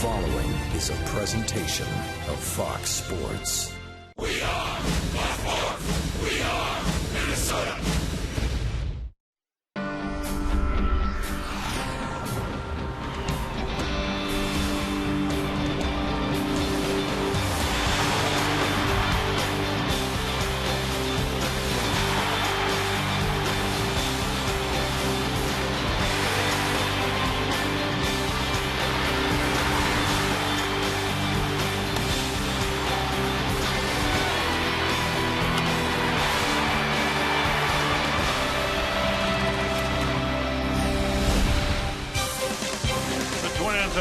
following is a presentation of Fox Sports. We are Fox Sports. We are Minnesota.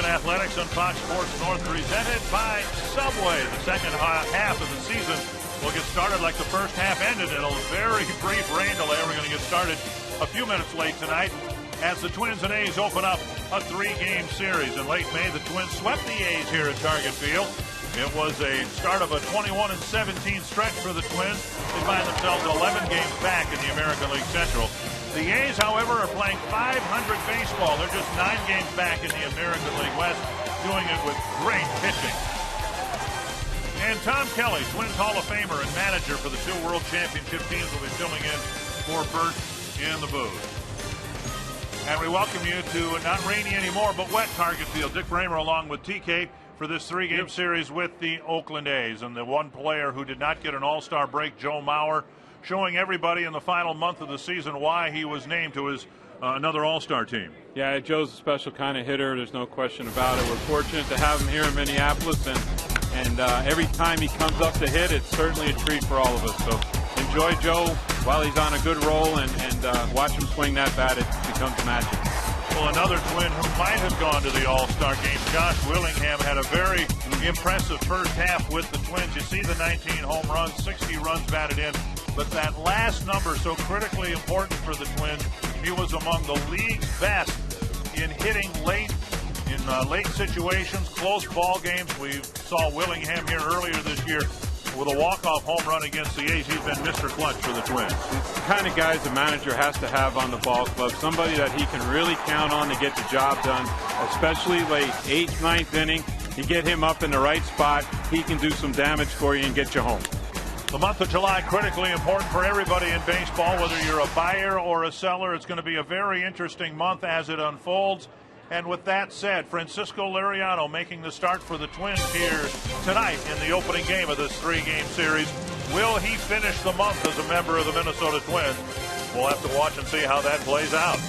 Athletics on Fox Sports North, presented by Subway. The second half of the season will get started like the first half ended in a very brief rain delay. We're going to get started a few minutes late tonight as the Twins and A's open up a three-game series. In late May, the Twins swept the A's here at Target Field. It was a start of a 21-17 stretch for the Twins. They find themselves 11 games back in the American League Central. The A's, however, are playing .500 baseball. They're just 9 games back in the American League West, doing it with great pitching. And Tom Kelly, Twins Hall of Famer and manager for the two World Championship teams, will be filling in for Bert in the booth. And we welcome you to not rainy anymore, but wet Target Field. Dick Raymer along with TK for this three-game series with the Oakland A's. And the one player who did not get an all-star break, Joe Mauer, showing everybody in the final month of the season why he was named to his another all-star team. Yeah, Joe's a special kind of hitter. There's no question about it. We're fortunate to have him here in Minneapolis, and every time he comes up to hit, it's certainly a treat for all of us. So enjoy Joe while he's on a good roll, and watch him swing that bat. It becomes magic. Well, another Twin who might have gone to the All-Star game, Josh Willingham, had a very impressive first half with the Twins. You see the 19 home runs, 60 runs batted in. But that last number, so critically important for the Twins, he was among the league's best in hitting late in late situations, close ball games. We saw Willingham here earlier this year with a walk-off home run against the A's. He's been Mr. Clutch for the Twins. It's the kind of guys the manager has to have on the ball club, somebody that he can really count on to get the job done, especially late, 8th, 9th inning. You get him up in the right spot, he can do some damage for you and get you home. The month of July, critically important for everybody in baseball, whether you're a buyer or a seller. It's going to be a very interesting month as it unfolds. And with that said, Francisco Liriano making the start for the Twins here tonight in the opening game of this three-game series. Will he finish the month as a member of the Minnesota Twins? We'll have to watch and see how that plays out.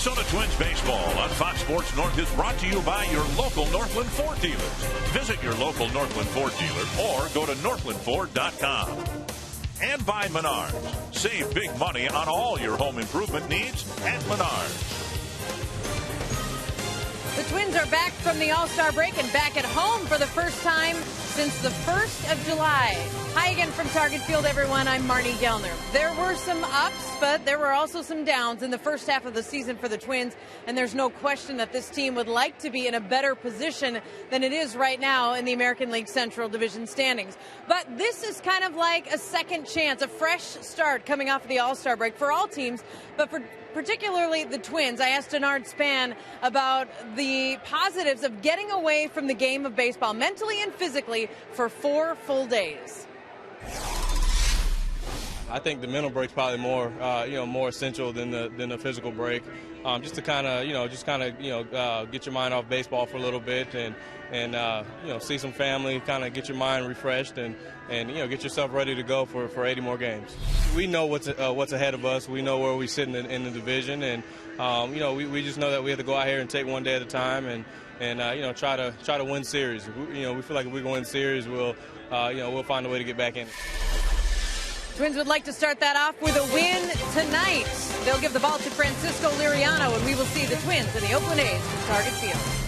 Minnesota Twins baseball on Fox Sports North is brought to you by your local Northland Ford dealers. Visit your local Northland Ford dealer or go to northlandford.com. And by Menards. Save big money on all your home improvement needs at Menards. The Twins are back from the All-Star break and back at home for the first time since the 1st of July. Hi again from Target Field, everyone. I'm Marnie Gellner. There were some ups, but there were also some downs in the first half of the season for the Twins, and there's no question that this team would like to be in a better position than it is right now in the American League Central Division standings. But this is kind of like a second chance, a fresh start coming off of the All-Star break for all teams, but for particularly the Twins. I asked Denard Span about the positives of getting away from the game of baseball mentally and physically for 4 full days. I think the mental break's probably more, more essential than the physical break, just to kind of, get your mind off baseball for a little bit and see some family, kind of get your mind refreshed and get yourself ready to go for 80 more games. We know what's ahead of us. We know where we sit in the division, and we just know that we have to go out here and take one day at a time and try to win series. We feel like if we can win series, we'll find a way to get back in. Twins would like to start that off with a win tonight. They'll give the ball to Francisco Liriano, and we will see the Twins and the Oakland A's from Target Field.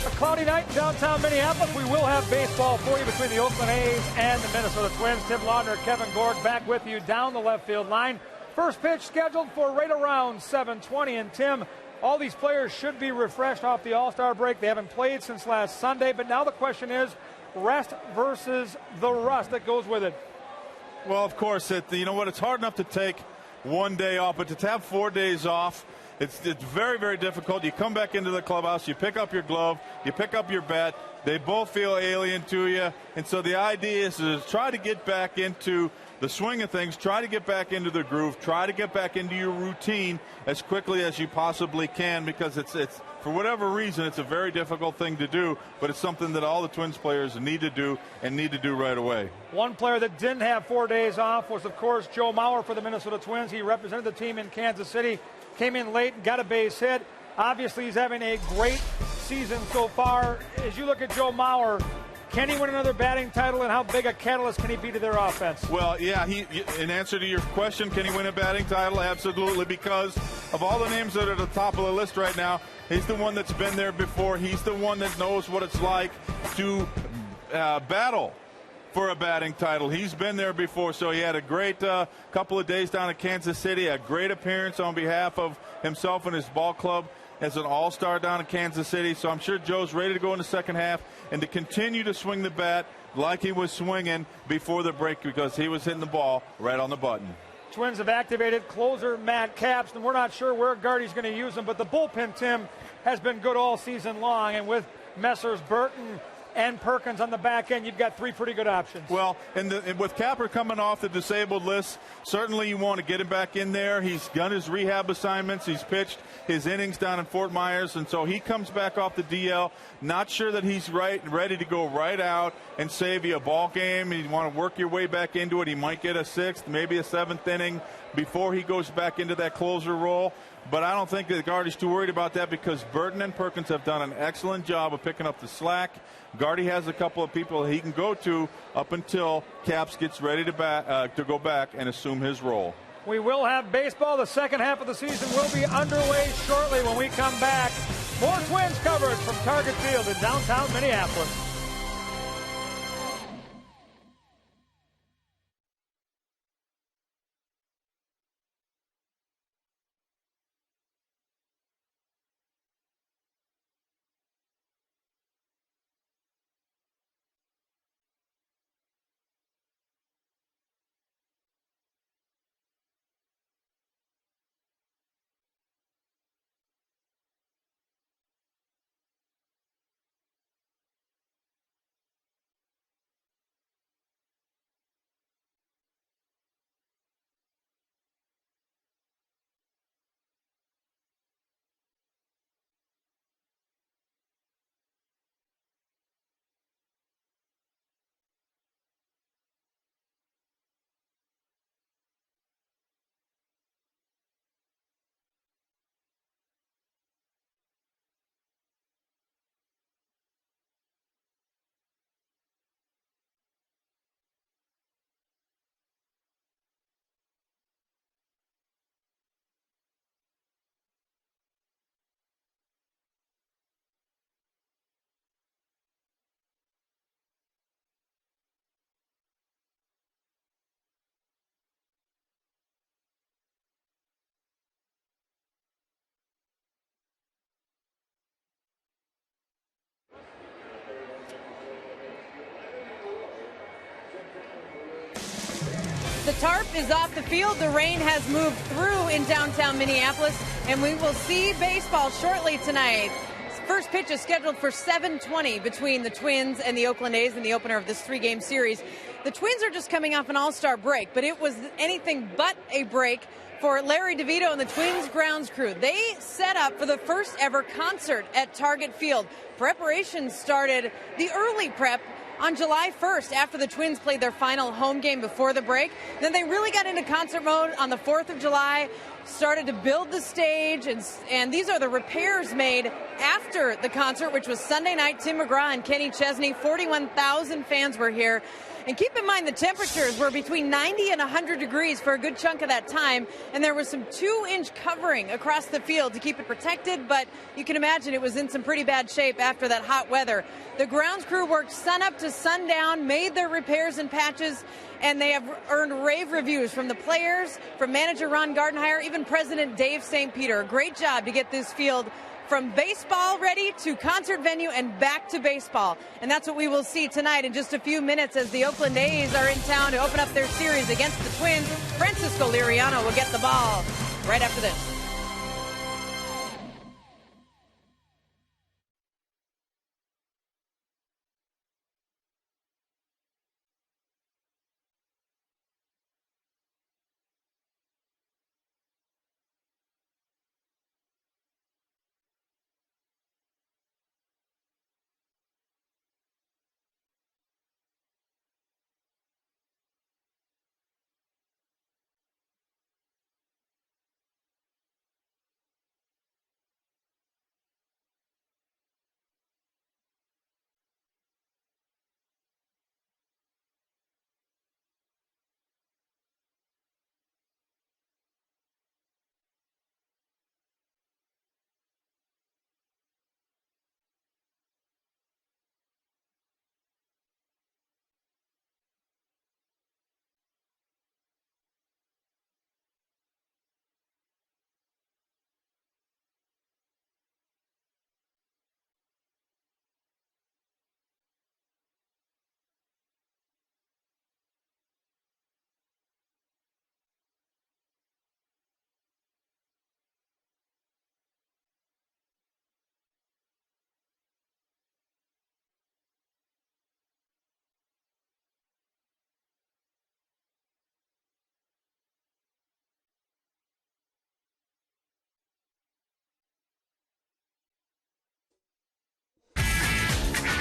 A cloudy night in downtown Minneapolis. We will have baseball for you between the Oakland A's and the Minnesota Twins. Tim Laudner, Kevin Gorg back with you down the left field line. First pitch scheduled for right around 7:20. And Tim, all these players should be refreshed off the All-Star break. They haven't played since last Sunday, but now the question is rest versus the rust that goes with it. Well, of course, you know what? It's hard enough to take one day off, but to have 4 days off, it's very, very difficult. You come back into the clubhouse, you pick up your glove, you pick up your bat. They both feel alien to you. And so the idea is to try to get back into the swing of things, try to get back into the groove, try to get back into your routine as quickly as you possibly can, because it's for whatever reason, it's a very difficult thing to do, but it's something that all the Twins players need to do and need to do right away. One player that didn't have 4 days off was, of course, Joe Mauer for the Minnesota Twins. He represented the team in Kansas City, came in late and got a base hit. Obviously, he's having a great season so far. As you look at Joe Mauer, can he win another batting title, and how big a catalyst can he be to their offense? Well, yeah, in answer to your question, can he win a batting title? Absolutely, because of all the names that are at the top of the list right now, he's the one that's been there before. He's the one that knows what it's like to battle for a batting title. He's been there before, so he had a great couple of days down at Kansas City, a great appearance on behalf of himself and his ball club as an all-star down in Kansas City. So I'm sure Joe's ready to go in the second half and to continue to swing the bat like he was swinging before the break, because he was hitting the ball right on the button. Twins have activated closer Matt Capps, and we're not sure where Gardy's going to use him, but the bullpen, Tim, has been good all season long, and with Messrs. Burton and Perkins on the back end, you've got three pretty good options. Well, and with Capper coming off the disabled list, certainly you want to get him back in there. He's done his rehab assignments. He's pitched his innings down in Fort Myers, and so he comes back off the DL. Not sure that he's ready to go right out and save you a ball game. You want to work your way back into it. He might get a sixth, maybe a seventh inning before he goes back into that closer role. But I don't think that Gardy's too worried about that, because Burton and Perkins have done an excellent job of picking up the slack. Gardy has a couple of people he can go to up until Capps gets ready to go back and assume his role. We will have baseball. The second half of the season will be underway shortly. When we come back, more Twins coverage from Target Field in downtown Minneapolis. The tarp is off the field. The rain has moved through in downtown Minneapolis, and we will see baseball shortly tonight. First pitch is scheduled for 7:20 between the Twins and the Oakland A's in the opener of this three-game series. The Twins are just coming off an all-star break, but it was anything but a break for Larry DeVito and the Twins grounds crew. They set up for the first ever concert at Target Field. Preparations started, the early prep, on July 1st, after the Twins played their final home game before the break. Then they really got into concert mode on the 4th of July, started to build the stage, and these are the repairs made after the concert, which was Sunday night. Tim McGraw and Kenny Chesney, 41,000 fans were here. And keep in mind the temperatures were between 90 and 100 degrees for a good chunk of that time, and there was some 2-inch covering across the field to keep it protected, but you can imagine it was in some pretty bad shape after that hot weather. The grounds crew worked sun up to sundown, made their repairs and patches, and they have earned rave reviews from the players, from manager Ron Gardenhire, even President Dave St. Peter. A great job to get this field from baseball ready to concert venue and back to baseball. And that's what we will see tonight in just a few minutes as the Oakland A's are in town to open up their series against the Twins. Francisco Liriano will get the ball right after this.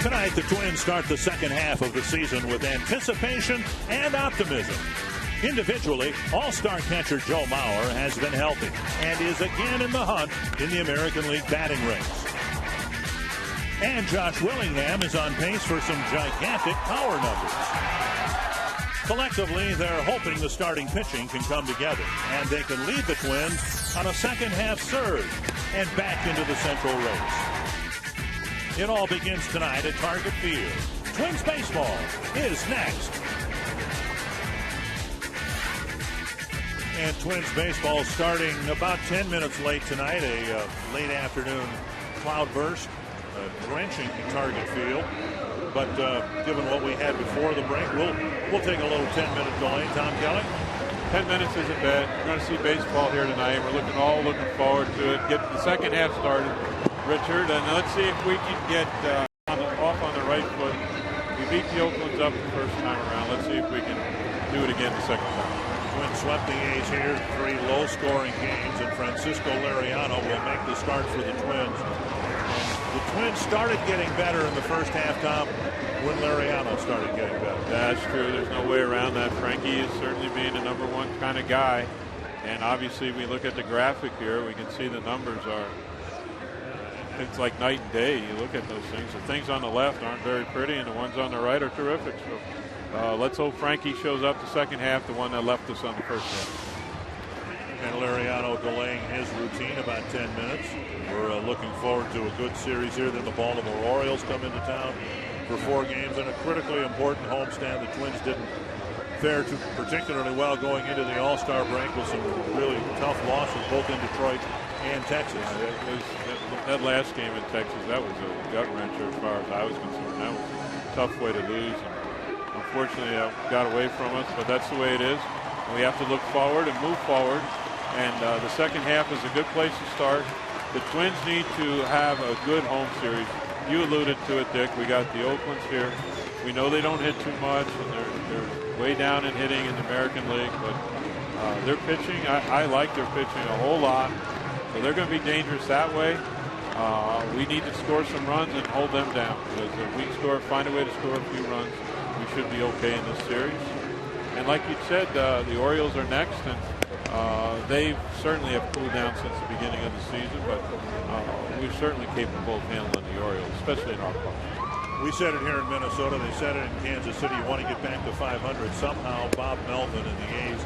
Tonight, the Twins start the second half of the season with anticipation and optimism. Individually, all-star catcher Joe Mauer has been healthy and is again in the hunt in the American League batting race. And Josh Willingham is on pace for some gigantic power numbers. Collectively, they're hoping the starting pitching can come together and they can lead the Twins on a second-half surge and back into the Central race. It all begins tonight at Target Field. Twins baseball is next. And Twins baseball starting about 10 minutes late tonight. A late afternoon cloudburst drenching Target Field. But given what we had before the break, we'll take a little 10-minute delay. Tom Kelly? 10 minutes isn't bad. We're going to see baseball here tonight. We're looking forward to it. Get the second half started, Richard, and let's see if we can get off on the right foot. We beat the Oaklands up the first time around. Let's see if we can do it again the second time. Twins swept the A's here, 3 low-scoring games, and Francisco Liriano will make the start for the Twins. The Twins started getting better in the first half, Tom, when Liriano started getting better. That's true. There's no way around that. Frankie is certainly being a number one kind of guy. And obviously, we look at the graphic here, we can see the numbers are, it's like night and day. You look at those things. The things on the left aren't very pretty, and the ones on the right are terrific. So let's hope Frankie shows up the second half, the one that left us on the first half. And Liriano delaying his routine about 10 minutes. We're looking forward to a good series here. Then the Baltimore Orioles come into town for 4 games and a critically important homestand. The Twins didn't fare too particularly well going into the All-Star break with some really tough losses both in Detroit and Texas. That last game in Texas, that was a gut wrencher as far as I was concerned. That was a tough way to lose. And unfortunately, that got away from us, but that's the way it is. We have to look forward and move forward. And the second half is a good place to start. The Twins need to have a good home series. You alluded to it, Dick. We got the Oaklands here. We know they don't hit too much, and they're way down in hitting in the American League, but their pitching, I like their pitching a whole lot. So they're going to be dangerous that way. We need to score some runs and hold them down. Because if we find a way to score a few runs, we should be okay in this series. And like you said, the Orioles are next, and they certainly have cooled down since the beginning of the season, but we're certainly capable of handling the Orioles, especially in our park. We said it here in Minnesota. They said it in Kansas City. You want to get back to 500. Somehow Bob Melvin and the A's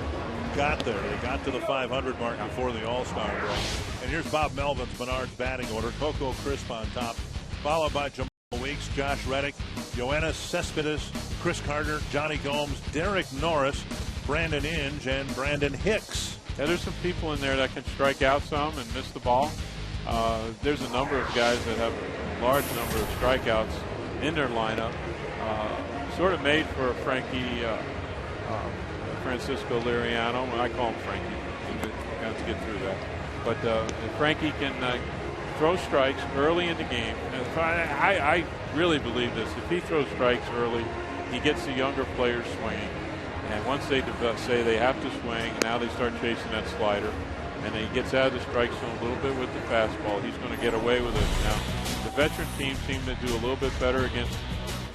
got there. They got to the 500 mark before the All-Star break. And here's Bob Melvin's Menards batting order. Coco Crisp on top, followed by Jamal Weeks, Josh Reddick, Yoenis Cespedes, Chris Carter, Johnny Gomes, Derek Norris, Brandon Inge, and Brandon Hicks. Yeah, there's some people in there that can strike out some and miss the ball. There's a number of guys that have a large number of strikeouts in their lineup. Sort of made for Frankie, Francisco Liriano. I call him Frankie. You have to get through that. But if Frankie can throw strikes early in the game, and I really believe this. If he throws strikes early, he gets the younger players swinging. And once they say they have to swing, now they start chasing that slider. And he gets out of the strike zone a little bit with the fastball. He's going to get away with it. Now, the veteran team seem to do a little bit better against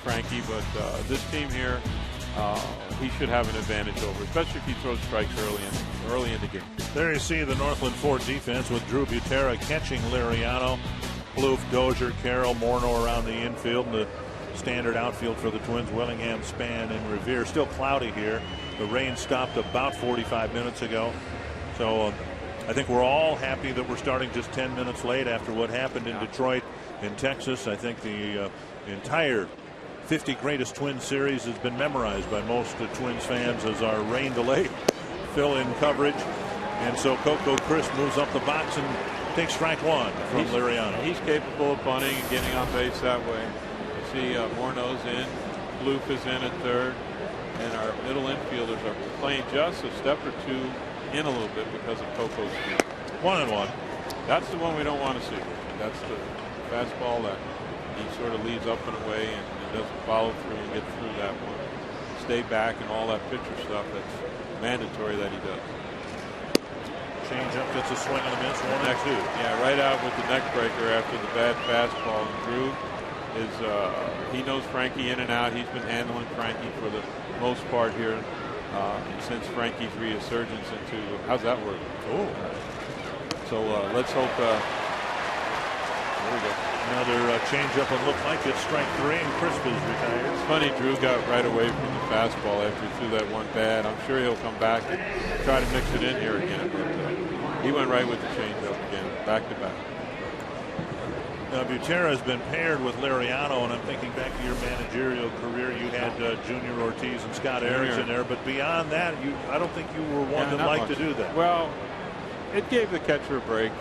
Frankie, but this team here, he should have an advantage over, especially if he throws strikes early in the game. There you see the Northland Ford defense with Drew Butera catching Liriano, Plouffe, Dozier, Carroll, Morneau around the infield. The standard outfield for the Twins, Willingham, Span, and Revere. Still cloudy here. The rain stopped about 45 minutes ago. So I think we're all happy that we're starting just 10 minutes late after what happened in Detroit and Texas. I think the entire 50 Greatest Twins series has been memorized by most Twins fans as our rain delay fill-in coverage. And so Coco Crisp moves up the box and takes strike one from Liriano. He's capable of bunting and getting on base that way. You see Morneau's in, Plouffe is in at third, and our middle infielders are playing just a step or two in a little bit because of Coco's speed. 1-1. That's the one we don't want to see. That's the fastball that he sort of leads up and away and doesn't follow through and get through that one. Stay back and all that pitcher stuff that's mandatory that he does. Change up, gets a swing and a miss, 1-2. Yeah, right out with the neck breaker after the bad fastball. And Drew he knows Frankie in and out. He's been handling Frankie for the most part here since Frankie's resurgence into, how's that work? Oh. So let's hope. There we go. Another changeup and looked like it's strike 3, and Crisp is retired. It's funny, Drew got right away from the fastball after he threw that one bad. I'm sure he'll come back and try to mix it in here again. But he went right with the changeup again, back to back. Now, Butera has been paired with Liriano, and I'm thinking back to your managerial career. You had Junior Ortiz and Scott Erickson there, but beyond that, I don't think you were one that liked to do that. Well, it gave the catcher a break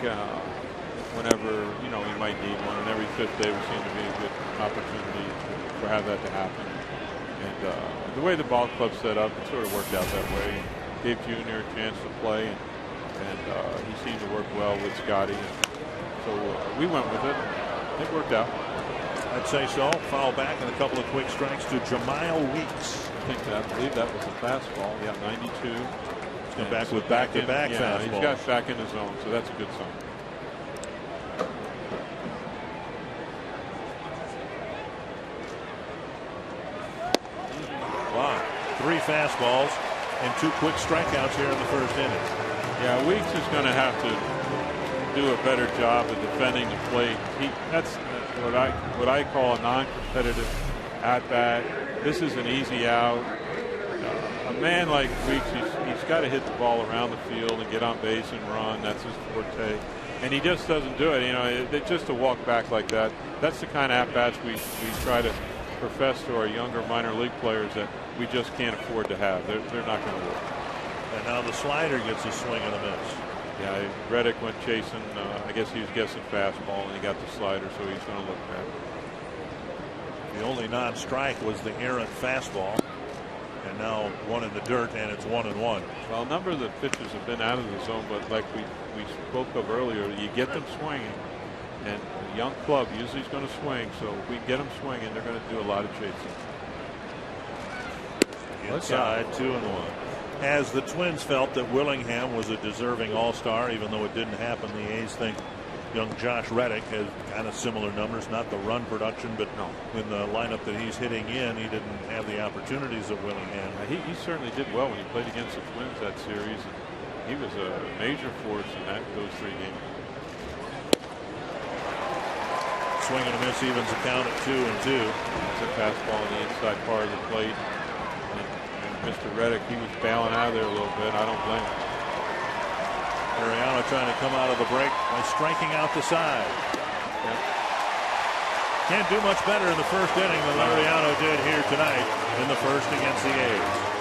whenever he might need one, and every fifth day would seem to be a good opportunity for have that to happen. And the way the ball club's set up, it sort of worked out that way. Gave Junior a chance to play, and he seemed to work well with Scotty. So we went with it. It worked out. I'd say so. Foul back and a couple of quick strikes to Jemile Weeks. I believe that was a fastball. Yeah, 92. He's come back with back-to-back fastballs. He's got back in the zone, so that's a good sign. Wow. 3 fastballs and 2 quick strikeouts here in the first inning. Yeah, Weeks is going to have to do a better job of defending the plate. That's what I call a non-competitive at-bat. This is an easy out. A man like Weeks, he's got to hit the ball around the field and get on base and run. That's his forte. And he just doesn't do it. Just to walk back like that, that's the kind of at-bats we try to profess to our younger minor league players that we just can't afford to have. They're not going to work. And now the slider gets a swing and a miss. Yeah, Reddick went chasing. I guess he was guessing fastball, and he got the slider, so he's going to look back. The only non-strike was the errant fastball, and now one in the dirt, and it's 1-1. Well, a number of the pitchers have been out of the zone, but like we spoke of earlier, you get them swinging, and a young club usually is going to swing. So if we get them swinging, they're going to do a lot of chasing. Inside, 2-1. As the Twins felt that Willingham was a deserving all-star, even though it didn't happen, the A's think young Josh Reddick has kind of similar numbers, not the run production, but in the lineup that he's hitting in, he didn't have the opportunities of Willingham. He certainly did well when he played against the Twins that series. He was a major force in those 3 games. Swing and a miss, evens the count at 2-2. It's a fastball on the inside part of the plate. Mr. Reddick, he was bailing out of there a little bit. I don't blame him. Liriano trying to come out of the break by striking out the side. Yep. Can't do much better in the first inning than Liriano did here tonight in the first against the A's.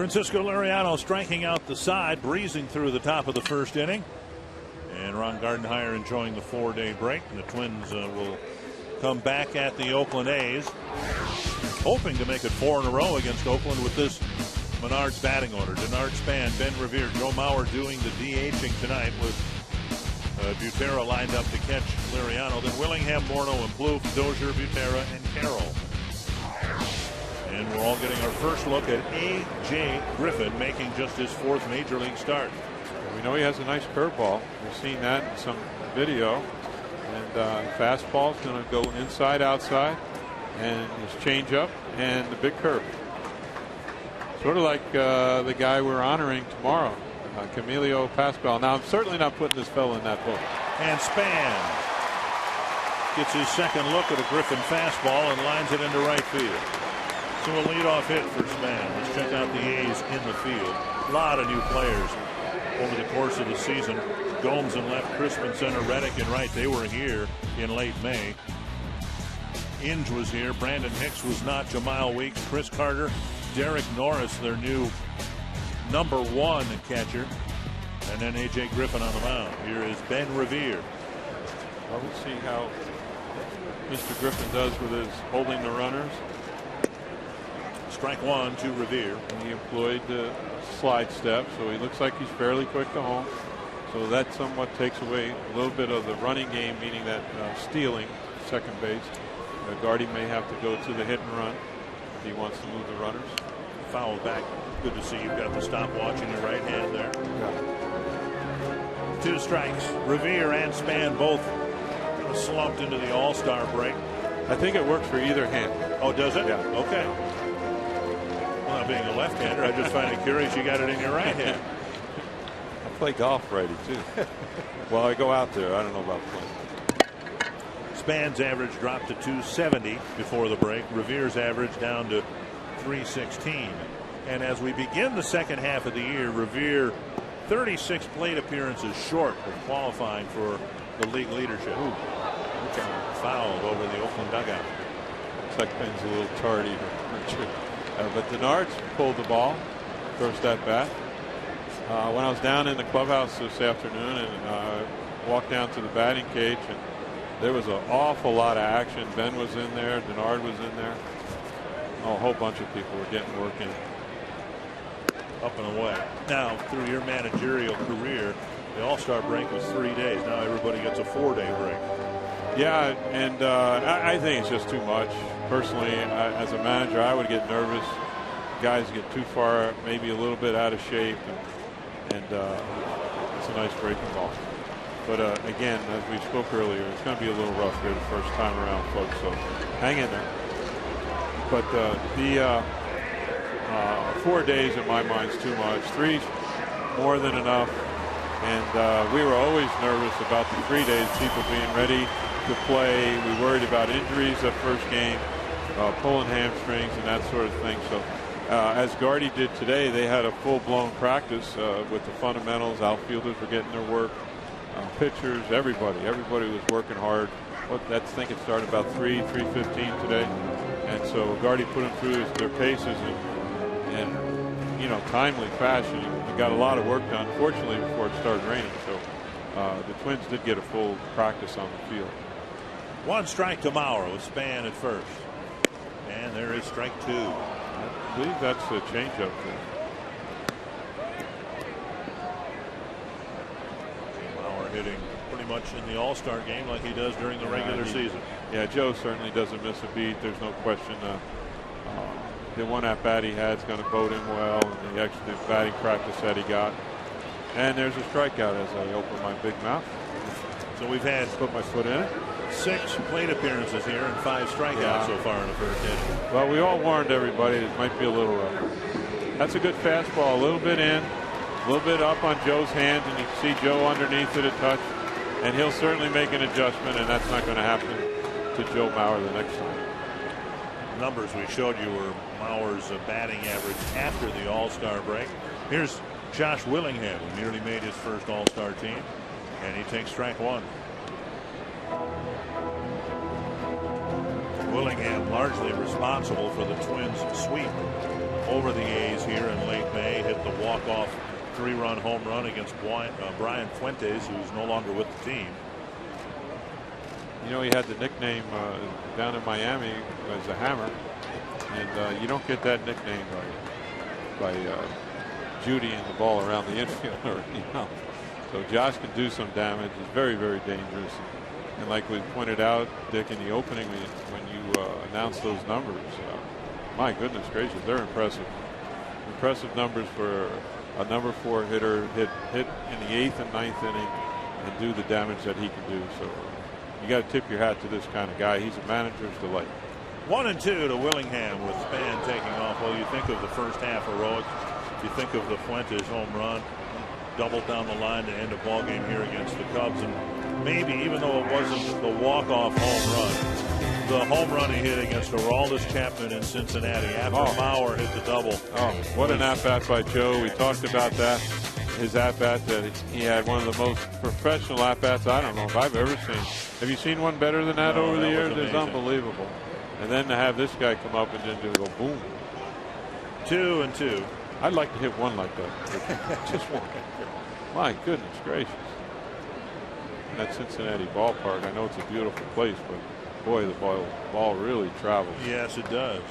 Francisco Liriano striking out the side, breezing through the top of the first inning. And Ron Gardenhire enjoying the 4-day break. And the Twins will come back at the Oakland A's, hoping to make it 4 in a row against Oakland with this Menard's batting order. Denard Span, Ben Revere, Joe Mauer doing the DHing tonight with Butera lined up to catch Liriano. Then Willingham, Morneau, and Plouffe, Dozier, Butera, and Carroll. And we're all getting our first look at A.J. Griffin making just his 4th major league start. We know he has a nice curveball. We've seen that in some video. And fastball's going to go inside, outside, and his changeup and the big curve. Sort of like the guy we're honoring tomorrow, Camilo Pascual. Now, I'm certainly not putting this fellow in that book. And Span gets his second look at a Griffin fastball and lines it into right field. So a leadoff hit for Span. Let's check out the A's in the field. A lot of new players over the course of the season. Gomes in left, Crisp in center, Reddick in right. They were here in late May. Inge was here. Brandon Hicks was not. Jamal Weeks, Chris Carter, Derek Norris, their new #1 catcher. And then A.J. Griffin on the mound. Here is Ben Revere. Well, we'll see how Mr. Griffin does with his holding the runners. Strike 1 to Revere. He employed the slide step, so he looks like he's fairly quick to home. So that somewhat takes away a little bit of the running game, meaning that stealing second base. Gardy may have to go to the hit and run if he wants to move the runners. Foul back. Good to see you've got the stopwatch in your right hand there. Yeah. 2 strikes. Revere and Span both slumped into the All-Star break. I think it works for either hand. Oh, does it? Yeah. Okay. Well, not being a left-hander, I just find it curious you got it in your right hand. I play golf righty, too. Well, I go out there. I don't know about playing. Span's average dropped to 270 before the break. Revere's average down to 316. And as we begin the second half of the year, Revere 36 plate appearances short of qualifying for the league leadership. Ooh. Okay. Fouled over the Oakland dugout. Looks like Ben's a little tardy. But Denard's pulled the ball first at bat. When I was down in the clubhouse this afternoon and walked down to the batting cage, and there was an awful lot of action. Ben was in there. Denard was in there. A whole bunch of people were getting work in. Up and away. Now, through your managerial career, the All-Star break was 3 days. Now everybody gets a 4-day break. Yeah, and I think it's just too much. Personally, as a manager, I would get nervous. Guys get too far, maybe a little bit out of shape, and it's a nice breaking ball. But again, as we spoke earlier, it's going to be a little rough here the first time around, folks. So hang in there. But the 4 days in my mind is too much. 3's more than enough. And we were always nervous about the 3 days, people being ready to play. We worried about injuries that first game, pulling hamstrings and that sort of thing. So as Gardy did today, they had a full-blown practice with the fundamentals. Outfielders were getting their work. Pitchers, everybody was working hard. I think it started about 3:15 today. And so Gardy put them through their paces and you know, timely fashion. He got a lot of work done, fortunately, before it started raining. So the Twins did get a full practice on the field. 1 strike to Mauer with Span at first. And there is strike 2. I believe that's a changeup there. Mauer hitting pretty much in the All-Star game like he does during the regular season. Yeah, Joe certainly doesn't miss a beat. There's no question. The one at bat he had is going to bode him well, and the extra batting practice that he got. And there's a strikeout as I open my big mouth. So we've had put my foot in it. 6 plate appearances here and 5 strikeouts so far in the first inning. Well, we all warned everybody it might be a little rough. That's a good fastball, a little bit in, a little bit up on Joe's hands, and you can see Joe underneath it a touch, and he'll certainly make an adjustment, and that's not going to happen to Joe Mauer the next time. Numbers we showed you were Mauer's batting average after the All-Star break. Here's Josh Willingham, who nearly made his first All-Star team, and he takes strike 1. Willingham largely responsible for the Twins' sweep over the A's here in late May. Hit the walk-off 3-run home run against Brian Fuentes, who's no longer with the team. You know, he had the nickname down in Miami as a Hammer, and you don't get that nickname by Judy the ball around the infielder. So Josh can do some damage. He's very, very dangerous. And like we pointed out, Dick, in the opening, when you announced those numbers, my goodness gracious, they're impressive. Impressive numbers for a number 4 hitter, hit in the 8th and 9th inning and do the damage that he can do. So you got to tip your hat to this kind of guy. He's a manager's delight. 1-2 to Willingham with Span taking off. Well, you think of the first half heroics. You think of the Fuentes home run, doubled down the line to end a ball game here against the Cubs, and maybe even though it wasn't the walk-off home run, the home run he hit against Aroldis Chapman in Cincinnati after Mauer hit the double. Oh, what an at-bat by Joe. We talked about that. His at-bat, that he had one of the most professional at-bats I don't know if I've ever seen. Have you seen one better than that over the years? It's unbelievable. And then to have this guy come up and then do go boom. 2-2. I'd like to hit one like that. Just one. My goodness gracious. And that Cincinnati ballpark, I know it's a beautiful place, but boy, the ball really travels. Yes, it does.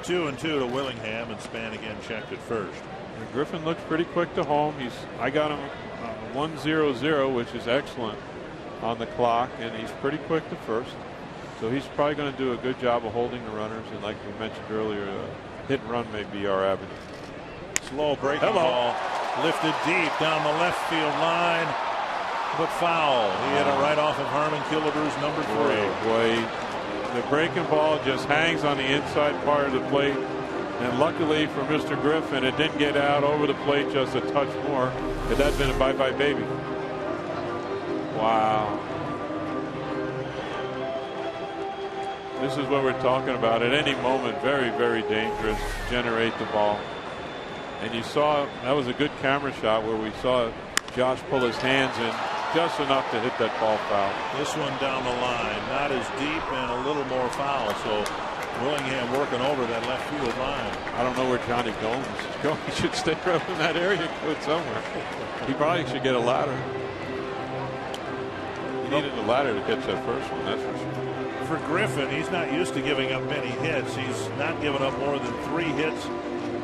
2-2 to Willingham, and Span again checked at first. And Griffin looks pretty quick to home. I got him 1-0-0, which is excellent on the clock, and he's pretty quick to first. So he's probably going to do a good job of holding the runners, and like we mentioned earlier, hit and run may be our avenue. Slow breaking ball lifted deep down the left field line, but foul. He hit it right off of Harmon Killebrew's number 3. Boy, the breaking ball just hangs on the inside part of the plate, and luckily for Mr. Griffin, it didn't get out over the plate just a touch more. It had been a bye-bye baby. Wow. This is what we're talking about. At any moment, very, very dangerous. Generate the ball. And you saw, that was a good camera shot where we saw Josh pull his hands in just enough to hit that ball foul. This one down the line, not as deep and a little more foul. So Willingham working over that left field line. I don't know where Johnny Gomes is going. He should stay right in that area and go somewhere. He probably should get a ladder. He needed a ladder to catch that first one, that's for sure. For Griffin, he's not used to giving up many hits. He's not given up more than 3 hits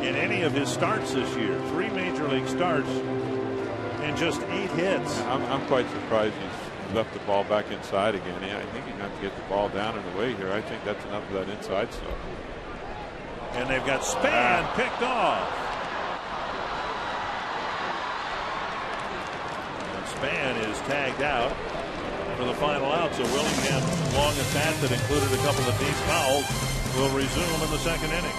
in any of his starts this year. 3 major league starts and just 8 hits. I'm quite surprised he's left the ball back inside again. I think he's going to get the ball down and away here. I think that's enough of that inside stuff. And they've got Span picked off. And Span is tagged out for the final out. So Willingham's longest at that included a couple of deep fouls will resume in the second inning.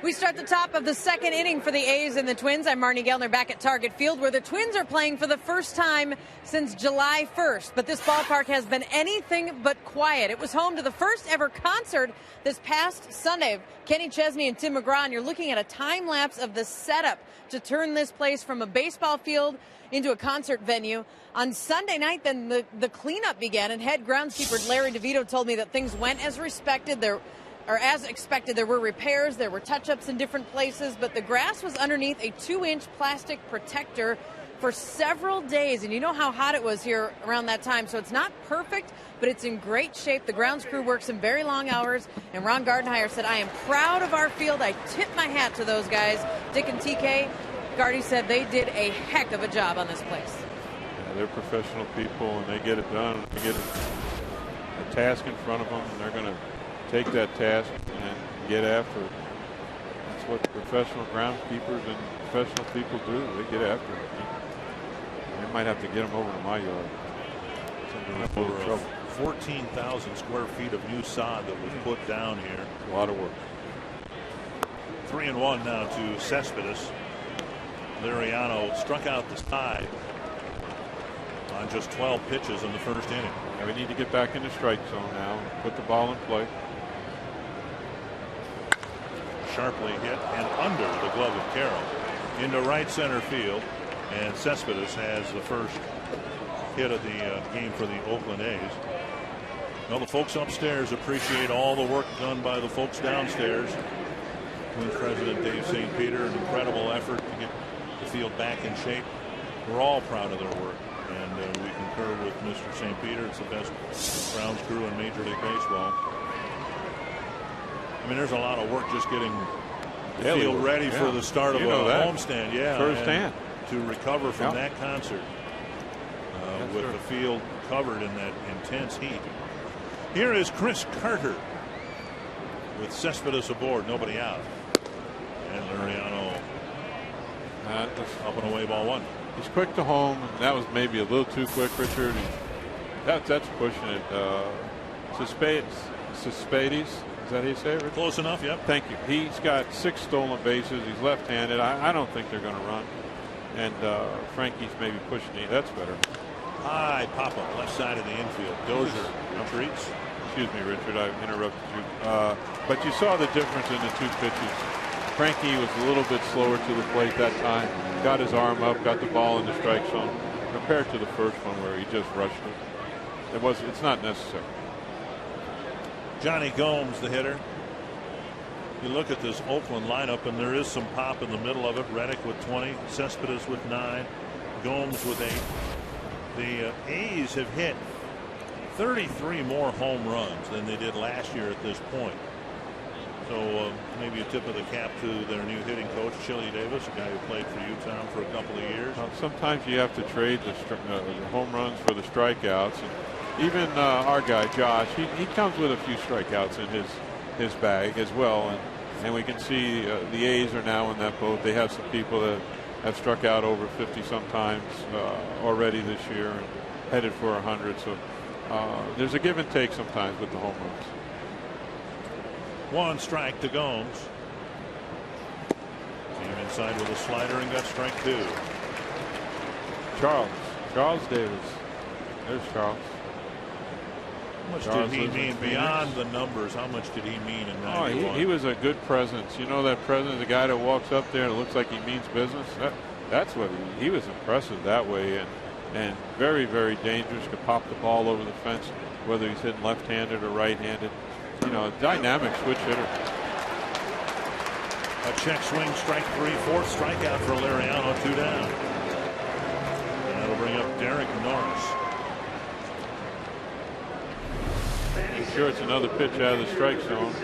We start the top of the second inning for the A's and the Twins. I'm Marnie Gellner back at Target Field, where the Twins are playing for the first time since July 1st. But this ballpark has been anything but quiet. It was home to the first ever concert this past Sunday. Kenny Chesney and Tim McGraw, and you're looking at a time lapse of the setup to turn this place from a baseball field into a concert venue. On Sunday night, then the cleanup began, and head groundskeeper Larry DeVito told me that things went as expected. There were repairs, there were touch-ups in different places, but the grass was underneath a 2-inch plastic protector for several days. And you know how hot it was here around that time, so it's not perfect, but it's in great shape. The grounds crew works some very long hours, and Ron Gardenhire said, "I am proud of our field. I tip my hat to those guys." Dick and TK, Gardy said they did a heck of a job on this place. Yeah, they're professional people, and they get it done. They get a task in front of them, and they're going to take that task and get after it. That's what professional groundskeepers and professional people do. They get after it. They might have to get them over to my yard. Over 14,000 square feet of new sod that was put down here. A lot of work. 3-1 now to Cespedes. Liriano struck out the side on just 12 pitches in the first inning. Yeah, we need to get back in the strike zone now. Put the ball in play. Sharply hit and under the glove of Carroll into right center field, and Cespedes has the first hit of the game for the Oakland A's. Well, the folks upstairs appreciate all the work done by the folks downstairs. Twins president Dave St. Peter, an incredible effort to get the field back in shape. We're all proud of their work, and we concur with Mr. St. Peter. It's the best grounds crew in Major League Baseball. I mean, there's a lot of work just getting the field ready for the start of a homestand. Yeah, firsthand to recover from that concert with the field covered in that intense heat. Here is Chris Carter with Cespedes aboard, nobody out, and Liriano up and away, ball one. He's quick to home. That was maybe a little too quick, Richard. That's pushing it. Cespedes. Is that how you say it, Richard? Close enough, yep. Thank you. He's got 6 stolen bases. He's left-handed. I don't think they're going to run. And Frankie's maybe pushing it. That's better. High pop-up left side of the infield. Dozier retreats. Excuse me, Richard. I interrupted you. But you saw the difference in the 2 pitches. Frankie was a little bit slower to the plate that time. Got his arm up, got the ball in the strike zone, compared to the first one where he just rushed it. It's not necessary. Johnny Gomes, the hitter. You look at this Oakland lineup, and there is some pop in the middle of it. Reddick with 20, Cespedes with 9, Gomes with 8. The A's have hit 33 more home runs than they did last year at this point. So maybe a tip of the cap to their new hitting coach, Chili Davis, a guy who played for you, Tom, for a couple of years. Sometimes you have to trade the home runs for the strikeouts. And even our guy Josh, he comes with a few strikeouts in his bag as well, and we can see the A's are now in that boat. They have some people that have struck out over 50 sometimes already this year and headed for 100. So there's a give and take sometimes with the home runs. 1 strike to Gomes. Came inside with a slider and got strike 2. Charles Davis. There's Charles. How much did he mean beyond the numbers? How much did he mean in 91? He was a good presence. You know that presence, the guy that walks up there and looks like he means business. That's what he was impressive that way, and very, very dangerous. Could pop the ball over the fence, whether he's hitting left-handed or right-handed. You know, a dynamic switch hitter. A check swing, strike 3, 4th strikeout for Liriano, 2 down. And that'll bring up Derek Norris. I'm sure it's another pitch out of the strike zone.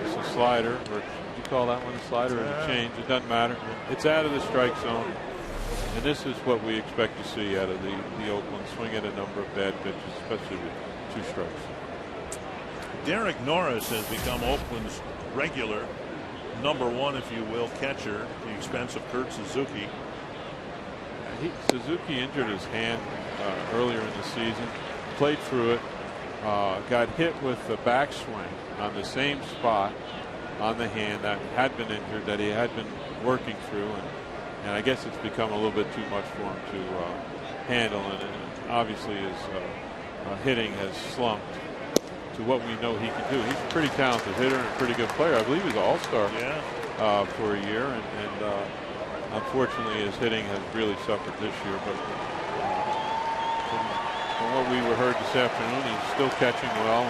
It's a slider, or did you call that one a slider or a change? It doesn't matter. It's out of the strike zone. And this is what we expect to see out of the Oakland, swing at a number of bad pitches, especially with 2 strikes. Derek Norris has become Oakland's regular #1, if you will, catcher at the expense of Kurt Suzuki. Suzuki injured his hand earlier in the season, played through it, got hit with the backswing on the same spot, on the hand that had been injured, that he had been working through, and I guess it's become a little bit too much for him to handle, and obviously his hitting has slumped to what we know he can do. He's a pretty talented hitter and a pretty good player. I believe he's an all-star for a year, and unfortunately his hitting has really suffered this year. But from what we heard this afternoon, he's still catching well,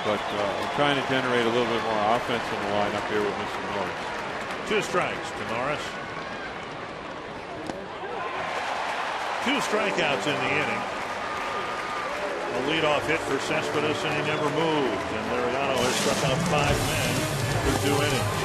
but we're trying to generate a little bit more offense in the lineup here with Mr. Norris. 2 strikes to Norris. 2 strikeouts in the inning. A leadoff hit for Cespedes, and he never moved. And Laureano has struck out 5 men for 2 innings.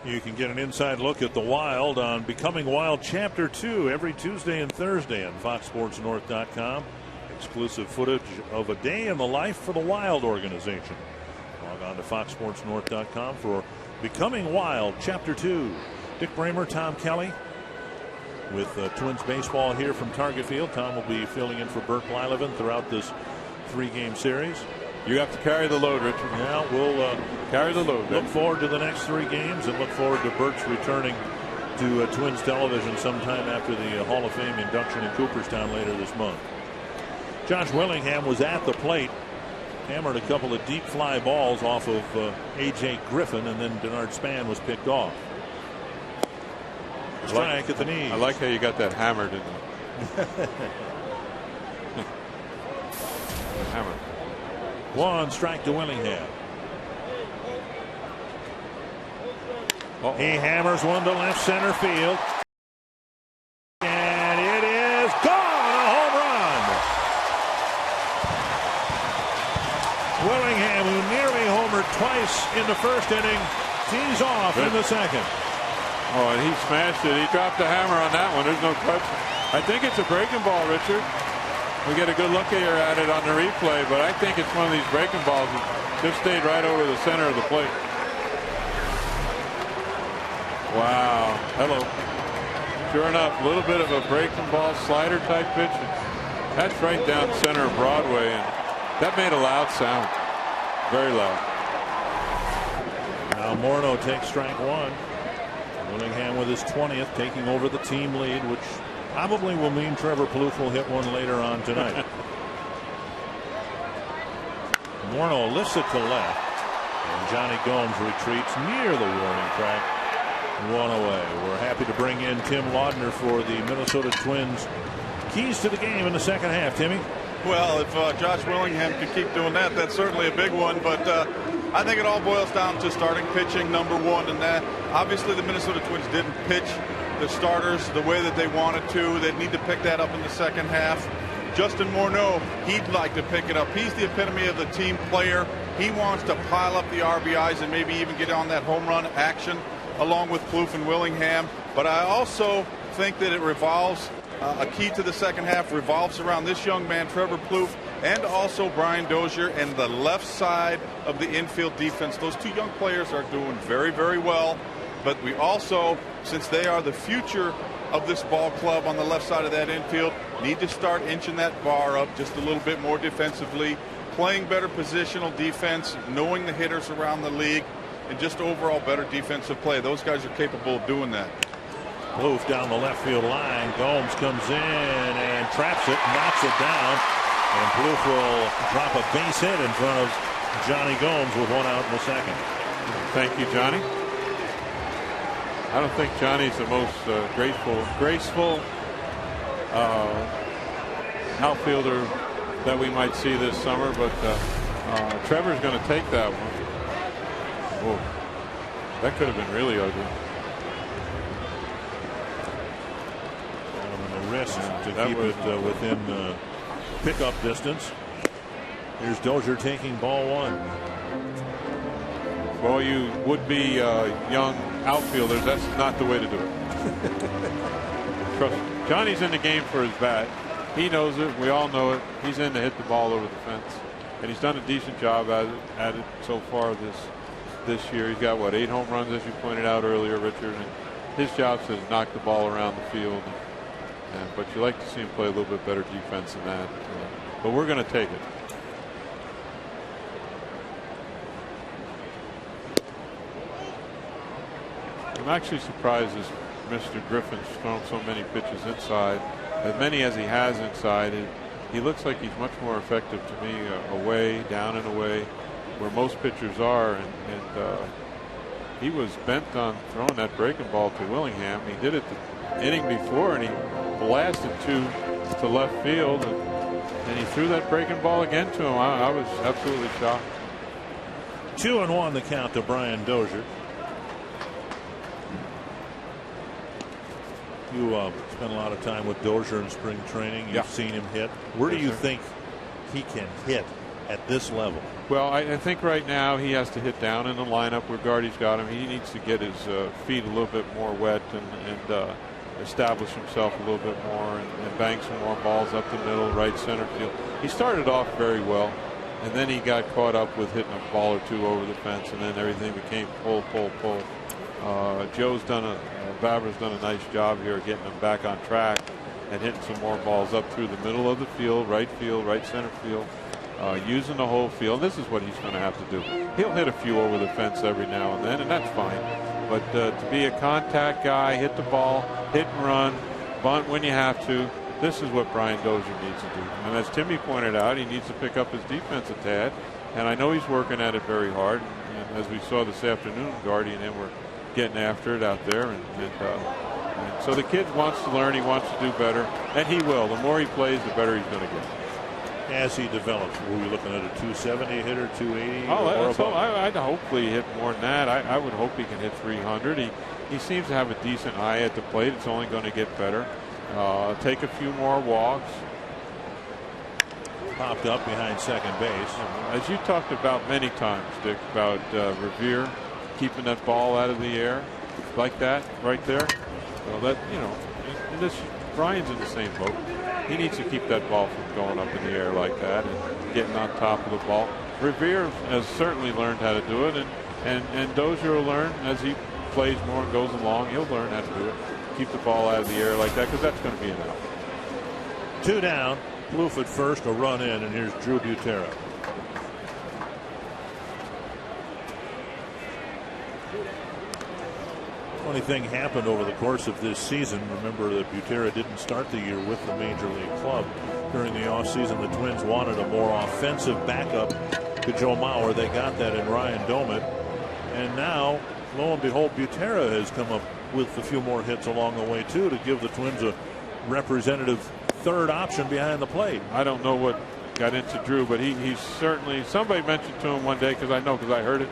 You can get an inside look at the Wild on Becoming Wild Chapter 2 every Tuesday and Thursday on FoxSportsNorth.com. Exclusive footage of a day in the life for the Wild organization. Log on to FoxSportsNorth.com for Becoming Wild Chapter 2. Dick Bramer, Tom Kelly with Twins baseball here from Target Field. Tom will be filling in for Bert Blyleven throughout this 3-game series. You have to carry the load, Richard. Yeah, we'll carry the load. Look forward to the next 3 games and look forward to Bert's returning to Twins television sometime after the Hall of Fame induction in Cooperstown later this month. Josh Willingham was at the plate, hammered a couple of deep fly balls off of A.J. Griffin, and then Denard Span was picked off. Strike at the knees. I like how you got that hammered in there. Hammered. 1 strike to Willingham. He hammers one to left center field. And it is gone. A home run. Willingham, who nearly homered twice in the first inning, tees off in the second. Oh, and he smashed it. He dropped the hammer on that one. There's no question. I think it's a breaking ball, Richard. We get a good look here at it on the replay, but I think it's one of these breaking balls that just stayed right over the center of the plate. Wow. Hello. Sure enough, a little bit of a breaking ball slider type pitch. That's right down center of Broadway, and that made a loud sound. Very loud. Now Morneau takes strike 1. Willingham with his 20th, taking over the team lead, which probably will mean Trevor Plouffe will hit one later on tonight. Morneau lifts it to left, and Johnny Gomes retreats near the warning track. 1 away. We're happy to bring in Tim Laudner for the Minnesota Twins. Keys to the game in the second half, Timmy. Well, if Josh Willingham can keep doing that, that's certainly a big one. But I think it all boils down to starting pitching, number 1, and that obviously the Minnesota Twins didn't pitch the starters the way that they wanted to. They need to pick that up in the second half. Justin Morneau, he'd like to pick it up. He's the epitome of the team player. He wants to pile up the RBIs and maybe even get on that home run action along with Plouffe and Willingham. But I also think that it revolves, a key to the second half revolves around this young man, Trevor Plouffe, and also Brian Dozier and the left side of the infield defense. Those two young players are doing very, very well. But we also, since they are the future of this ball club on the left side of that infield, need to start inching that bar up just a little bit more defensively, playing better positional defense, knowing the hitters around the league, and just overall better defensive play. Those guys are capable of doing that. Plouffe down the left field line. Gomes comes in and traps it, knocks it down, and Plouffe will drop a base hit in front of Johnny Gomes with 1 out in the second. Thank you, Johnny. I don't think Johnny's the most graceful outfielder that we might see this summer, but Trevor's going to take that one. Whoa, that could have been really ugly. On the wrist to keep it within pickup distance. Here's Dozier taking ball 1. For all you would-be young outfielders, that's not the way to do it. Trust me. Johnny's in the game for his bat. He knows it. We all know it. He's in to hit the ball over the fence, and he's done a decent job at it so far this year. He's got, what, 8 home runs, as you pointed out earlier, Richard, and his job is to knock the ball around the field. But you like to see him play a little bit better defense than that. But we're going to take it. I'm actually surprised as Mr. Griffin's thrown so many pitches inside, as many as he has inside. He looks like he's much more effective to me away, down and away, where most pitchers are. And he was bent on throwing that breaking ball to Willingham. He did it the inning before, and he blasted to left field, and he threw that breaking ball again to him. I was absolutely shocked. 2-1 the count to Brian Dozier. You spent a lot of time with Dozier in spring training. You've seen him hit. Where do you think he can hit at this level? Well, I think right now he has to hit down in the lineup where Gardy's got him. He needs to get his feet a little bit more wet and establish himself a little bit more and bank some more balls up the middle, right center field. He started off very well, and then he got caught up with hitting a ball or two over the fence, and then everything became pull. Babra's done a nice job here getting him back on track and hitting some more balls up through the middle of the field, right center field, using the whole field. This is what he's going to have to do. He'll hit a few over the fence every now and then, and that's fine. But to be a contact guy, hit the ball, hit and run, bunt when you have to, this is what Brian Dozier needs to do. And as Timmy pointed out, he needs to pick up his defense a tad. And I know he's working at it very hard. And as we saw this afternoon, Gardy and him were getting after it out there, and so the kid wants to learn, he wants to do better, and he will. The more he plays, the better he's going to get. As he develops, were we looking at a 270 hitter, 280? I'd hopefully hit more than that. I would hope he can hit 300. He seems to have a decent eye at the plate. It's only going to get better. Take a few more walks. Popped up behind second base. As you talked about many times, Dick, about Revere keeping that ball out of the air like that right there. Well, that, Brian's in the same boat. He needs to keep that ball from going up in the air like that and getting on top of the ball. Revere has certainly learned how to do it, and Dozier will learn as he plays more and goes along. He'll learn how to do it. Keep the ball out of the air like that, because that's going to be an out. 2 down. Plouffe at first, a run in, and here's Drew Butera. Funny thing happened over the course of this season. Remember that Butera didn't start the year with the Major League club. During the offseason, the Twins wanted a more offensive backup to Joe Mauer. They got that in Ryan Doumit. And now, lo and behold, Butera has come up with a few more hits along the way, too, to give the Twins a representative third option behind the plate. I don't know what got into Drew, but he's certainly, somebody mentioned to him one day, because I heard it,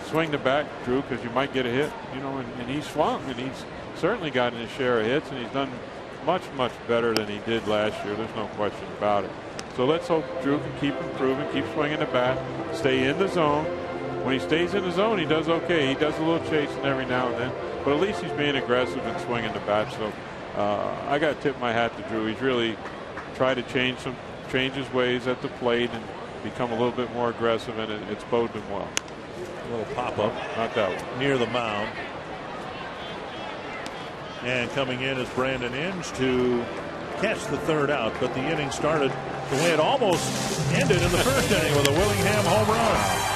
swing the bat, Drew, because you might get a hit, and he swung, and he's certainly gotten his share of hits, and he's done much, much better than he did last year. There's no question about it. So let's hope Drew can keep improving, keep swinging the bat, stay in the zone. When he stays in the zone, he does okay. He does a little chasing every now and then, but at least he's being aggressive and swinging the bat. So I got to tip my hat to Drew. He's really tried to change his ways at the plate and become a little bit more aggressive, and it's boded him well. A little pop-up. Not that one. Near the mound. And coming in is Brandon Inge to catch the third out, but the inning started the way it almost ended in the first inning with a Willingham home run.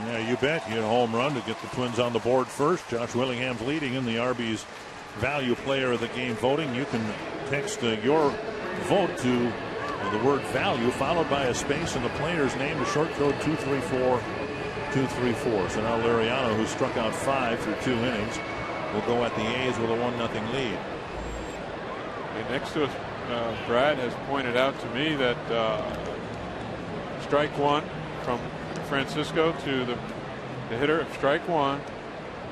Yeah, you bet. You get a home run to get the Twins on the board first. Josh Willingham's leading in the Arby's Value Player of the Game voting. You can text your vote to the word value followed by a space in the player's name to short code 234-234. So now Liriano, who struck out 5 through 2 innings, will go at the A's with a 1-0 lead. And next to us, Brad has pointed out to me that strike one from Francisco to the hitter of strike one.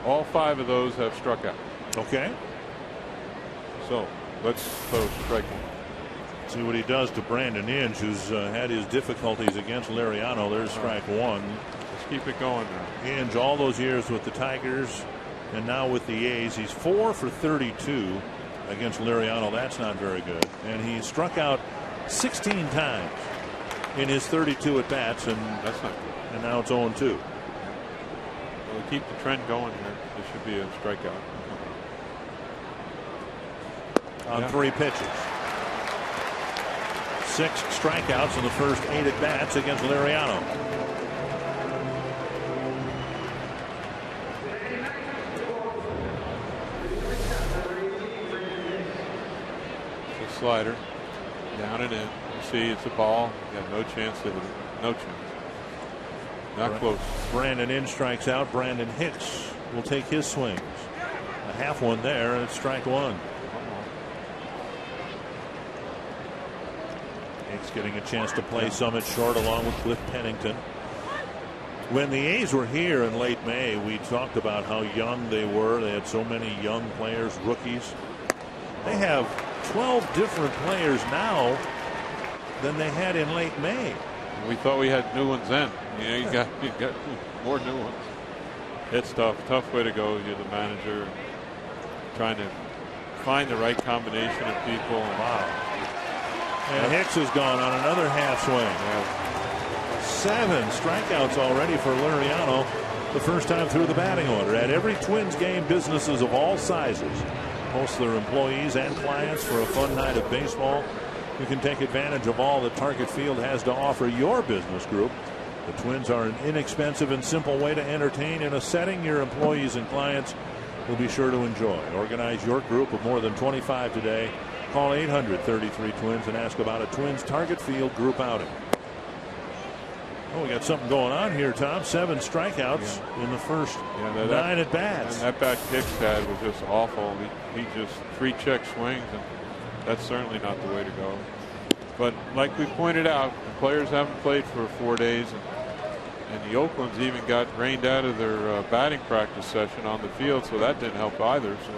All 5 of those have struck out. Okay. So let's throw strike one. See what he does to Brandon Inge, who's had his difficulties against Liriano. There's strike one. Let's keep it going now. Inge, all those years with the Tigers and now with the A's, he's 4 for 32 against Liriano. That's not very good. And he struck out 16 times in his 32 at bats, and that's not good. And now it's 0-2. We'll keep the trend going here. This should be a strikeout on 3 pitches. 6 strikeouts in the first 8 at bats against Liriano. It's a slider down and in. You see, it's a ball. You got no chance to hit it. No chance. Not close. Brandon Inge strikes out. Brandon Hicks will take his swings. A half one there, and it's strike one. Hicks getting a chance to play some at short along with Cliff Pennington. When the A's were here in late May, we talked about how young they were. They had so many young players, rookies. They have 12 different players now than they had in late May. We thought we had new ones then. You got more new ones. It's tough way to go. You're the manager trying to find the right combination of people. Wow. And Hicks has gone on another half swing. 7 strikeouts already for Liriano, the first time through the batting order. At every Twins game, businesses of all sizes host their employees and clients for a fun night of baseball. You can take advantage of all that Target Field has to offer your business group. The Twins are an inexpensive and simple way to entertain in a setting your employees and clients you'll be sure to enjoy. Organize your group of more than 25 today. Call 800-33-TWINS and ask about a Twins Target Field group outing. Oh, we got something going on here, Tom. 7 strikeouts in the first 9 at bats. And that bat Hicks had was just awful. He just 3 check swings, and that's certainly not the way to go. But like we pointed out, the players haven't played for 4 days, and the Oaklands even got rained out of their batting practice session on the field, so that didn't help either. So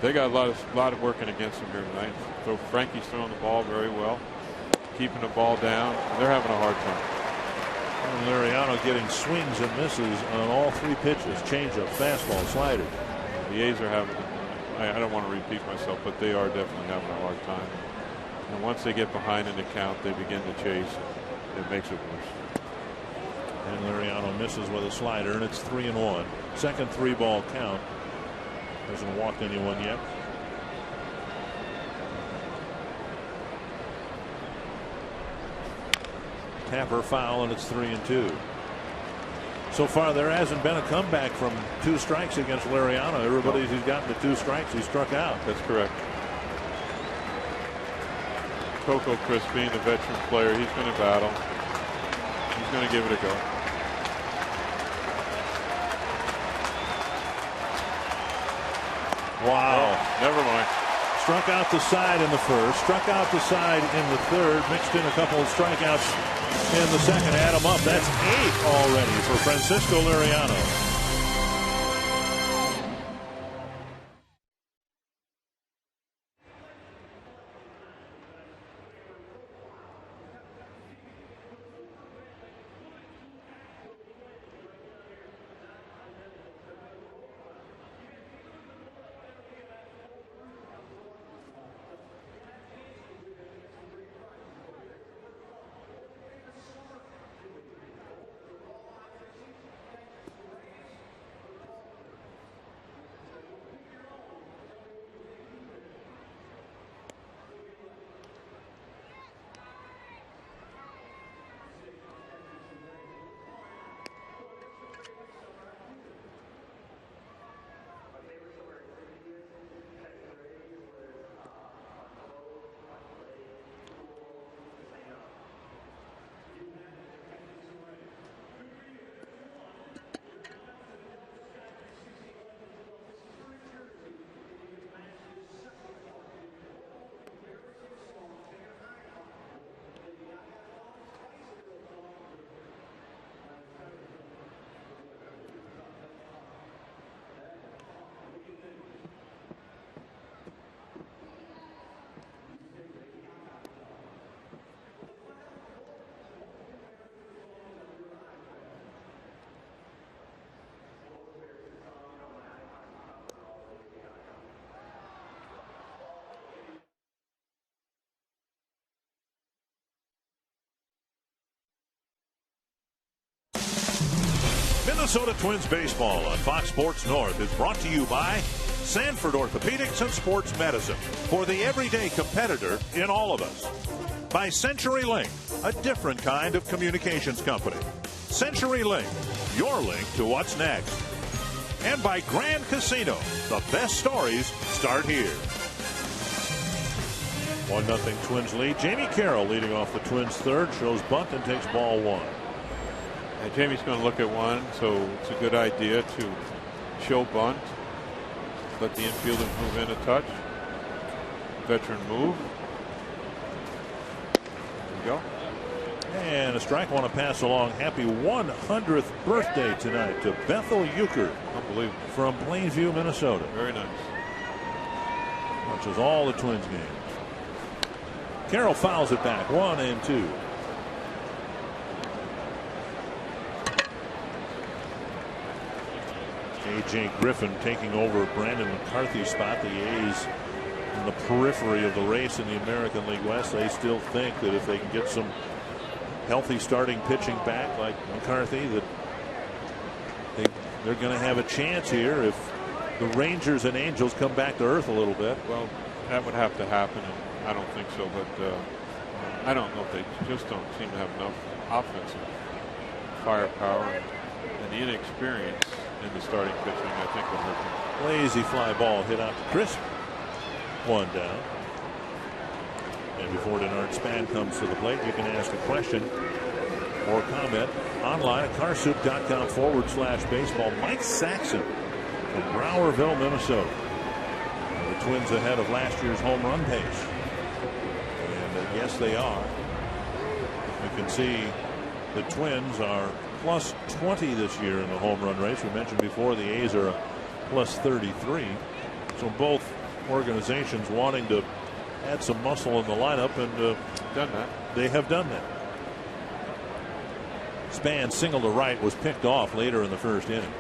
they got a lot of working against them here tonight. So Frankie's throwing the ball very well, keeping the ball down. They're having a hard time. And Liriano getting swings and misses on all 3 pitches: changeup, fastball, slider. The A's are having, I don't want to repeat myself, but they are definitely having a hard time. And once they get behind in the count, they begin to chase. It makes it worse. And Liriano misses with a slider, and it's 3-1. Second 3-ball count. Hasn't walked anyone yet. Tapper foul, and it's 3-2. So far, there hasn't been a comeback from 2 strikes against Liriano. Everybody who's gotten to 2 strikes, he struck out. That's correct. Coco Crisp, being the veteran player, he's going to battle. He's going to give it a go. Wow. Oh, never mind. Struck out the side in the first, struck out the side in the third, mixed in a couple of strikeouts in the second. Add them up. That's 8 already for Francisco Liriano. Minnesota Twins baseball on Fox Sports North is brought to you by Sanford Orthopedics and Sports Medicine, for the everyday competitor in all of us. By CenturyLink, a different kind of communications company. CenturyLink, your link to what's next. And by Grand Casino, the best stories start here. 1-0 Twins lead. Jamie Carroll leading off the Twins third, shows bunt and takes ball 1. And Jamie's going to look at 1, so it's a good idea to show bunt. Let the infielders move in a touch. Veteran move. There we go. And a strike. Want to pass along happy 100th birthday tonight to Bethel Euchre. Unbelievable. From Plainview, Minnesota. Very nice. Watches all the Twins games. Carroll fouls it back. 1-2. A.J. Griffin taking over Brandon McCarthy's spot. The A's in the periphery of the race in the American League West. They still think that if they can get some healthy starting pitching back like McCarthy, that they're going to have a chance here if the Rangers and Angels come back to earth a little bit. Well, that would have to happen, and I don't think so, but I don't know if they just don't seem to have enough offensive firepower, and the inexperience in the starting pitching, I think, will hurt them. Lazy fly ball hit out to Crisp. 1 down. And before Denard Span comes to the plate, you can ask a question or comment online at carsoup.com/baseball. Mike Saxon from Browerville, Minnesota. The Twins ahead of last year's home run pace. And yes, they are. You can see the Twins are plus 20 this year in the home run race. We mentioned before the A's are plus 33. So both organizations wanting to add some muscle in the lineup, and done that. They have done that. Span single to right was picked off later in the first inning.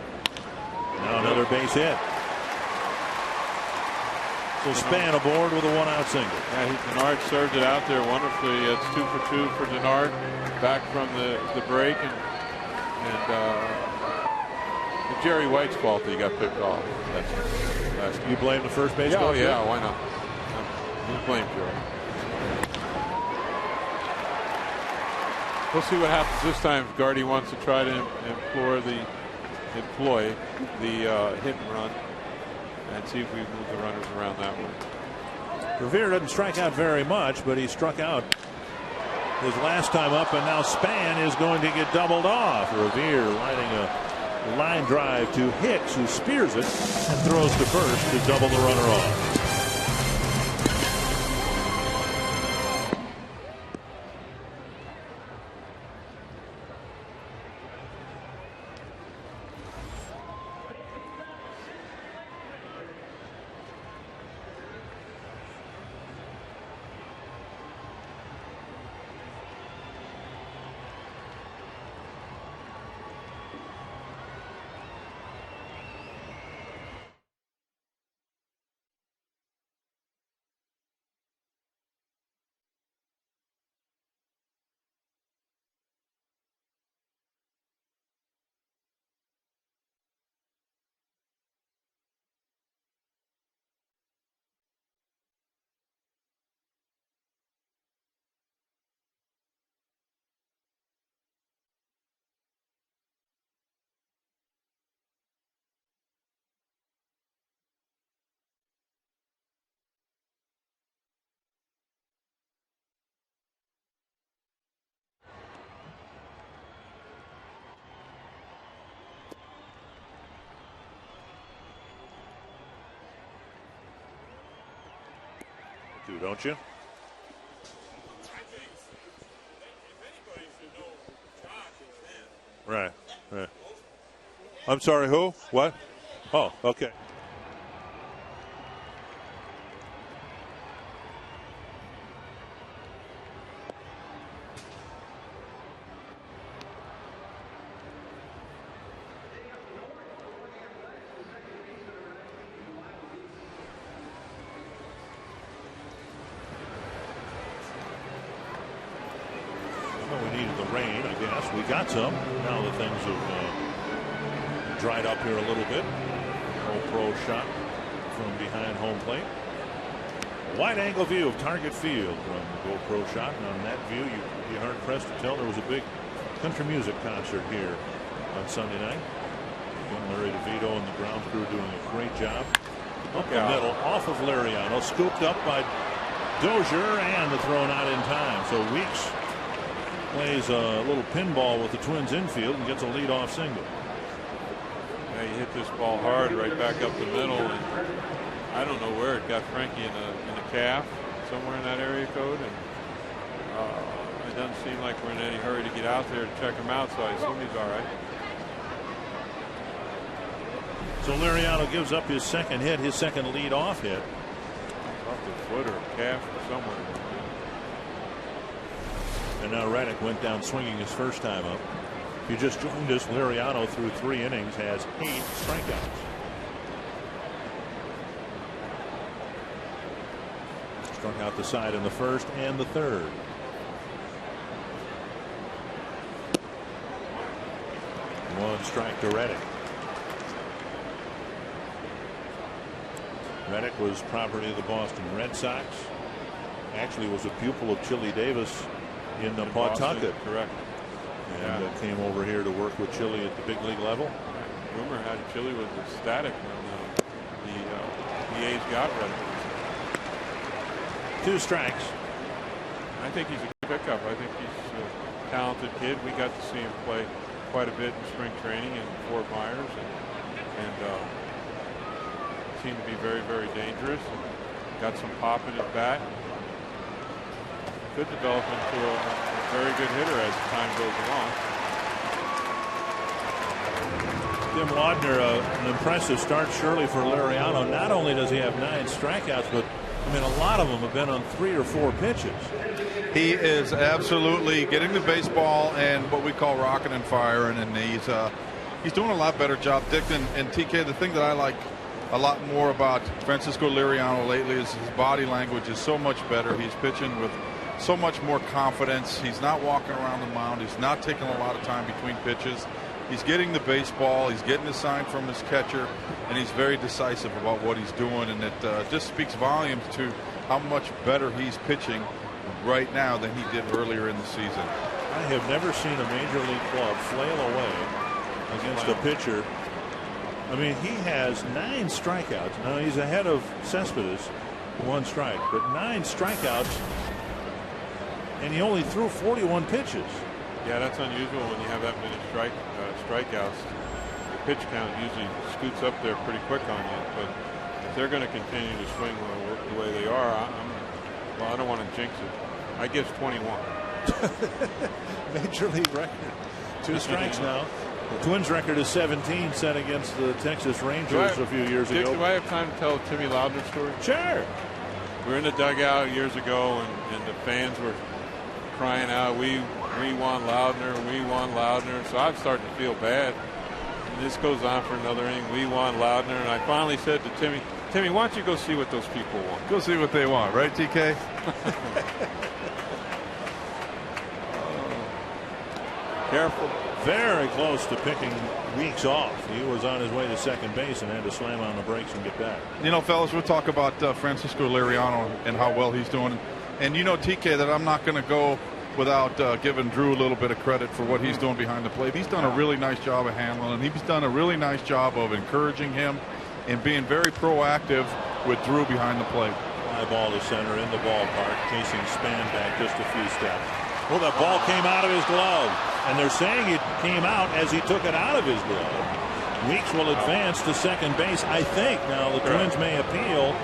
Now another base hit. So Span aboard with a 1-out single. Yeah, Denard served it out there wonderfully. It's 2 for 2 for Denard back from the break, and Jerry White's fault that he got picked off. That's you blame the first base coach? Yeah, why not? You blame Jerry. We'll see what happens this time. If Gardy wants to try to employ the hit and run, and see if we move the runners around that way. Revere doesn't strike out very much, but he struck out his last time up, and now Span is going to get doubled off. Revere lining a line drive to Hicks, who spears it and throws to first to double the runner off. Don't you? Right. I'm sorry, who? What? Oh, okay. Got some. Now the things have dried up here a little bit. Pro shot from behind home plate. Wide angle view of Target Field from the GoPro shot. And on that view, you'd be hard pressed to tell there was a big country music concert here on Sunday night. Larry DeVito and the ground crew doing a great job. Up the middle, off of Liriano, scooped up by Dozier, and the throw not in time. So Weeks plays a little pinball with the Twins infield and gets a leadoff single. Yeah, he hit this ball hard right back up the middle, and I don't know where it got Frankie in the calf, somewhere in that area code, and it doesn't seem like we're in any hurry to get out there to check him out, so I assume he's all right. So Liriano gives up his second hit, his second leadoff hit. Off the foot or calf or somewhere. And now Reddick went down swinging his first time up. If you just joined us, Liriano through 3 innings has 8 strikeouts. Struck out the side in the first and the third. One strike to Reddick. Reddick was property of the Boston Red Sox. Actually was a pupil of Chili Davis in Pawtucket. Correct. And came over here to work with Chili at the big league level. Rumor had Chili was ecstatic when A's got rid of him. 2 strikes. I think he's a good pickup. I think he's a talented kid. We got to see him play quite a bit in spring training in Fort Myers, and seemed to be very, very dangerous. And got some pop in his bat. Could develop into a very good hitter as time goes along. Tim Laudner, an impressive start surely for Liriano. Not only does he have 9 strikeouts, but I mean, a lot of them have been on 3 or 4 pitches. He is absolutely getting the baseball and what we call rocking and firing, and he's doing a lot better job. Dick and TK, the thing that I like a lot more about Francisco Liriano lately is his body language is so much better. He's pitching with so much more confidence. He's not walking around the mound. He's not taking a lot of time between pitches. He's getting the baseball. He's getting the sign from his catcher, and he's very decisive about what he's doing. And it just speaks volumes to how much better he's pitching right now than he did earlier in the season. I have never seen a major league club flail away against a pitcher. I mean, he has 9 strikeouts. Now he's ahead of Cespedes, 1 strike, but 9 strikeouts, and he only threw 41 pitches. Yeah, that's unusual when you have that many strikeouts. The pitch count usually scoots up there pretty quick on you. But if they're going to continue to swing the way they are, well, I don't want to jinx it. I guess 21. Major league record. 2 strikes now. The Twins record is 17, set against the Texas Rangers a few years ago. Do I have time to tell a Timmy Laudner story? Sure. We were in the dugout years ago, and the fans were crying out, we want Laudner, we want Laudner. So I'm starting to feel bad. And this goes on for another inning. We want Laudner. And I finally said to Timmy, why don't you go see what those people want? Go see what they want, right, TK? Careful. Very close to picking Weeks off. He was on his way to second base and had to slam on the brakes and get back. You know, fellas, we'll talk about Francisco Liriano and how well he's doing. And you know, TK, that I'm not going to go without giving Drew a little bit of credit for what he's doing behind the plate. He's done a really nice job of handling, and he's done a really nice job of encouraging him and being very proactive with Drew behind the plate. Fly ball to center in the ballpark, chasing Span back just a few steps. Well, that ball came out of his glove, and they're saying it came out as he took it out of his glove. Weeks will advance to second base, I think. Now the Twins may appeal.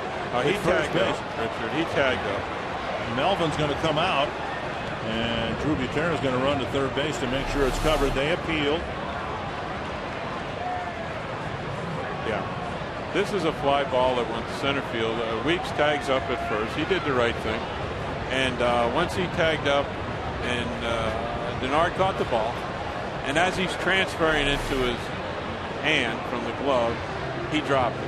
He tagged up, Richard. He tagged up. Melvin's going to come out, and Drew Butera is going to run to third base to make sure it's covered. They appeal. Yeah. This is a fly ball that went to center field. Weeks tags up at first. He did the right thing. And once he tagged up, and Denard caught the ball, and as he's transferring into his hand from the glove, he dropped it.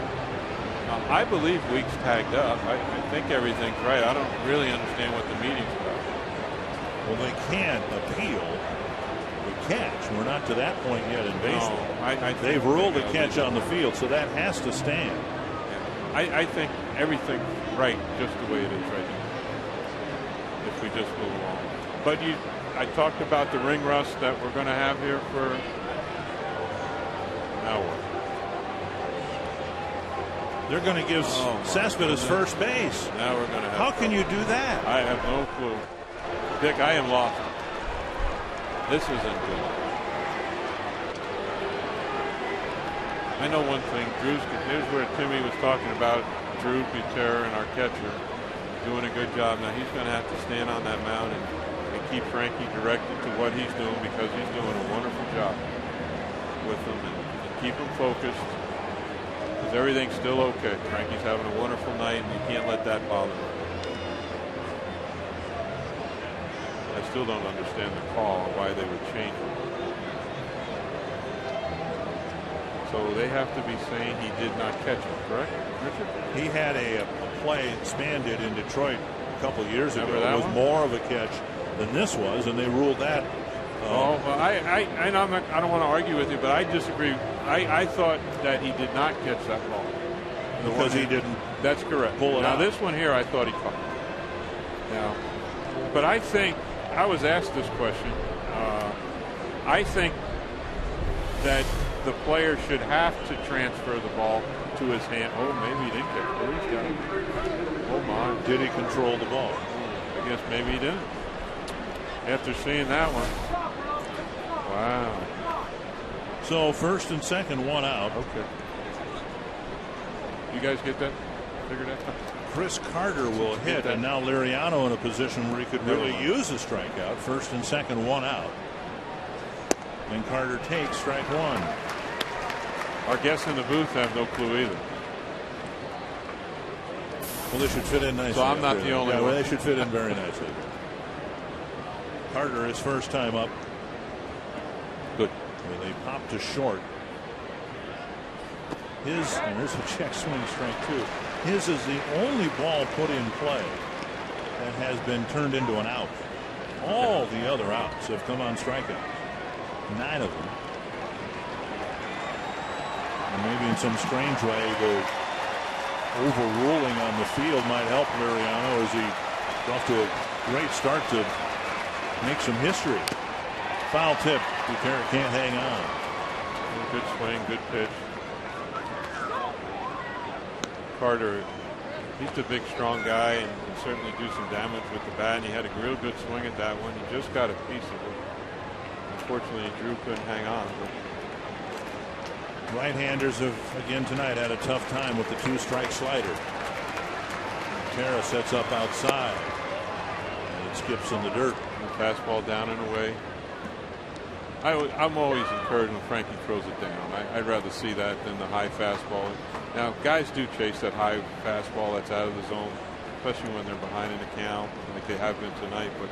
I believe Weeks tagged up. I think everything's right. I don't really understand what the meeting's about. Well, they can't appeal the catch. We're not to that point yet in baseball. No, they've ruled the catch on the field, so that has to stand. Yeah. I think everything's right just the way it is right now, if we just move along. But I talked about the ring rust that we're going to have here for now what? They're going to give Cespedes first base. Now we're going to have How can you do that? I have no clue. Dick, I am lost. This isn't good. I know one thing. Here's where Timmy was talking about Drew Butera and our catcher doing a good job. Now he's going to have to stand on that mound and keep Frankie directed to what he's doing, because he's doing a wonderful job with them, and keep him focused, because everything's still okay. Frankie's having a wonderful night, and you can't let that bother him. I still don't understand the call, why they would change it. So they have to be saying he did not catch it, correct, Richard? He had a play Span did in Detroit a couple years ago. It was one? more of a catch than this was, and they ruled that. Well, I don't want to argue with you, but I disagree. I thought that he did not catch that ball. Because he didn't. That's correct. Pull it now out. This one here, I thought he caught. Now, but I think I was asked this question. I think that the player should have to transfer the ball to his hand. Oh, maybe he didn't get it. Oh, he's got it. Oh, my. Did he control the ball? I guess maybe he didn't. After seeing that one. Wow. So first and second, one out. Okay. You guys get that figured out? Chris Carter will hit, and now Liriano in a position where he could really use a strikeout. First and second, one out. And Carter takes strike one. Our guests in the booth have no clue either. Well, they should fit in nicely. So I'm not the only one. Well, they should fit in very nicely. Carter, his first time up. Good. With a pop to short. And there's a check swing, strike two. His is the only ball put in play that has been turned into an out. All the other outs have come on strikeouts. 9 of them. And maybe in some strange way, the overruling on the field might help Liriano as he got off to a great start to make some history. Foul tip. Buterra can't hang on. Good swing, good pitch. Carter, he's a big, strong guy and can certainly do some damage with the bat. And he had a real good swing at that one. He just got a piece of it. Unfortunately, Drew couldn't hang on. But right-handers have again tonight had a tough time with the 2-strike slider. Buterra sets up outside. And it skips in the dirt. And the fastball down and away. I'm always encouraged when Frankie throws it down. I'd rather see that than the high fastball. Now, guys do chase that high fastball that's out of the zone, especially when they're behind in the count, like they have been tonight. But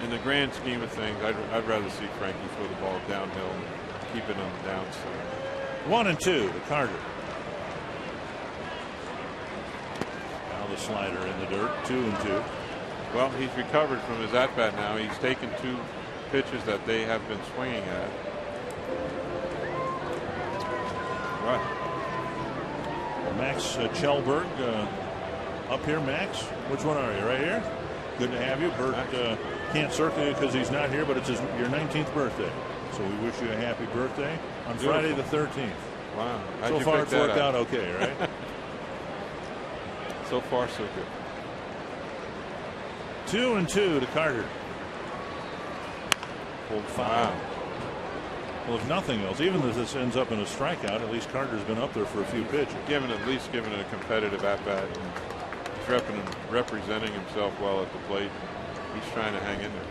in the grand scheme of things, I'd rather see Frankie throw the ball downhill and keep it on the downside. 1-2 to Carter. Now the slider in the dirt. 2-2. Well, he's recovered from his at-bat now. He's taken 2 pitches that they have been swinging at. Right. Max Kjellberg up here. Max, which one are you? Right here? Good to have you. Bert can't circle you because he's not here, but it's your 19th birthday. So we wish you a happy birthday on Friday the 13th. Wow. So far it's worked out okay, right? So far so good. 2-2 to Carter. Pulled foul. Wow. Well, if nothing else, even if this ends up in a strikeout, at least Carter's been up there for a few pitches. At least given it a competitive at-bat. He's representing himself well at the plate. He's trying to hang in there.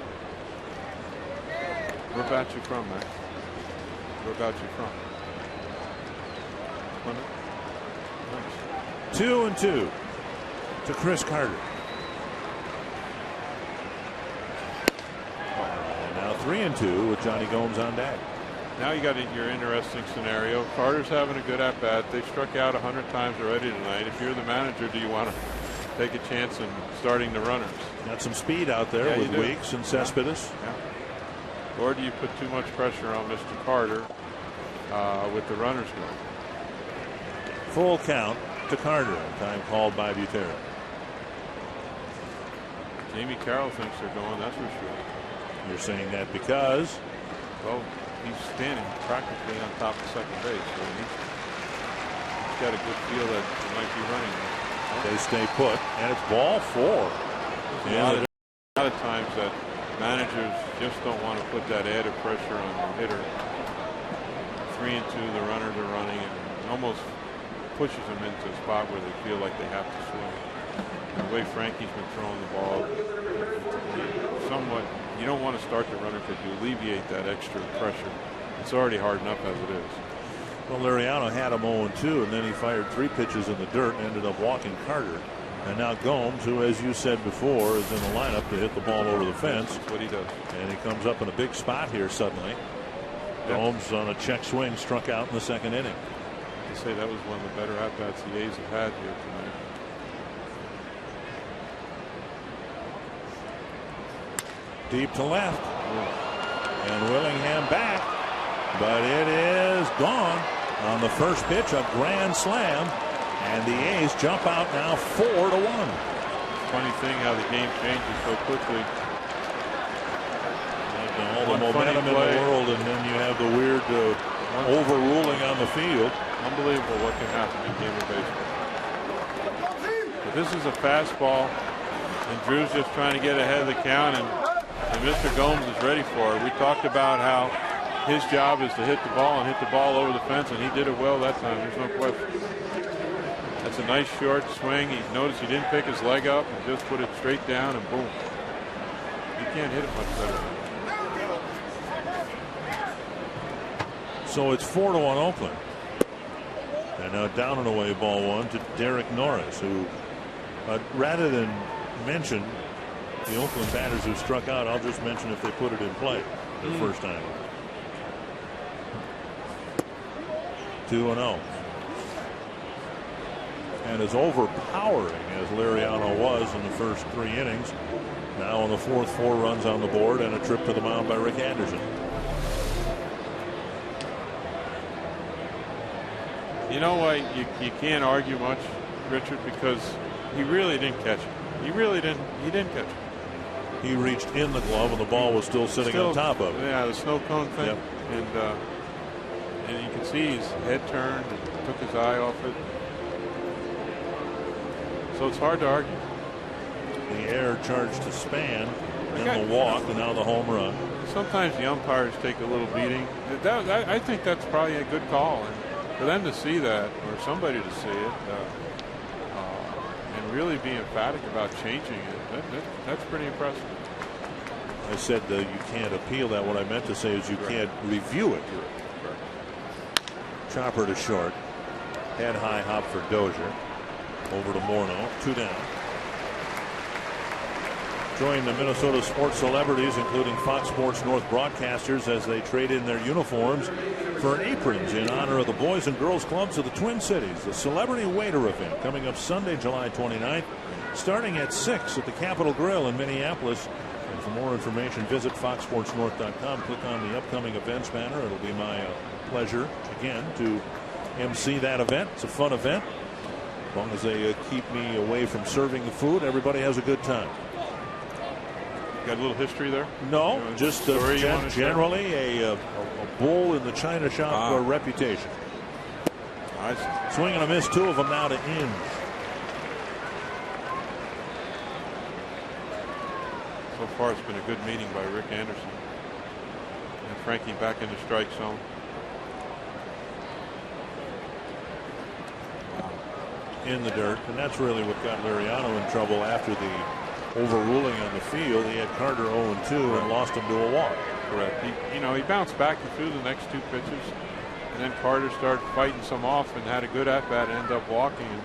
Where about you from, Max? Where about you from? Nice. 2-2 to Chris Carter. And now 3-2 with Johnny Gomes on deck. Now you got your interesting scenario. Carter's having a good at-bat. They've struck out 100 times already tonight. If you're the manager, do you want to take a chance in starting the runners? Got some speed out there with Weeks and Cespedes. Yeah. Or do you put too much pressure on Mr. Carter with the runners going? Full count to Carter. Time called by Buterra. Jamie Carroll thinks they're going, that's for sure. You're saying that because? Well, he's standing practically on top of second base, so he's got a good feel that he might be running. They stay put, and it's ball 4. A lot of times that managers just don't want to put that added pressure on the hitter. 3-2, the runners are running, and almost pushes them into a spot where they feel like they have to swing. And the way Frankie's been throwing the ball, somewhat, you don't want to start the runner because you alleviate that extra pressure. It's already hard enough as it is. Well, Liriano had him 0-2, and then he fired 3 pitches in the dirt and ended up walking Carter. And now Gomes, who, as you said before, is in the lineup to hit the ball over the fence. That's what he does. And he comes up in a big spot here suddenly. Yep. Gomes on a check swing struck out in the second inning. I say that was one of the better at-bats the A's have had here tonight. Deep to left. And Willingham back. But it is gone on the first pitch, a grand slam. And the A's jump out now 4-1. Funny thing how the game changes so quickly. All the momentum in the world, and then you have the weird overruling on the field. Unbelievable what can happen in a game of baseball. But this is a fastball, and Drew's just trying to get ahead of the count, and Mr. Gomes is ready for it. We talked about how his job is to hit the ball and hit the ball over the fence, and he did it well that time. There's no question. That's a nice short swing. He noticed he didn't pick his leg up and just put it straight down, and boom. You can't hit it much better. So it's 4-1 Oakland. And now down and away ball one to Derek Norris, who rather than mention the Oakland batters who struck out, I'll just mention if they put it in play the first time. 2-0. And as overpowering as Liriano was in the first 3 innings, now in the fourth, 4 runs on the board and a trip to the mound by Rick Anderson. You know why you can't argue much, Richard, because he really didn't catch it. He didn't catch it. He reached in the glove and the ball was still sitting on top of it. Yeah, the snow cone thing. Yep. And you can see his head turned and took his eye off it. So it's hard to argue. The error charged to Span, then the walk, and now the home run. Sometimes the umpires take a little beating. I think that's probably a good call. And for them to see that, or somebody to see it, and really be emphatic about changing it, that's pretty impressive. I said you can't appeal that. What I meant to say is you can't review it. Chopper to short. Head high hop for Dozier. Over to Morneau. 2 down. Join the Minnesota sports celebrities, including Fox Sports North broadcasters, as they trade in their uniforms for aprons in honor of the boys and girls clubs of the Twin Cities. The Celebrity Waiter event coming up Sunday, July 29th, starting at 6 at the Capitol Grill in Minneapolis. And for more information, visit foxsportsnorth.com. Click on the upcoming events banner. It'll be my pleasure again to MC that event. It's a fun event. As long as they keep me away from serving the food, everybody has a good time. Got a little history there? No, just generally a bull in the china shop reputation. Nice. Swing and a miss, 2 of them now to Inge. So far it's been a good meeting by Rick Anderson. And Frankie back in the strike zone. In the dirt, and that's really what got Liriano in trouble after the overruling on the field. He had Carter 0-2 and lost him to a walk. Correct. He bounced back and threw the next 2 pitches, and then Carter started fighting some off and had a good at bat and ended up walking and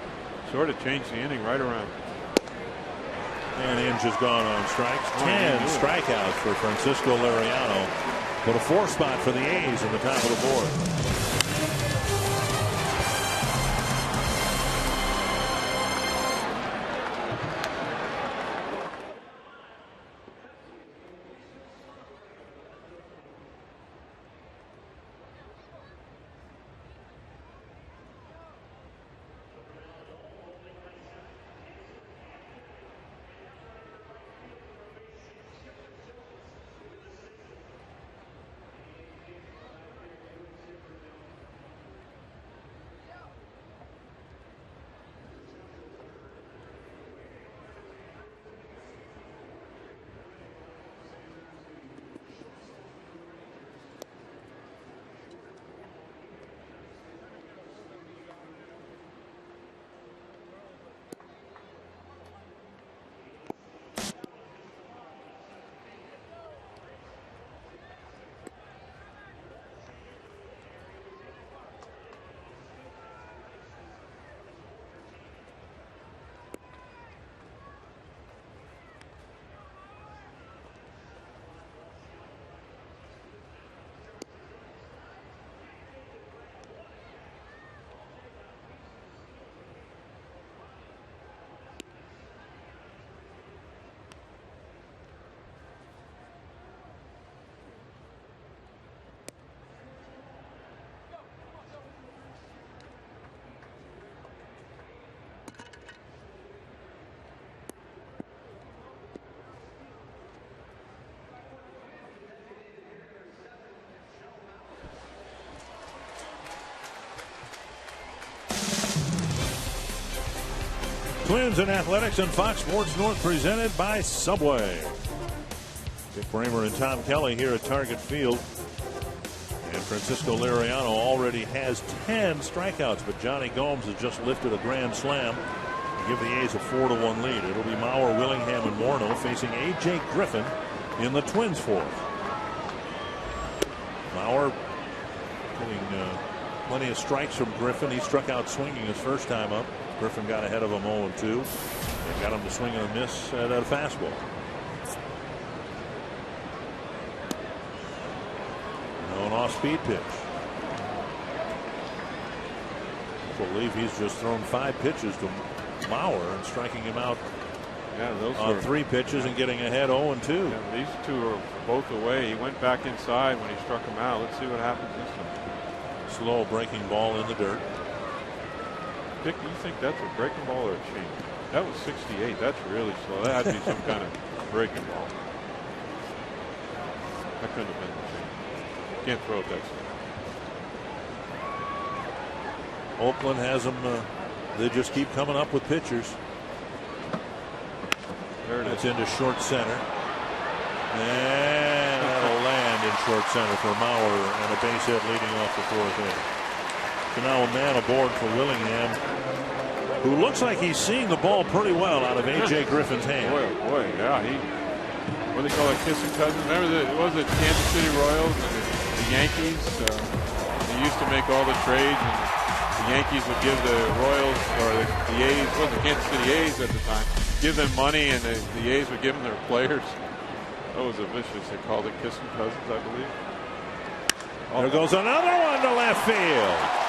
sort of changed the inning right around. And Inge has gone on strikes. 10 strikeouts for Francisco Liriano, but a 4 spot for the A's in the top of the board. Twins and Athletics on Fox Sports North, presented by Subway. Dick Bramer and Tom Kelly here at Target Field. And Francisco Liriano already has 10 strikeouts, but Johnny Gomes has just lifted a grand slam to give the A's a 4-1 lead. It'll be Mauer, Willingham, and Morneau facing A.J. Griffin in the Twins' fourth. Mauer getting plenty of strikes from Griffin. He struck out swinging his first time up. Griffin got ahead of him 0-2 and got him to swing and a miss at a fastball. An off-speed pitch. I believe he's just thrown 5 pitches to Mauer and striking him out on 3 pitches and getting ahead 0-2. Yeah, these two are both away. He went back inside when he struck him out. Let's see what happens this time. Slow breaking ball in the dirt. Dick, do you think that's a breaking ball or a change? That was 68. That's really slow. That had to be some kind of breaking ball. That couldn't have been a change. Can't throw it that slow. Oakland has them. They just keep coming up with pitchers. There it is. It's into short center. And that'll land in short center for Mauer and a base hit leading off the fourth inning. So now a man aboard for Willingham, who looks like he's seeing the ball pretty well out of A.J. Griffin's hand. Boy, yeah. What do they call it, kissing cousins? Remember, it was the Kansas City Royals and the Yankees. They used to make all the trades, and the Yankees would give the Royals, or the A's, well, the Kansas City A's at the time, give them money, and the A's would give them their players. That was a vicious. They called it kissing cousins, I believe. There goes another one to left field.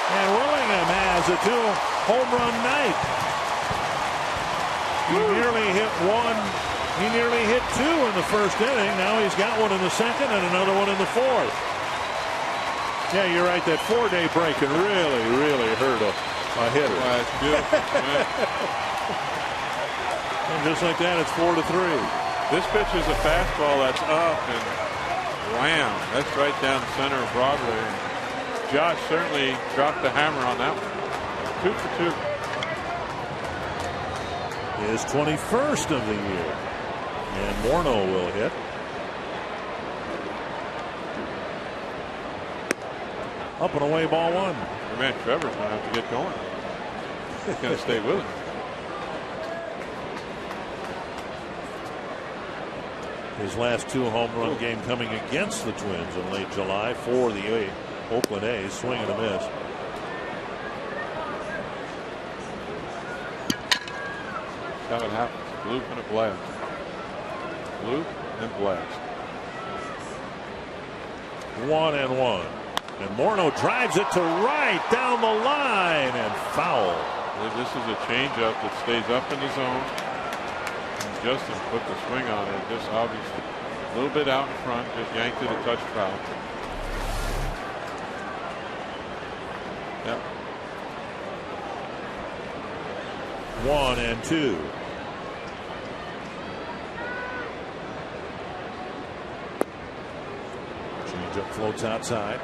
And Willingham has a 2-home run night. He nearly hit one. He nearly hit 2 in the first inning. Now he's got one in the second and another one in the fourth. Yeah, you're right. That 4-day break can really hurt a hitter. That's beautiful. And just like that, it's 4-3. This pitch is a fastball that's up and wham. That's right down the center of Broadway. Josh certainly dropped the hammer on that one. 2 for 2. His 21st of the year. And Morneau will hit. Up and away, ball 1. Your man Trevor's going to have to get going. He's going to stay with him. His last 2-home run game coming against the Twins in late July for the Oakland A's. Swing and a miss. That's how it happens. Bloop and a blast. Bloop and blast. 1-1. And Morneau drives it to right down the line and foul. This is a changeup that stays up in the zone. And Justin put the swing on it. Just obviously a little bit out in front. Just yanked it a touch foul. Yep. 1-2. Changeup floats outside.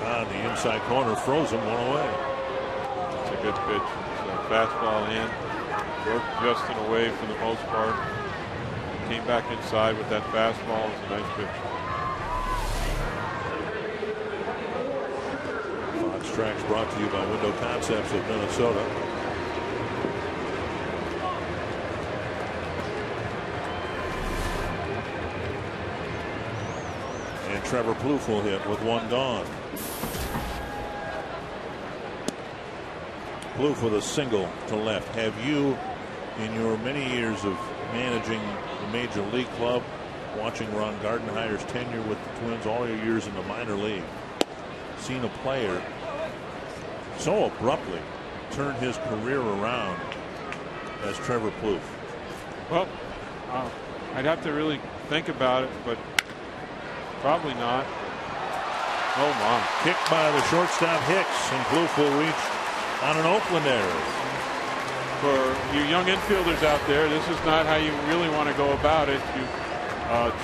On the inside corner, frozen, 1 away. It's a good pitch. It's a fastball in. Worked Justin away for the most part. Came back inside with that fastball. It's a nice pitch. Fox Tracks brought to you by Window Concepts of Minnesota. And Trevor Plouffe will hit with 1 gone. Plouffe with a single to left. Have you, in your many years of managing the Major League club, watching Ron Gardenhire's tenure with the Twins, all your years in the minor league, seen a player so abruptly turn his career around as Trevor Plouffe? Well, I'd have to really think about it, but probably not. Oh my. Kicked by the shortstop Hicks, and Plouffe will reach on an Oakland error. for you young infielders out there, this is not how you really want to go about it.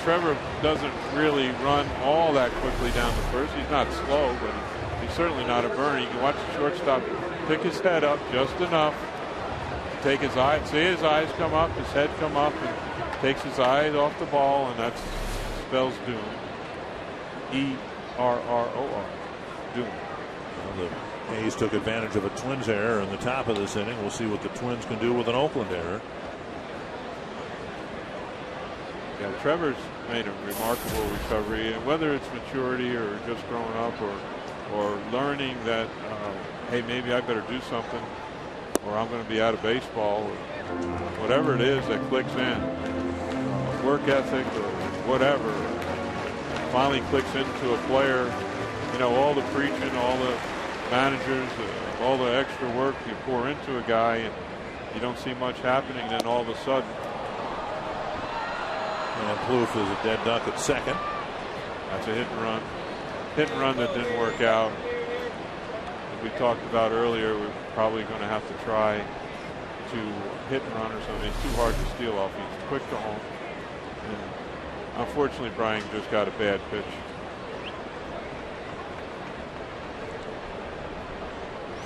Trevor doesn't really run all that quickly down the first. He's not slow, but he's certainly not a burner. You can watch the shortstop pick his head up just enough to take his eye, see his eyes come up, his head come up, and takes his eyes off the ball, and that spells doom. E-R-R-O-R. Doom. Well, the A's took advantage of a Twins error in the top of this inning. We'll see what the Twins can do with an Oakland error. Yeah, Trevor's made a remarkable recovery, and whether it's maturity or just growing up or learning that, hey, maybe I better do something or I'm going to be out of baseball, or whatever it is that clicks in, work ethic or whatever, finally clicks into a player. You know, all the preaching, all the managers, all the extra work you pour into a guy, and you don't see much happening, then all of a sudden. And Plouffe is a dead duck at second. That's a hit and run. Hit and run that didn't work out. As we talked about earlier, we're probably going to have to try to hit and run or something. It's too hard to steal off. He's quick to home. And unfortunately, Brian just got a bad pitch.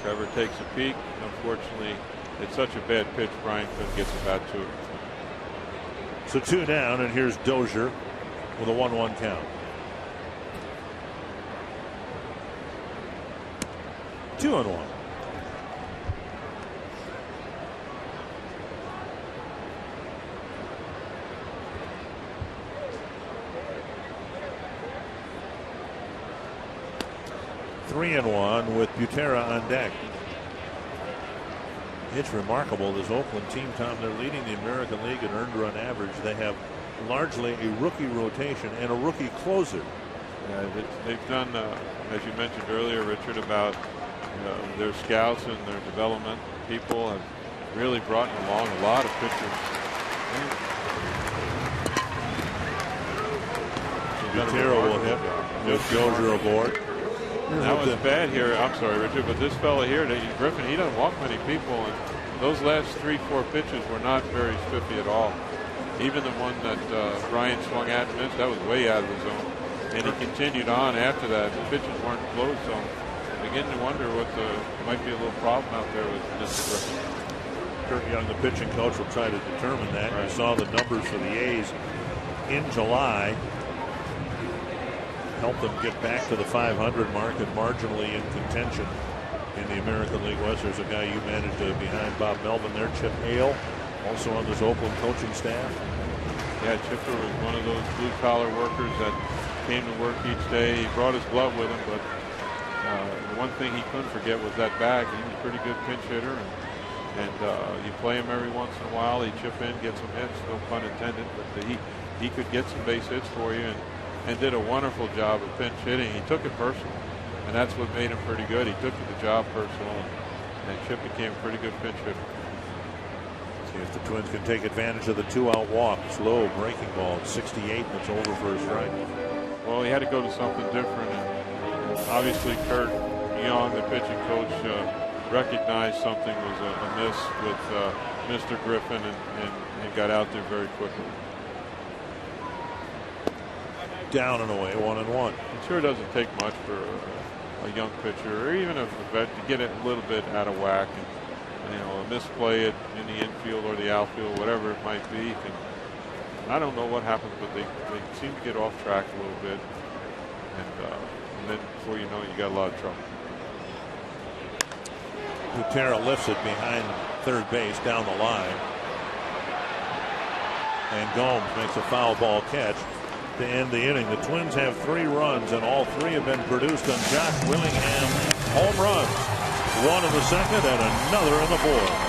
Trevor takes a peek. Unfortunately, it's such a bad pitch, Brian couldn't get the bat to it. So 2 down, and here's Dozier with a 1-1 count. 2-1. Three and one with Butera on deck. It's remarkable, this Oakland team, Tom. They're leading the American League in earned run average. They have largely a rookie rotation and a rookie closer. They've done, as you mentioned earlier, Richard, about their scouts and their development people have really brought along a lot of pitchers. Butera will hit with Dozier aboard. That was bad here. I'm sorry, Richard, but this fella here, Griffin, he doesn't walk many people, and those last 3-4 pitches were not very spiffy at all. Even the one that Brian swung at and missed, that was way out of the zone. And he continued on after that. The pitches weren't closed, so I'm beginning to wonder what might be a little problem out there with Mr. Griffin. Kurt Young, the pitching coach, will try to determine that. Right. You saw the numbers for the A's in July. Help them get back to the 500 mark and marginally in contention in the American League West. There's a guy you managed behind Bob Melvin there, Chip Hale, also on this Oakland coaching staff. Yeah, Chipper was one of those blue-collar workers that came to work each day. He brought his glove with him, but the one thing he couldn't forget was that bag. He was a pretty good pinch hitter, and you play him every once in a while. He'd chip in, get some hits, no pun intended, but he could get some base hits for you, and did a wonderful job of pinch hitting. He took it personal, and that's what made him pretty good. He took the job personal, and Chip became a pretty good pinch hitter. See if the Twins can take advantage of the 2-out walk. Slow breaking ball at 68, and it's over for a strike. Well, he had to go to something different, and obviously Kurt Young, the pitching coach, recognized something was amiss with Mr. Griffin and got out there very quickly. Down and away, 1-1. It sure doesn't take much for a young pitcher, or even a vet, to get it a little bit out of whack and misplay it in the infield or the outfield, whatever it might be. I don't know what happens, but they seem to get off track a little bit, and then before you know it, you got a lot of trouble. Butera lifts it behind third base down the line, and Gomes makes a foul ball catch to end the inning. The Twins have 3 runs, and all 3 have been produced on Josh Willingham home runs. One in the second and another in the fourth.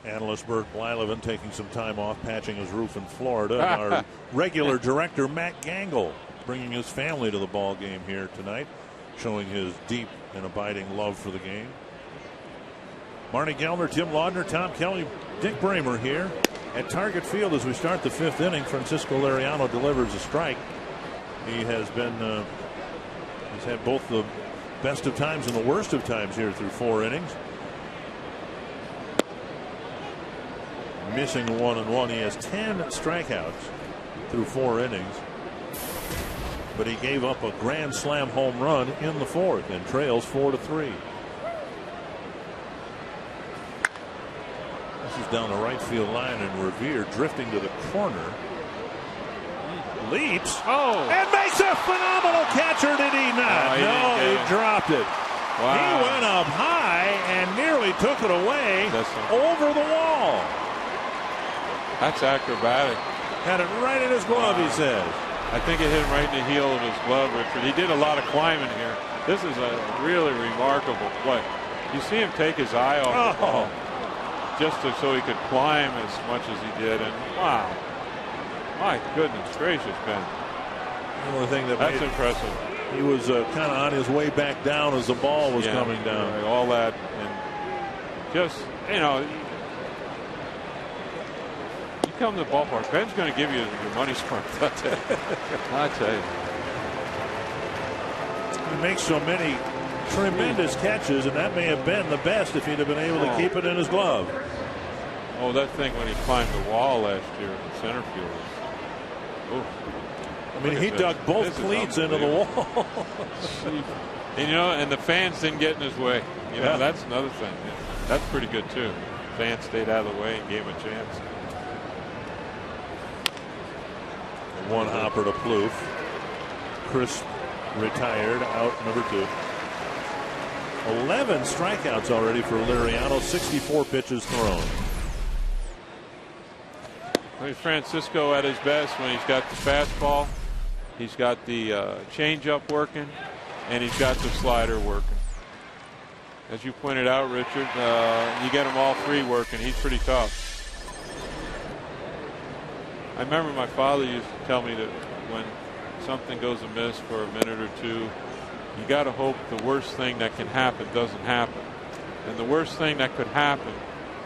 Analyst Bert Blyleven taking some time off, patching his roof in Florida. And our regular director, Matt Gangle, bringing his family to the ball game here tonight, showing his deep and abiding love for the game. Marnie Gellner, Tim Laudner, Tom Kelly, Dick Bramer here at Target Field as we start the 5th inning. Francisco Liriano delivers a strike. He has been, he's had both the best of times and the worst of times here through 4 innings. Missing 1-1. He has 10 strikeouts through 4 innings. But he gave up a grand slam home run in the 4th and trails 4-3. This is down the right field line, and Revere drifting to the corner. Leaps. And makes a phenomenal catcher, did he not? He dropped it. Wow. He went up high and nearly took it away over the wall. That's acrobatic. Had it right in his glove, he says. I think it hit him right in the heel of his glove, Richard. He did a lot of climbing here. This is a really remarkable play. You see him take his eye off the ball just so he could climb as much as he did. And wow, my goodness gracious, Ben. One thing that's impressive. He was kind of on his way back down as the ball was coming down. Right, all that, and just, you know, come to the ballpark, Ben's going to give you your money's worth. I tell you. He makes so many tremendous catches, and that may have been the best if he'd have been able to keep it in his glove. Oh, that thing when he climbed the wall last year in center field. Oof. I mean, he dug both cleats into the wall. And, you know, and the fans didn't get in his way. You know, that's another thing. That's pretty good, too. Fans stayed out of the way and gave him a chance. One hopper to Plouffe. Chris retired, out number 2. 11 strikeouts already for Liriano, 64 pitches thrown. Francisco at his best when he's got the fastball, he's got the changeup working, and he's got the slider working. As you pointed out, Richard, you get them all 3 working. He's pretty tough. I remember my father used to tell me that when something goes amiss for a minute or two, you got to hope the worst thing that can happen doesn't happen. And the worst thing that could happen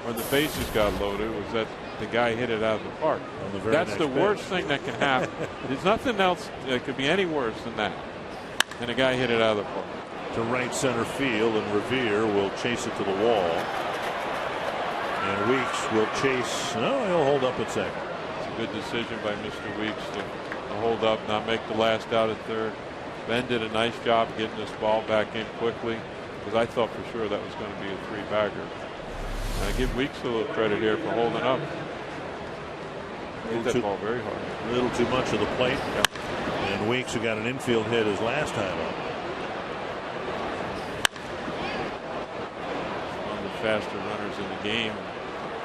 when the bases got loaded was that the guy hit it out of the park. That's the worst thing that can happen. There's nothing else that could be any worse than that. And a guy hit it out of the park. To right center field, and Revere will chase it to the wall. And Weeks will chase. No, he'll hold up at second. Good decision by Mr. Weeks to hold up, not make the last out at third. Ben did a nice job getting this ball back in quickly, because I thought for sure that was going to be a 3-bagger. I give Weeks a little credit here for holding up. Hit that ball very hard. A little too much of the plate. And Weeks, who got an infield hit his last time up. One of the faster runners in the game.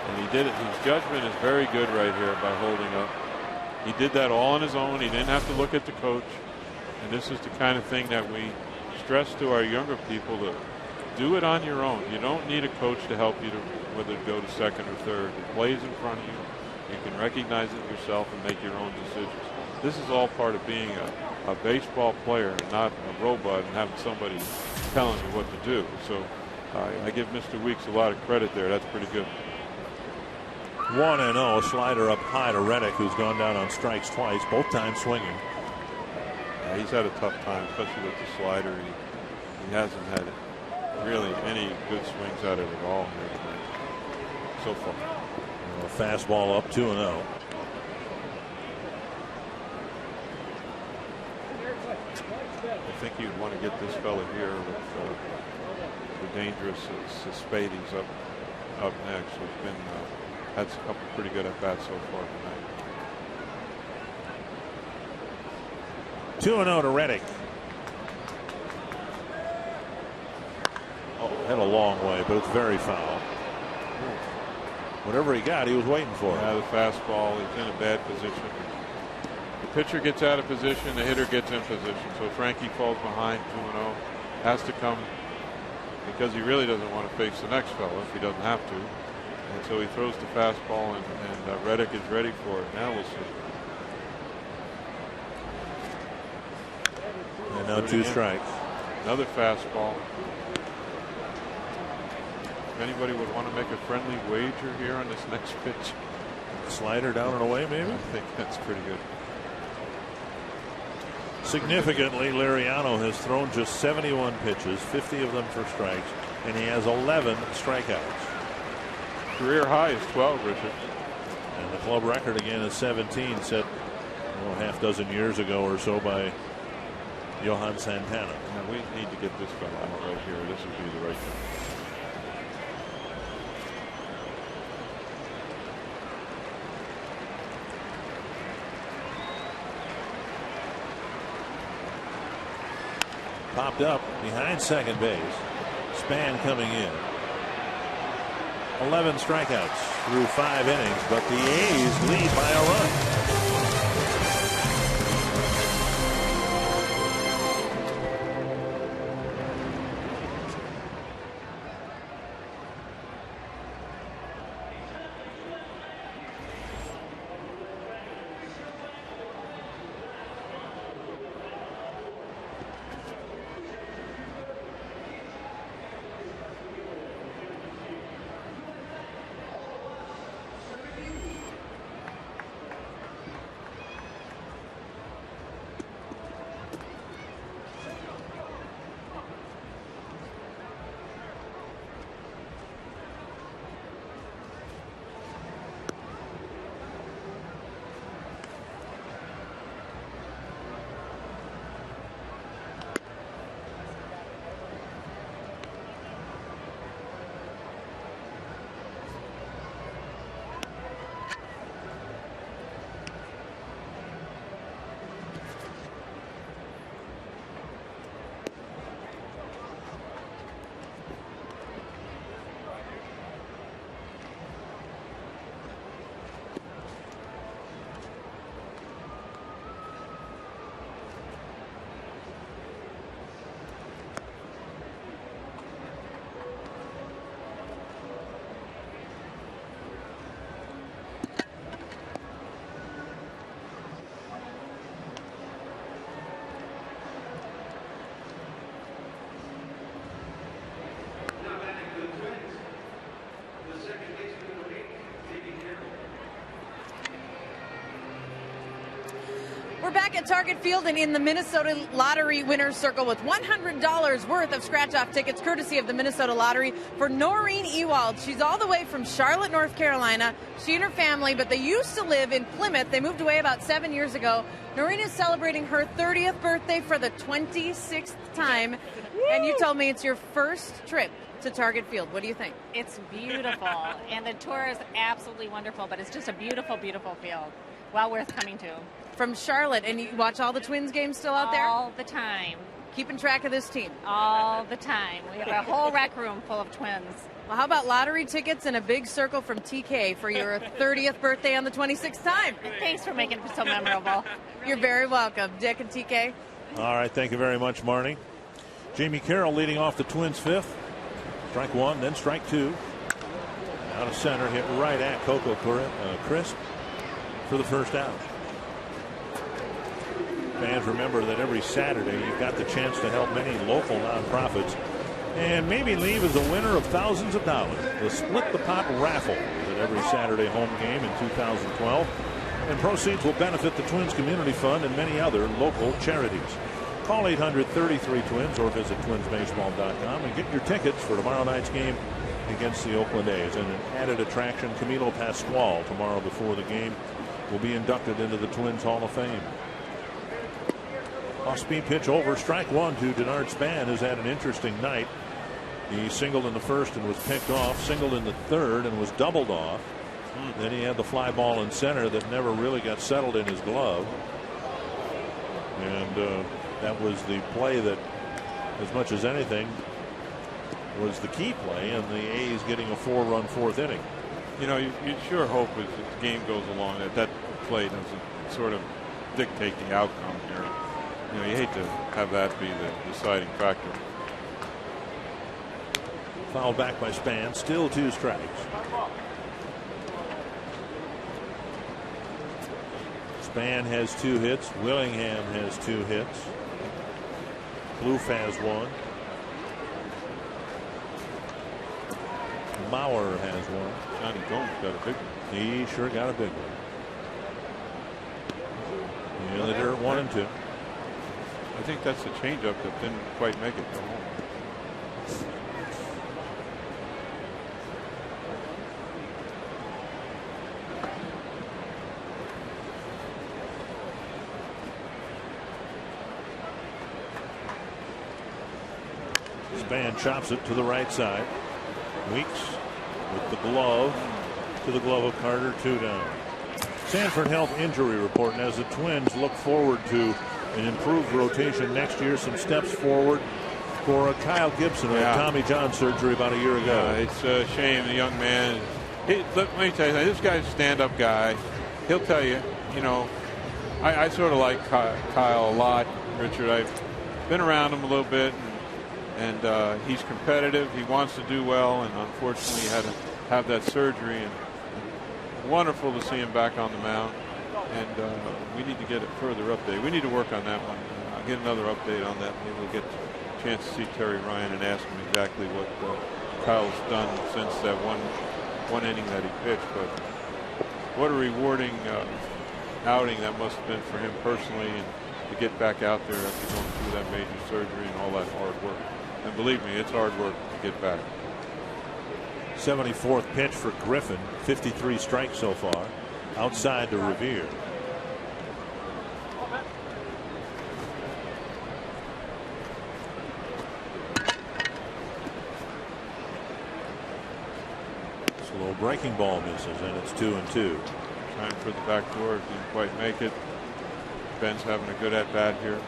And he did it. His judgment is very good right here by holding up. He did that all on his own. He didn't have to look at the coach. And this is the kind of thing that we stress to our younger people, to do it on your own. You don't need a coach to help you to whether to go to second or third. The play's in front of you. You can recognize it yourself and make your own decisions. This is all part of being a baseball player and not a robot and having somebody telling you what to do. So I give Mr. Weeks a lot of credit there. That's pretty good. 1-0, slider up high to Reddick, who's gone down on strikes twice, both times swinging. Yeah, he's had a tough time, especially with the slider. He hasn't had really any good swings at it at all here tonight so far. A fastball up 2-0. I think you'd want to get this fella here with the dangerous Spades up next. He's been had a couple pretty good at bats so far tonight. 2-0 to Reddick. Oh, hit a long way, but it's very foul. Whatever he got, he was waiting for. Yeah, the fastball. He's in a bad position. The pitcher gets out of position, the hitter gets in position. So Frankie falls behind 2-0. Has to come because he really doesn't want to face the next fellow if he doesn't have to. And so he throws the fastball, and Reddick is ready for it. Now we'll see. And now 2 strikes. Another fastball. If anybody would want to make a friendly wager here on this next pitch. Slider down and away, maybe? I think that's pretty good. Significantly, Liriano has thrown just 71 pitches, 50 of them for strikes, and he has 11 strikeouts. Career high is 12, Richard. And the club record again is 17, set half dozen years ago or so by Johan Santana. Now we need to get this fella out right here. This would be the right thing. Popped up behind second base. Span coming in. 11 strikeouts through 5 innings, but the A's lead by a run. We're back at Target Field and in the Minnesota Lottery Winner's Circle with $100 worth of scratch-off tickets courtesy of the Minnesota Lottery for Noreen Ewald. She's all the way from Charlotte, North Carolina. She and her family, but they used to live in Plymouth. They moved away about 7 years ago. Noreen is celebrating her 30th birthday for the 26th time. And you told me it's your first trip to Target Field. What do you think? It's beautiful. And the tour is absolutely wonderful, but it's just a beautiful, beautiful field. Well worth coming to. From Charlotte, and you watch all the Twins games still out there? All the time. Keeping track of this team? All the time. We have a whole rec room full of Twins. Well, how about lottery tickets and a big circle from TK for your 30th birthday on the 26th time? Thanks for making it so memorable. You're very welcome, Dick and TK. All right, thank you very much, Marnie. Jamie Carroll leading off the Twins' fifth. Strike one, then strike two. Out of center, hit right at Coco Crisp for the first out. Fans, remember that every Saturday you've got the chance to help many local nonprofits and maybe leave as a winner of thousands of dollars. The Split the Pot raffle is at every Saturday home game in 2012, and proceeds will benefit the Twins Community Fund and many other local charities. Call 800-33-TWINS or visit twinsbaseball.com and get your tickets for tomorrow night's game against the Oakland A's. And an added attraction, Camilo Pascual tomorrow before the game will be inducted into the Twins Hall of Fame. Off-speed pitch over, strike one to Denard Span, who's had an interesting night. He singled in the first and was picked off, singled in the third and was doubled off. Then he had the fly ball in center that never really got settled in his glove. And that was the play that, as much as anything, was the key play in the A's getting a 4-run fourth inning. You know, you sure hope as the game goes along that play doesn't sort of dictate the outcome here. You know, you hate to have that be the deciding factor. Fouled back by Span, still two strikes. Span has 2 hits. Willingham has 2 hits. Plouffe has 1. Mauer has 1. Johnny Gomes got a big one. He sure got a big one. Yeah, the dirt 1 and 2. I think that's the changeup that didn't quite make it go home. Span chops it to the right side. Weeks with the glove to the glove of Carter, 2 down. Sanford Health injury report, and as the Twins look forward to an improved rotation next year, some steps forward for Kyle Gibson who had Tommy John surgery about a year ago. It's a shame. The young man, let me tell you, this guy's a stand-up guy. He'll tell you, you know, I sort of like Kyle a lot, Richard. I've been around him a little bit, and he's competitive. He wants to do well, and unfortunately he had to have that surgery. And wonderful to see him back on the mound. And we need to get a further update. We need to work on that one. I'll get another update on that. Maybe we'll get a chance to see Terry Ryan and ask him exactly what Kyle's done since that one inning that he pitched. But what a rewarding outing that must have been for him personally, and to get back out there after going through that major surgery and all that hard work. And believe me, it's hard work to get back. 74th pitch for Griffin. 53 strikes so far. Outside to Revere. Slow breaking ball misses, and it's 2-2. Trying for the back door, didn't quite make it. Ben's having a good at bat here.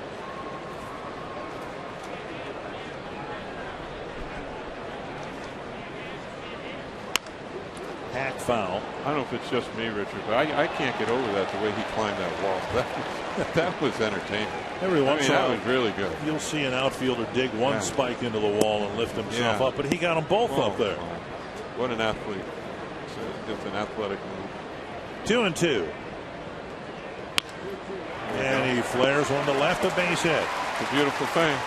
Hack foul. I don't know if it's just me, Richard, but I can't get over that, the way he climbed that wall. That was entertaining. Every once in a while, that was really good. You'll see an outfielder dig one spike into the wall and lift himself up, but he got them both up there. What an athlete. It's an athletic move. 2-2. And he flares one to left, a base hit. It's a beautiful thing.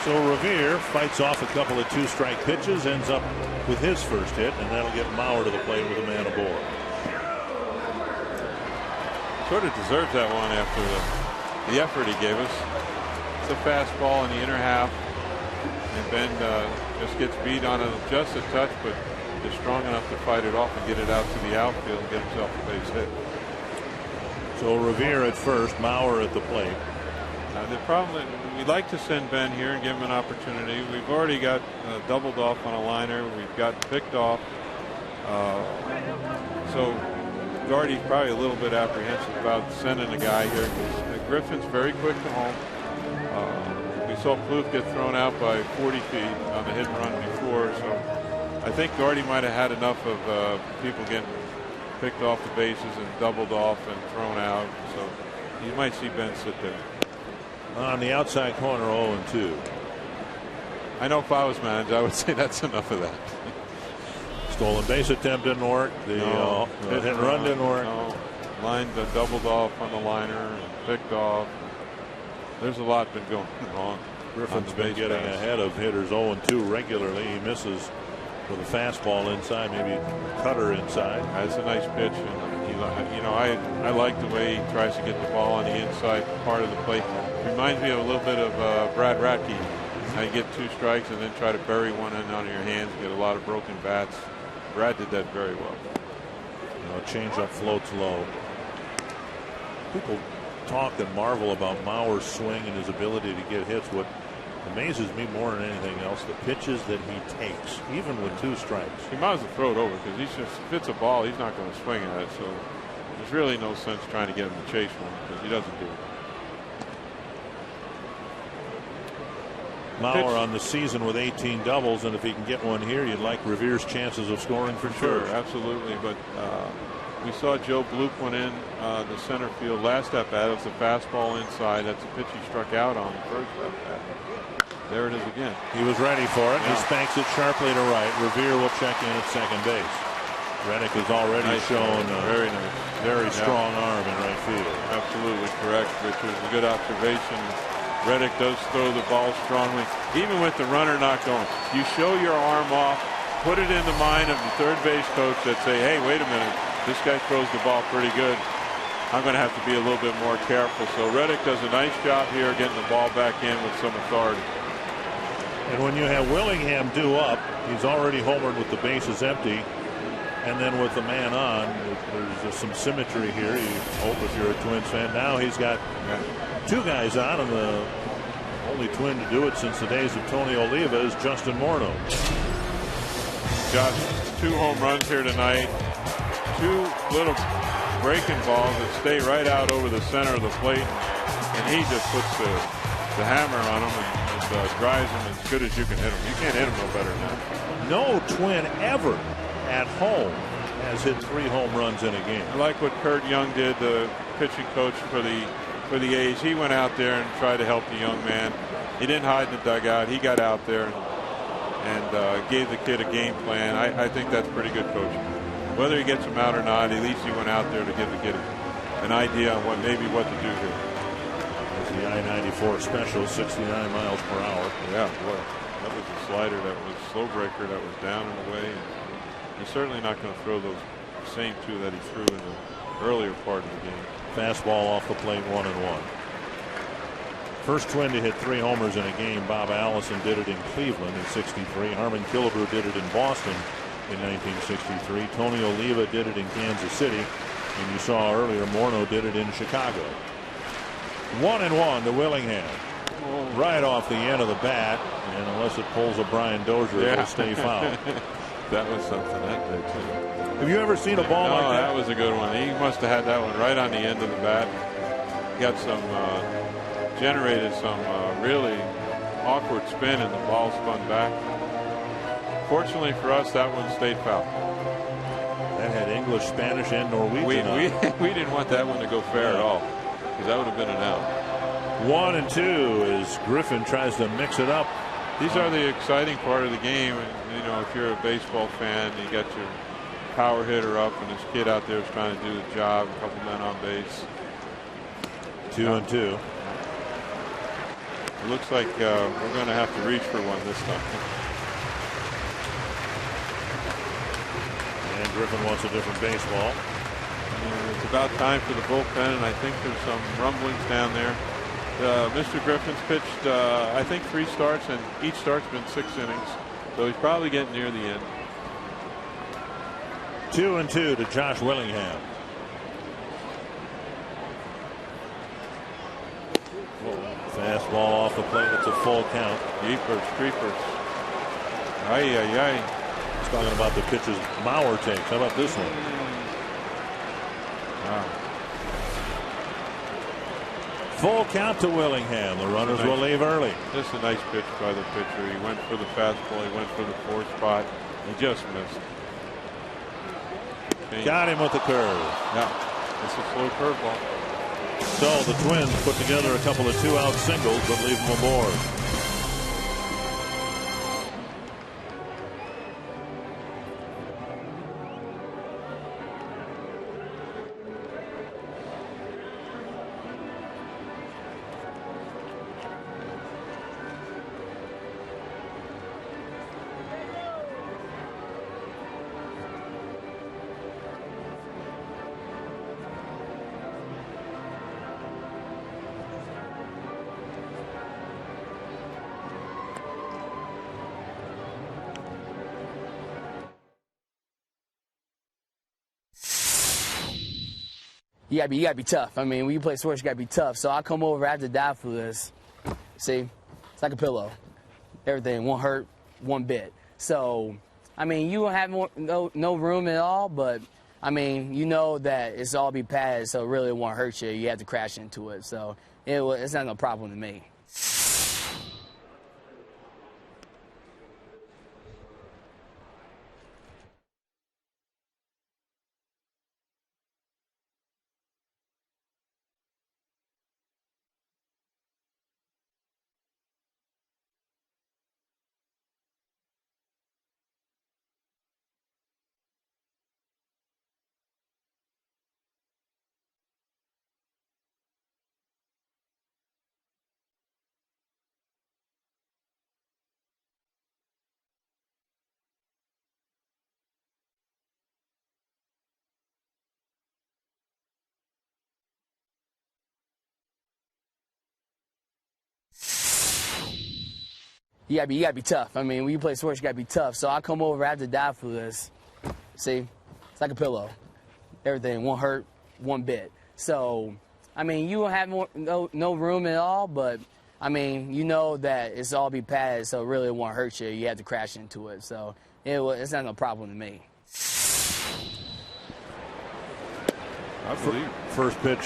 So Revere fights off a couple of 2-strike pitches, ends up with his first hit, and that'll get Mauer to the plate with a man aboard. Sort of deserves that one after the effort he gave us. It's a fastball in the inner half, and Ben just gets beat on it just a touch, but is strong enough to fight it off and get it out to the outfield and get himself a base hit. So Revere at first, Mauer at the plate. The problem is we'd like to send Ben here and give him an opportunity. We've already got doubled off on a liner. We've got picked off. So Gardy's probably a little bit apprehensive about sending a guy here. Griffin's very quick to home. We saw Plouffe get thrown out by 40 feet on the hit and run before. So I think Gardy might have had enough of people getting picked off the bases and doubled off and thrown out. So you might see Ben sit there. On the outside corner, 0-2. I know if I was manager, I would say that's enough of that. Stolen base attempt didn't work. The hit and run didn't work. No. Lined doubled off on the liner and picked off. There's a lot been going wrong. Griffin's been getting ahead of hitters 0-2 regularly. He misses with a fastball inside, maybe cutter inside. That's a nice pitch, and I like the way he tries to get the ball on the inside part of the plate. Reminds me of a little bit of Brad Radke. Now you get 2 strikes and then try to bury one in on your hands, get a lot of broken bats. Brad did that very well. Changeup floats low. People talk and marvel about Mauer's swing and his ability to get hits. What amazes me more than anything else, the pitches that he takes, even with 2 strikes. He might as well throw it over, because if it's a ball, he's not going to swing at it. So there's really no sense trying to get him to chase one, because he doesn't do it. Mauer on the season with 18 doubles, and if he can get one here, you'd like Revere's chances of scoring for sure. first. Absolutely, but we saw Joe Bloop one in the center field last at bat. It was a fastball inside. That's a pitch he struck out on the first at bat. There it is again. He was ready for it. Yeah. He spanks it sharply to right. Revere will check in at second base. Reddick has already shown a very strong arm in right field. Absolutely correct, Richard. A good observation. Reddick does throw the ball strongly, even with the runner not going. You show your arm off, put it in the mind of the third base coach that say, hey, wait a minute, this guy throws the ball pretty good. I'm going to have to be a little bit more careful. So Reddick does a nice job here getting the ball back in with some authority. And when you have Willingham due up, he's already homered with the bases empty. And then with the man on, there's some symmetry here. You hope if you're a Twins fan. Now he's got two guys on, and the only Twin to do it since the days of Tony Oliva is Justin Morneau. Got 2 home runs here tonight. 2 little breaking balls that stay right out over the center of the plate, and he just puts the hammer on them and drives them as good as you can hit them. You can't hit them no better than that. No Twin ever at home has hit 3 home runs in a game. I like what Kurt Young did, the pitching coach for the A's. He went out there and tried to help the young man. He didn't hide in the dugout. He got out there and gave the kid a game plan. I think that's pretty good coaching. Whether he gets him out or not, at least he went out there to give the kid an idea on what to do here. There's the I-94 special, 69 miles per hour. Yeah, boy, that was a slider, that was a slow breaker, that was down and away. He's certainly not going to throw those same 2 that he threw in the earlier part of the game. Fastball off the plate, 1-1. First Twin to hit 3 homers in a game. Bob Allison did it in Cleveland in '63. Harmon Killebrew did it in Boston in 1963. Tony Oliva did it in Kansas City. And you saw earlier Morneau did it in Chicago. 1-1 to Willingham. Right off the end of the bat. And unless it pulls a Brian Dozier, it'll stay foul. That was something that did too. Have you ever seen a ball like that? That was a good one. He must have had that one right on the end of the bat. Got some, generated some really awkward spin, and the ball spun back. Fortunately for us, that one stayed foul. That had English, Spanish, and Norwegian. We didn't want that one to go fair at all, because that would have been an out. 1-2 as Griffin tries to mix it up. These are the exciting part of the game. You know, if you're a baseball fan, you got your power hitter up, and this kid out there is trying to do the job. A couple men on base. 2-2. It looks like we're going to have to reach for one this time. And Griffin wants a different baseball. And it's about time for the bullpen, and I think there's some rumblings down there. Mr. Griffin's pitched, I think, 3 starts, and each start's been 6 innings. So he's probably getting near the end. 2-2 to Josh Willingham. Fastball off the plate. It's a full count. Creepers. Ay. He's talking about the pitches Mauer takes. How about this one? Wow. Full count to Willingham. The runners will leave early. Just a nice pitch by the pitcher. He went for the fastball. He went for the 4th spot. He just missed. Got him with the curve. Yeah, it's a slow curveball. So the Twins put together a couple of 2-out singles, but leave them aboard. You gotta be tough. I mean, when you play sports, you gotta be tough. So I come over after die for this. See, it's like a pillow. Everything won't hurt one bit. So, I mean, you won't have no room at all, but I mean, you know that it's all be padded, so it really won't hurt you. You have to crash into it. So it's not no problem to me. you gotta be tough. I mean, when you play sports, you gotta be tough. So I come over after dive flu. See, it's like a pillow. Everything won't hurt one bit. So, I mean, you won't have no room at all, but I mean, you know that it's all be padded, so really it won't hurt you. You have to crash into it. So it's not no problem to me. I believe. First pitch,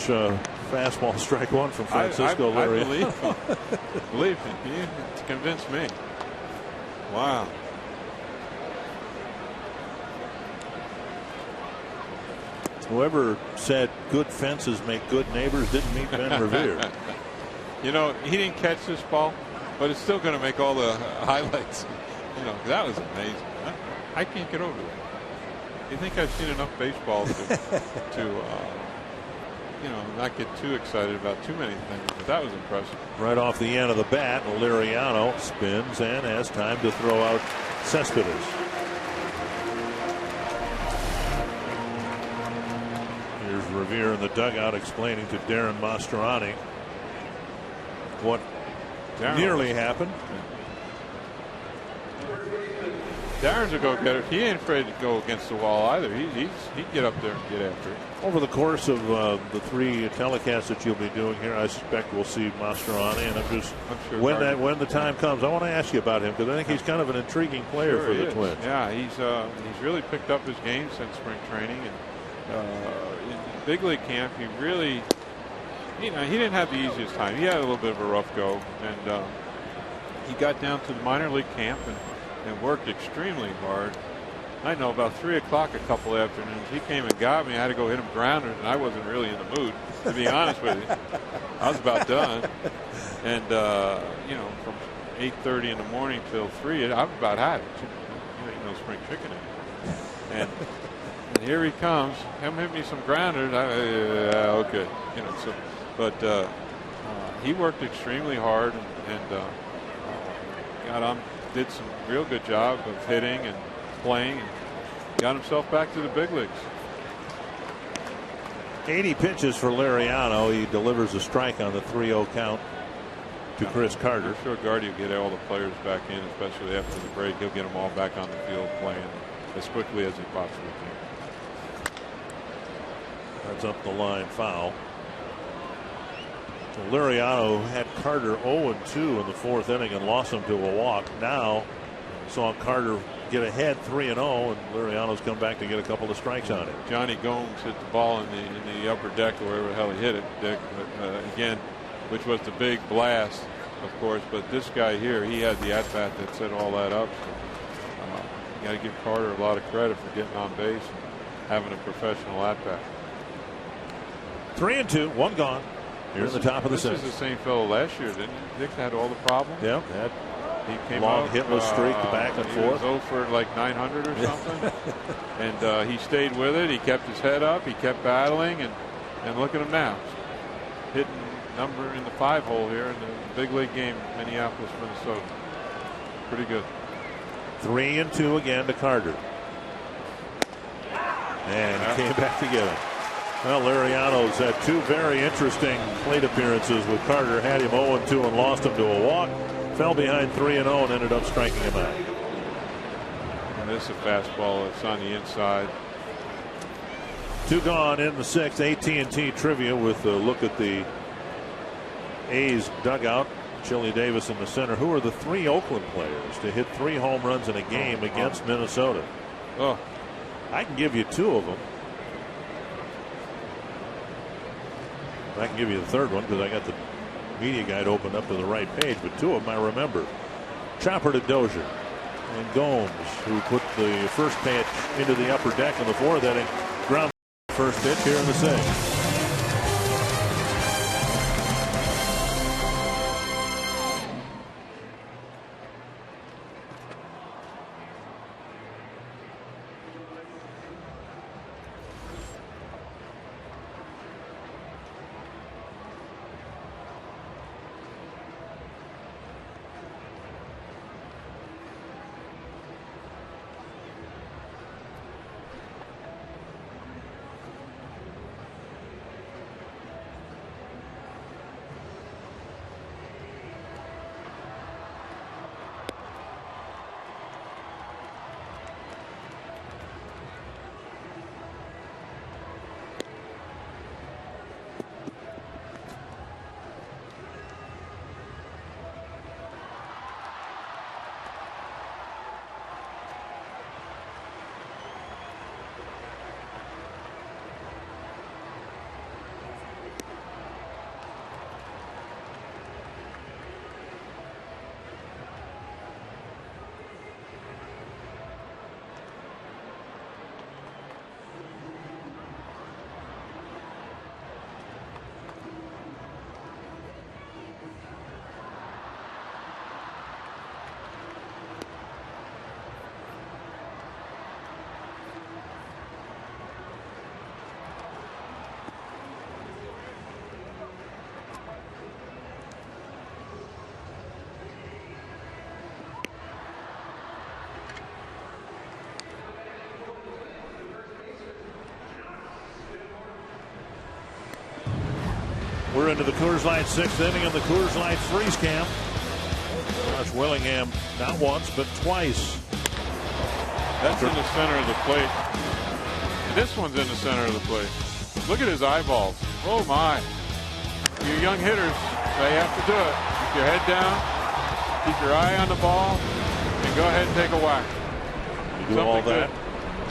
fastball, strike one from Francisco Liriano. I believe him. Believe him. He convinced me. Wow. Whoever said good fences make good neighbors didn't meet Ben Revere. You know, he didn't catch this ball, but it's still going to make all the highlights. You know, that was amazing. I can't get over that. You think I've seen enough baseball to you know, not get too excited about too many things, but that was impressive. Right off the end of the bat, Liriano spins and has time to throw out Cespedes. Here's Revere in the dugout explaining to Darren Mastroianni what nearly happened. Darren's a go-getter. He ain't afraid to go against the wall either. He'd get up there and get after it. Over the course of the three telecasts that you'll be doing here, I suspect we'll see Mastroianni, and I'm sure when the time comes, I want to ask you about him because I think he's kind of an intriguing player for the Twins. Yeah, he's really picked up his game since spring training, and in big league camp, he really, you know, he didn't have the easiest time. He had a little bit of a rough go, and he got down to the minor league camp and worked extremely hard. I know about 3 o'clock a couple afternoons, he came and got me. I had to go hit him grounders, and I wasn't really in the mood, to be honest with you. I was about done. And, you know, from 8:30 in the morning till 3, I was about had it. You know, spring chicken. And here he comes. Him hit me some grounders. Okay. You know, so, but he worked extremely hard and got on. Did some real good job of hitting and playing and got himself back to the big leagues. 80 pitches for Liriano. He delivers a strike on the 3-0 count to Chris Carter. I'm sure Gardy will get all the players back in, especially after the break. He'll get them all back on the field playing as quickly as he possibly can. That's up the line, foul. So Liriano had Carter 0-2 in the fourth inning and lost him to a walk. Now saw Carter get ahead 3-0, and Liriano's come back to get a couple of strikes on it. Johnny Gomes hit the ball in the upper deck or wherever the hell he hit it, Dick. But, again, which was the big blast, of course. But this guy here, he had the at-bat that set all that up. So, you got to give Carter a lot of credit for getting on base and having a professional at-bat. 3-2, one gone. Here in the top of the sixth. This is the same fellow last year, didn't he? Dick had all the problems. Yeah, he came long out, hitless streak back and forth. He was 0 for like 900 or something, and he stayed with it. He kept his head up. He kept battling, and look at him now, hitting number in the 5-hole here in the big league game, Minneapolis, Minnesota. Pretty good. 3-2 again to Carter, and came back to get him. Well, Liriano's had two very interesting plate appearances with Carter. Had him 0-2 and lost him to a walk. Fell behind 3-0 and ended up striking him out. And this is a fastball that's on the inside. 2 gone in the sixth. AT&T trivia with a look at the A's dugout. Chili Davis in the center. Who are the 3 Oakland players to hit 3 home runs in a game against Minnesota? Oh, I can give you 2 of them. I can give you the third one because I got the media guide opened up to the right page, but 2 of them I remember. Chopper to Dozier and Gomes, who put the first pitch into the upper deck in the fourth inning. Ground first pitch here in the sixth. We're into the Coors Light 6th inning of the Coors Light Freeze Camp. Josh Willingham not once but twice. That's in the center of the plate. And this one's in the center of the plate. Look at his eyeballs. Oh my. You young hitters, they have to do it. Keep your head down, keep your eye on the ball, and go ahead and take a whack. You do all that,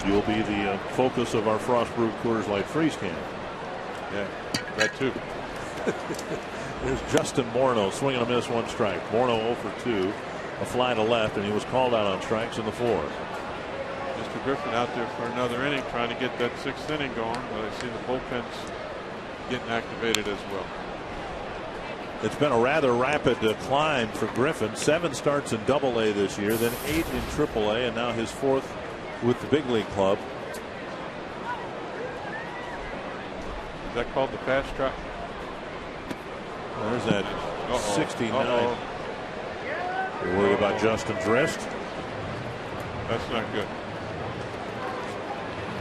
you'll be the focus of our Frost Brewed Coors Light Freeze Camp. Yeah, that too. There's Justin Morneau, swing and a miss, 1 strike. Morneau 0 for 2, a fly to left, and he was called out on strikes in the 4th. Mr. Griffin out there for another inning, trying to get that 6th inning going, but I see the bullpen's getting activated as well. It's been a rather rapid climb for Griffin. 7 starts in Double-A this year, then 8 in Triple-A, and now his 4th with the big league club. Is that called the fast track? There's that 69. You're worried about Justin's wrist? That's not good.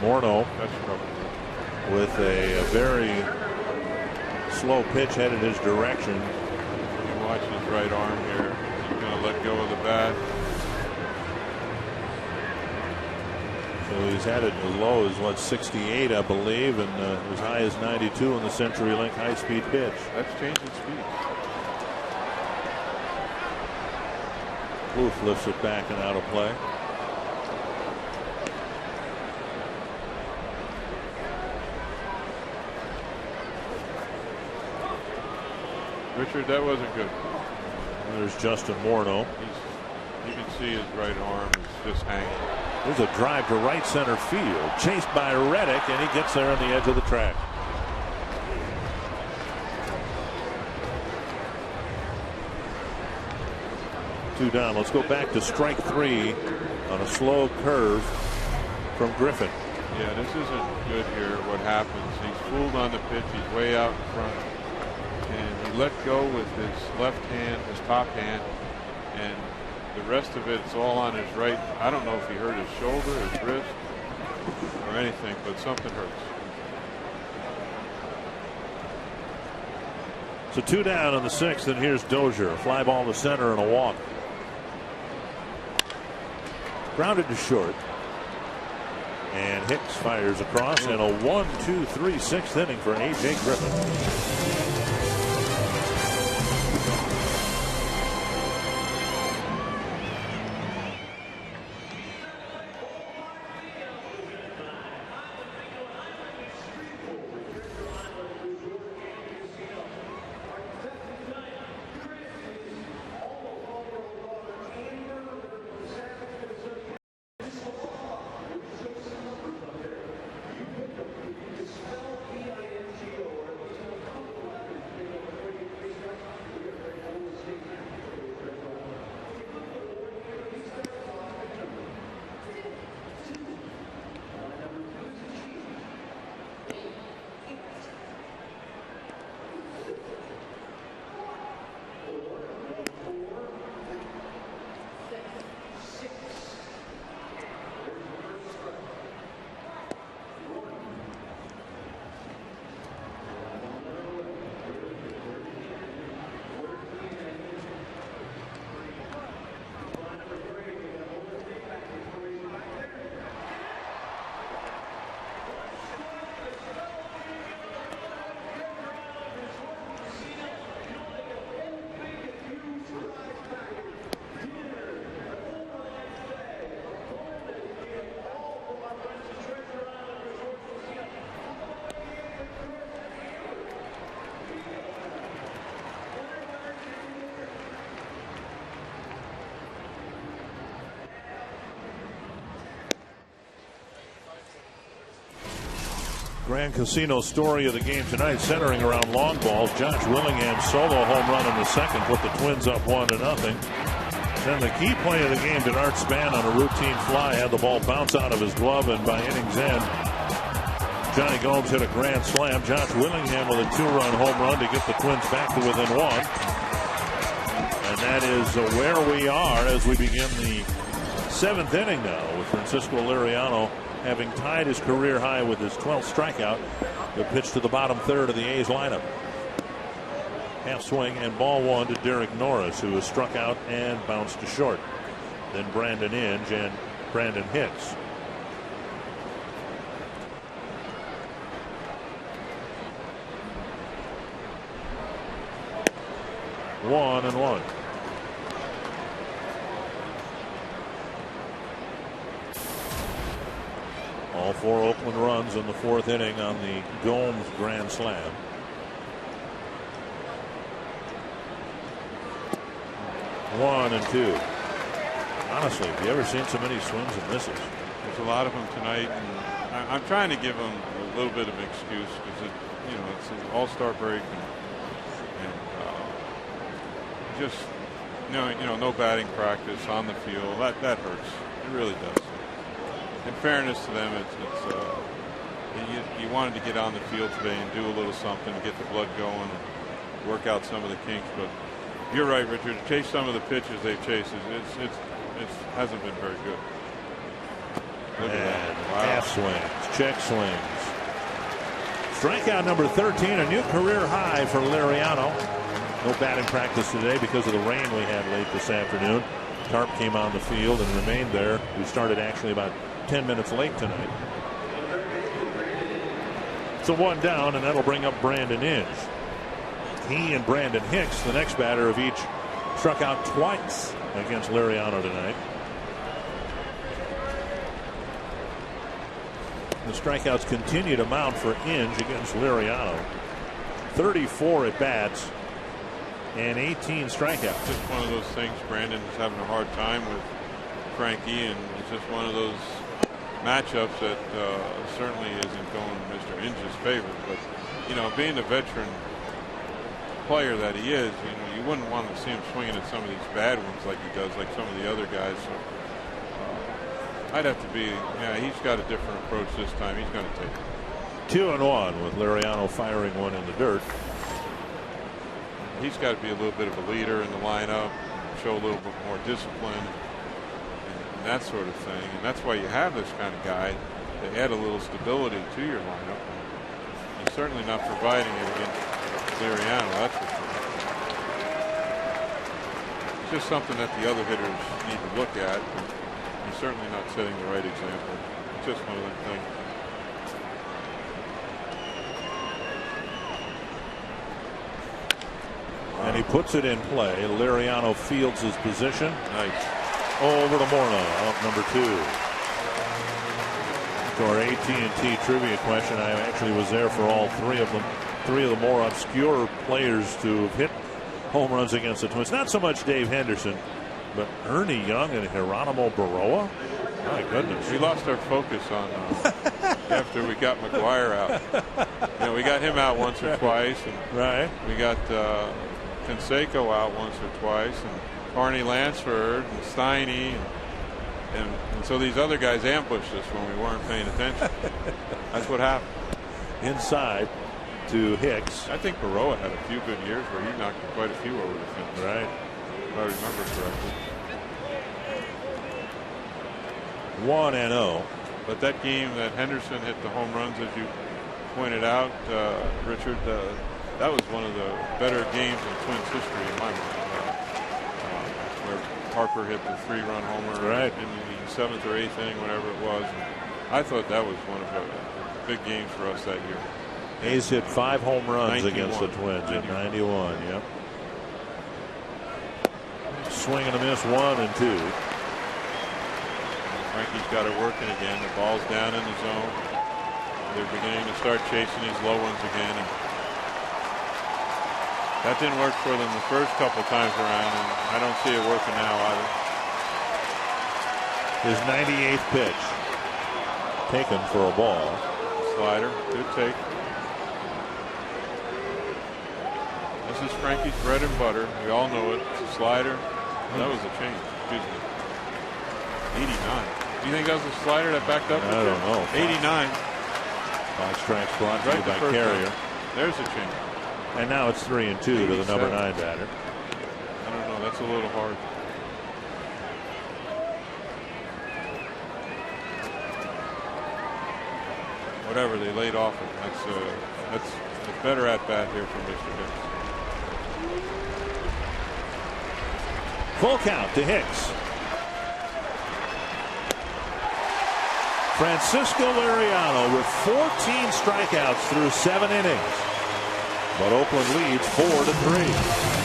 Morneau That's trouble. with a very slow pitch headed his direction. You watch his right arm here. He's going to let go of the bat. So he's had it as low as 68, I believe, and as high as 92 in the CenturyLink high-speed pitch. That's changing speed. Kloof lifts it back and out of play. Richard, that wasn't good. There's Justin Morneau. You can see his right arm is just hanging. There's a drive to right center field, chased by Reddick, and he gets there on the edge of the track. Two down. Let's go back to strike 3 on a slow curve from Griffin. Yeah, this isn't good here. What happens? He's fooled on the pitch. He's way out in front, and he let go with his left hand, his top hand, and the rest of it's all on his right. I don't know if he hurt his shoulder, his wrist, or anything, but something hurts. So 2 down in the 6th, and here's Dozier. A fly ball to center and a walk. Grounded to short. And Hicks fires across, and a 1-2-3 6th inning for A.J. Griffin. Grand Casino story of the game tonight centering around long balls. Josh Willingham's solo home run in the 2nd put the Twins up 1-0. Then the key play of the game, Denard Span on a routine fly had the ball bounce out of his glove, and by inning's end, Johnny Gomes hit a grand slam. Josh Willingham with a 2-run home run to get the Twins back to within 1. And that is where we are as we begin the 7th inning now, with Francisco Liriano having tied his career high with his 12th strikeout. The pitch to the bottom third of the A's lineup. Half swing and ball one to Derek Norris, who was struck out and bounced to short. Then Brandon Inge and Brandon Hicks. One and one. All 4 Oakland runs in the 4th inning on the Gomes grand slam. One and two. Honestly, have you ever seen so many swings and misses? There's a lot of them tonight, and I'm trying to give them a little bit of an excuse because it's an all-star break, and just no batting practice on the field. That hurts. It really does. In fairness to them, you wanted to get on the field today and do a little something to get the blood going and work out some of the kinks, but you're right, Richard. To chase some of the pitches they've chased, it hasn't been very good. Look at that. Wow. Half swings, check swings. Strikeout number 13, a new career high for Liriano. No batting practice today because of the rain we had late this afternoon. Tarp came on the field and remained there. We started actually about 10 minutes late tonight. So one down, and that'll bring up Brandon Inge. He and Brandon Hicks, the next batter of each, struck out twice against Liriano tonight. The strikeouts continue to mount for Inge against Liriano. 34 at bats and 18 strikeouts. Just one of those things. Brandon is having a hard time with Frankie, and it's just one of those matchups that certainly isn't going in Mr. Inge's favor. But being a veteran player that he is, you wouldn't want to see him swinging at some of these bad ones like he does, like some of the other guys. So I'd have to be, he's got a different approach this time. He's going to take it. 2-1 with Liriano firing one in the dirt. He's got to be a little bit of a leader in the lineup, show a little bit more discipline and that sort of thing. And that's why you have this kind of guy to add a little stability to your lineup. And he's certainly not providing it against Liriano, that's for sure. It's just something that the other hitters need to look at. He's certainly not setting the right example. It's just one of them things. And he puts it in play. Liriano fields his position. Nice. Over to Morneau, out number 2. To our AT&T trivia question, I actually was there for all 3 of them. 3 of the more obscure players to have hit home runs against the Twins. Not so much Dave Henderson, but Ernie Young and Geronimo Baroa. My goodness. We lost our focus on after we got McGuire out. We got him out once or twice. And right. We got Canseco out once or twice, and Barney Lansford and Steiny, and so these other guys ambushed us when we weren't paying attention. That's what happened. Inside to Hicks. I think Baroa had a few good years where he knocked quite a few over the fence. Right. If I remember correctly. 1-0. But that game that Henderson hit the home runs, as you pointed out, Richard, that was one of the better games in Twins history in my mind. Where Harper hit the 3-run homer right in the 7th or 8th inning, whatever it was. And I thought that was one of the big games for us that year. Hayes hit 5 home runs 91. against the Twins in 91. Yep. Swing and a miss, 1 and 2. Frankie's got it working again. The ball's down in the zone. They're beginning to start chasing these low ones again. And that didn't work for them the first couple times around, and I don't see it working now either. His 98th pitch. Taken for a ball. Slider. Good take. This is Frankie's bread and butter. We all know it. It's a slider. That was a change. Excuse me. 89. Do you think that was a slider that backed up? I don't know. 89. 5 strikes brought to you by Carrier. There's a change. And now it's 3-2 to the number 9 batter. I don't know. That's a little hard. Whatever, they laid off him. That's a better at bat here from Mr. Hicks. Full count to Hicks. Francisco Liriano with 14 strikeouts through 7 innings. But Oakland leads 4-3.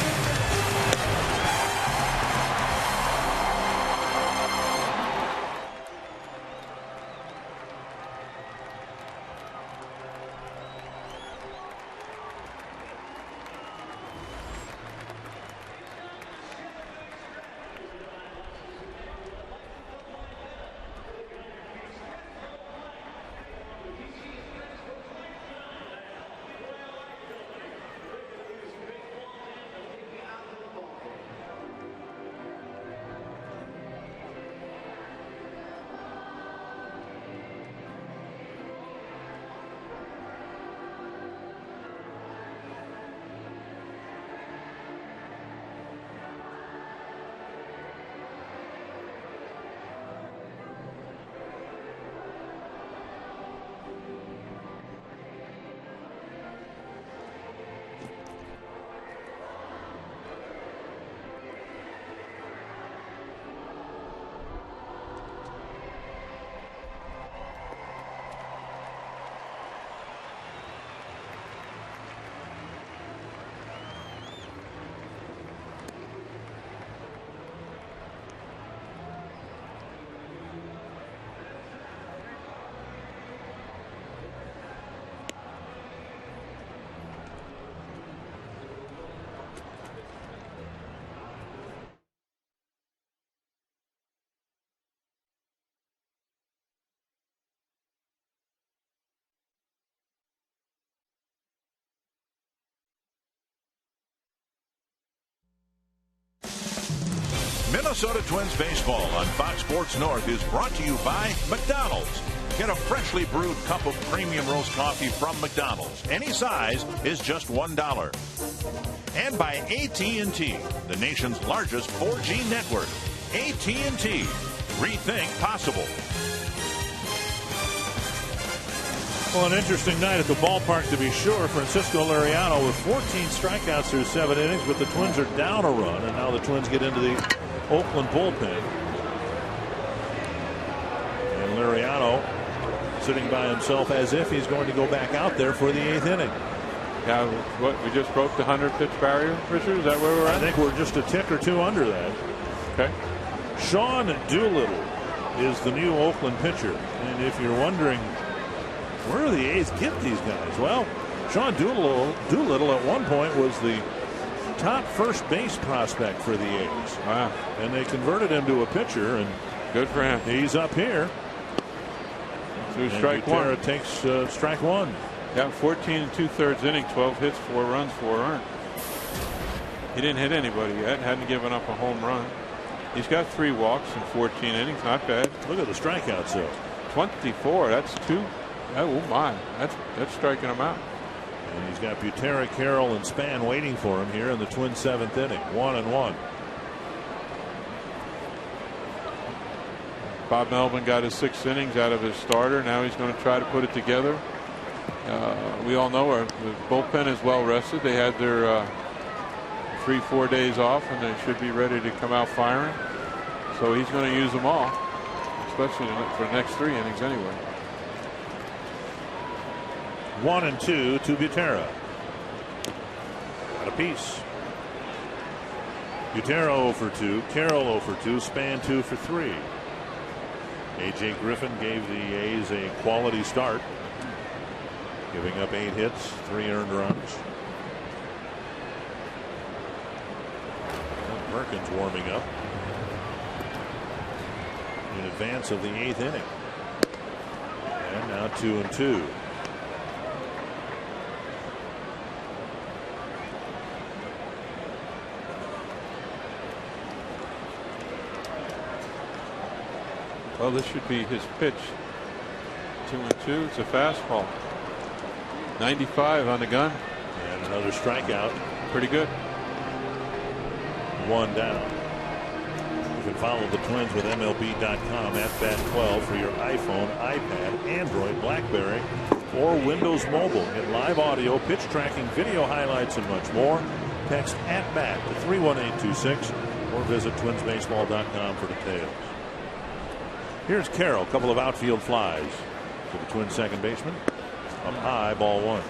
Minnesota Twins baseball on Fox Sports North is brought to you by McDonald's. Get a freshly brewed cup of premium roast coffee from McDonald's. Any size is just $1. And by AT&T, the nation's largest 4G network. AT&T. Rethink possible. Well, an interesting night at the ballpark to be sure. Francisco Liriano with 14 strikeouts through 7 innings, but the Twins are down a run, and now the Twins get into the Oakland bullpen. And Liriano sitting by himself as if he's going to go back out there for the 8th inning. Yeah, what, we just broke the 100-pitch barrier, Richard? Is that where we're at? I think we're just a tick or two under that. Okay. Sean Doolittle is the new Oakland pitcher. And if you're wondering, where do the A's get these guys? Well, Sean Doolittle at one point was the top first base prospect for the A's. Wow. And they converted him to a pitcher, and good for him. He's up here. Through strike one. Takes strike one. Yeah, 14 2/3 inning, 12 hits, 4 runs, 4 earned. He didn't hit anybody yet. Hadn't given up a home run. He's got 3 walks in 14 innings. Not bad. Look at the strikeouts though. 24. That's 2. Oh my. That's striking him out. And he's got Butera, Carroll, and Span waiting for him here in the Twins' 7th inning. 1-1. Bob Melvin got his 6 innings out of his starter. Now he's going to try to put it together. We all know the bullpen is well rested. They had their 3-4 days off, and they should be ready to come out firing. So he's going to use them all, especially for the next 3 innings anyway. 1-2 to Butera. Got a piece. Butera 0 for 2. Carroll 0 for 2. Span 2 for 3. A.J. Griffin gave the A's a quality start, giving up 8 hits, 3 earned runs. Perkins warming up in advance of the 8th inning. And now 2-2. Well, this should be his pitch. 2-2. It's a fastball. 95 on the gun. And another strikeout. Pretty good. 1 down. You can follow the Twins with MLB.com at Bat12 for your iPhone, iPad, Android, BlackBerry, or Windows Mobile. Get live audio, pitch tracking, video highlights, and much more. Text at bat to 31826 or visit twinsbaseball.com for details. Here's Carroll, a couple of outfield flies to the Twins second baseman. Up high, ball one.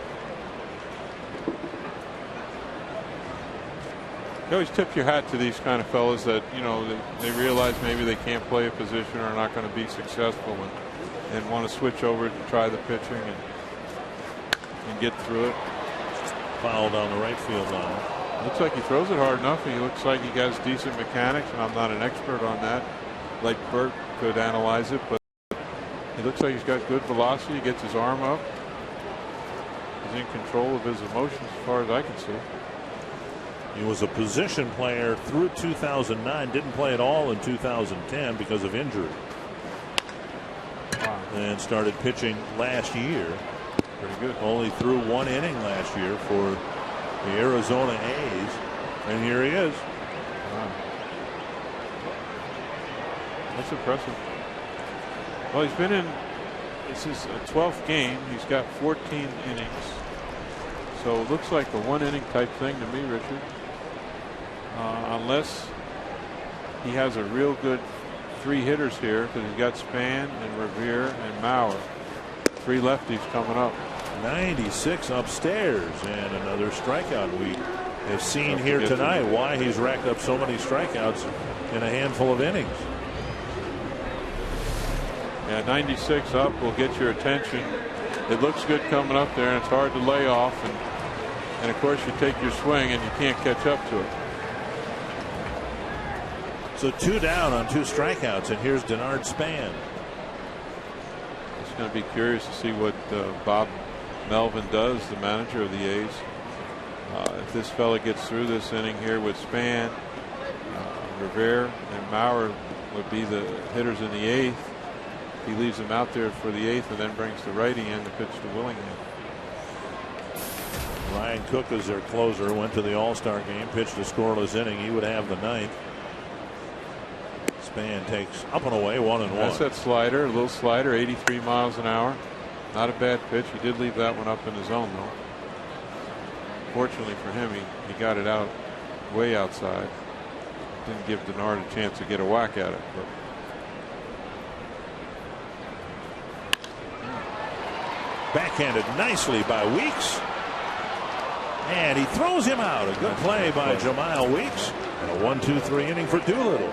You always tip your hat to these kind of fellas that, you know, they realize maybe they can't play a position or are not going to be successful and want to switch over to try the pitching and get through it. Foul down the right field line. Looks like he throws it hard enough. He looks like he has decent mechanics, and I'm not an expert on that. Like Bert could analyze it, but he looks like he's got good velocity. He gets his arm up. He's in control of his emotions as far as I can see. He was a position player through 2009, didn't play at all in 2010 because of injury. Wow. And started pitching last year. Pretty good. Only threw 1 inning last year for the Arizona A's. And here he is. Wow. That's impressive. Well, he's been in, this is a 12th game. He's got 14 innings. So it looks like a 1 inning type thing to me, Richard. Unless he has a real good 3 hitters here, because he's got Span and Revere and Mauer. 3 lefties coming up. 96 upstairs and another strikeout. We have seen here tonight why he's racked up so many strikeouts in a handful of innings. Yeah, 96 up will get your attention. It looks good coming up there, and it's hard to lay off. And of course, you take your swing and you can't catch up to it. So 2 down on 2 strikeouts, and here's Denard Span. It's going to be curious to see what Bob Melvin does, the manager of the A's. If this fella gets through this inning here with Span, Revere and Mauer would be the hitters in the 8th. He leaves them out there for the 8th and then brings the righty in to pitch to Willingham. Ryan Cook is their closer, went to the All-Star game, pitched a scoreless inning. He would have the 9th. Span takes up and away, 1-1. That's that slider, a little slider, 83 miles an hour. Not a bad pitch. He did leave that one up in his zone, though. Fortunately for him, he got it out way outside. Didn't give Denard a chance to get a whack at it. But backhanded nicely by Weeks. And he throws him out. A good play by Jemile Weeks. And a 1-2-3 inning for Doolittle.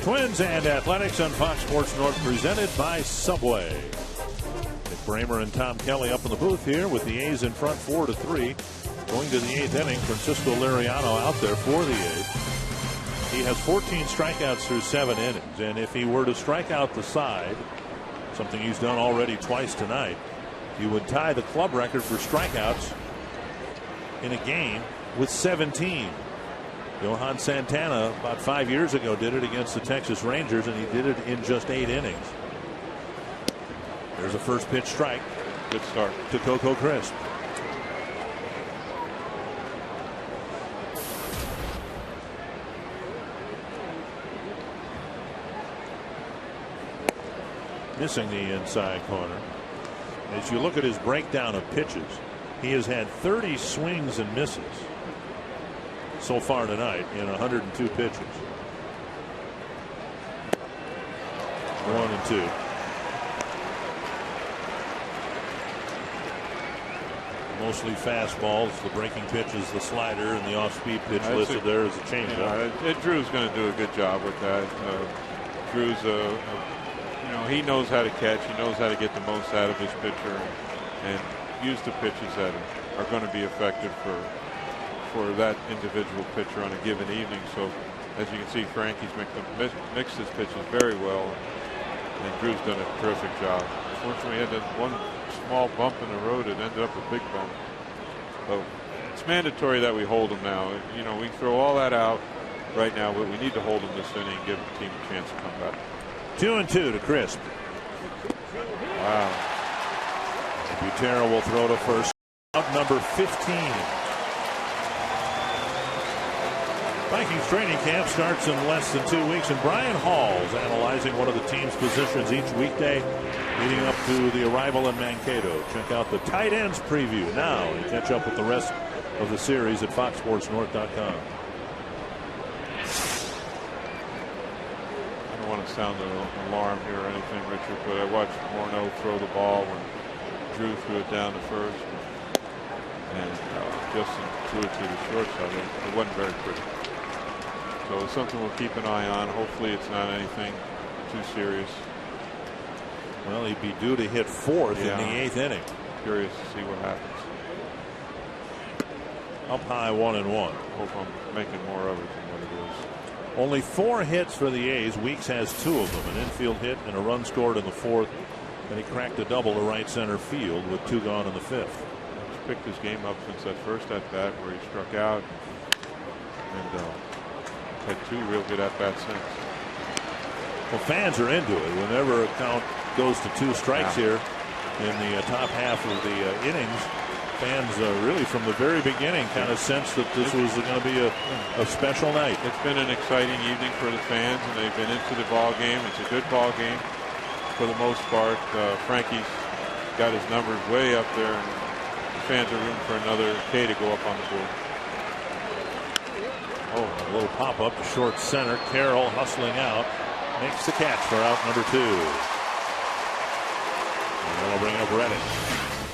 Twins and Athletics on Fox Sports North, presented by Subway. Nick Bramer and Tom Kelly up in the booth here with the A's in front 4-3. Going to the 8th inning, Francisco Liriano out there for the A's. He has 14 strikeouts through 7 innings, and if he were to strike out the side, something he's done already twice tonight, he would tie the club record for strikeouts in a game with 17. Johan Santana about 5 years ago did it against the Texas Rangers, and he did it in just 8 innings. There's a first pitch strike. Good start to Coco Crisp. Missing the inside corner. As you look at his breakdown of pitches, he has had 30 swings and misses so far tonight in 102 pitches. 1-2. Mostly fastballs. The breaking pitch is the slider, and the off-speed pitch listed there is a changeup. Drew's going to do a good job with that. Drew's he knows how to catch. He knows how to get the most out of his pitcher and use the pitches that are going to be effective for that individual pitcher on a given evening. So, as you can see, Frankie's mixed his pitches very well, and Drew's done a terrific job. Unfortunately, he had that one small bump in the road. It ended up a big bump. So it's mandatory that we hold him now. We throw all that out right now, but we need to hold him this inning and give the team a chance to come back. 2-2 to Crisp. Wow. Butera will throw to first. Out number 15. Vikings training camp starts in less than 2 weeks, and Brian Hall's analyzing one of the team's positions each weekday leading up to the arrival in Mankato. Check out the tight ends preview now and catch up with the rest of the series at foxsportsnorth.com. I don't want to sound an alarm here or anything, Richard, but I watched Morneau throw the ball when Drew threw it down to first, and Justin threw it to the short side. It wasn't very pretty. So it's something we'll keep an eye on. Hopefully it's not anything too serious. Well, he'd be due to hit fourth in the 8th inning. Curious to see what happens. Up high, 1-1. Hope I'm making more of it than what it is. Only 4 hits for the A's. Weeks has 2 of them. An infield hit and a run scored in the 4th. And he cracked a double to right center field with 2 gone in the 5th. He's picked his game up since that first at bat where he struck out, and had 2 real good at bats since. Well, fans are into it. Whenever a count goes to 2 strikes here in the top half of the innings, fans really from the very beginning kind of sensed that this was going to be a special night. It's been an exciting evening for the fans, and they've been into the ball game. It's a good ball game for the most part. Frankie's got his numbers way up there, and the fans are rooting for another K to go up on the board. Oh, a little pop up to short center. Carroll hustling out, makes the catch for out number 2. And that'll bring up Reddick.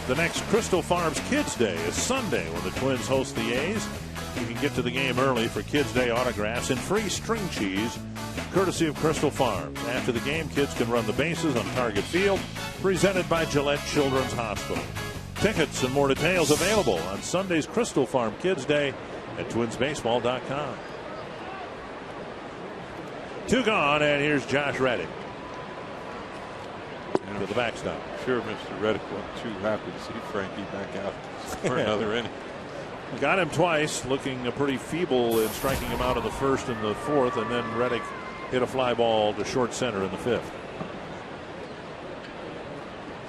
The next Crystal Farms Kids Day is Sunday when the Twins host the A's. You can get to the game early for Kids Day autographs and free string cheese, courtesy of Crystal Farms. After the game, kids can run the bases on Target Field, presented by Gillette Children's Hospital. Tickets and more details available on Sunday's Crystal Farm Kids Day at twinsbaseball.com. 2 gone, and here's Josh Reddick to the backstop. Sure, Mr. Reddick wasn't too happy to see Frankie back out for another inning. Got him twice, looking pretty feeble in striking him out in the 1st and the 4th, and then Reddick hit a fly ball to short center in the 5th.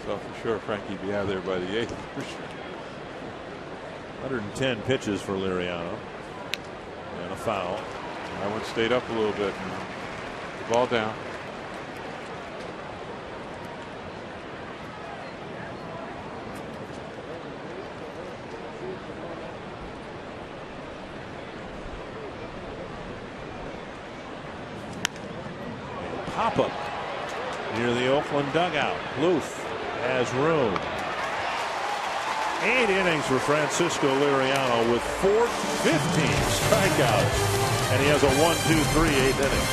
So for sure Frankie'd be out there by the 8th for sure. 110 pitches for Liriano. And a foul. That one stayed up a little bit. The ball down. Pop-up near the Oakland dugout. Luth has room. 8 innings for Francisco Liriano with 15 strikeouts. And he has a 1-2-3 8th inning.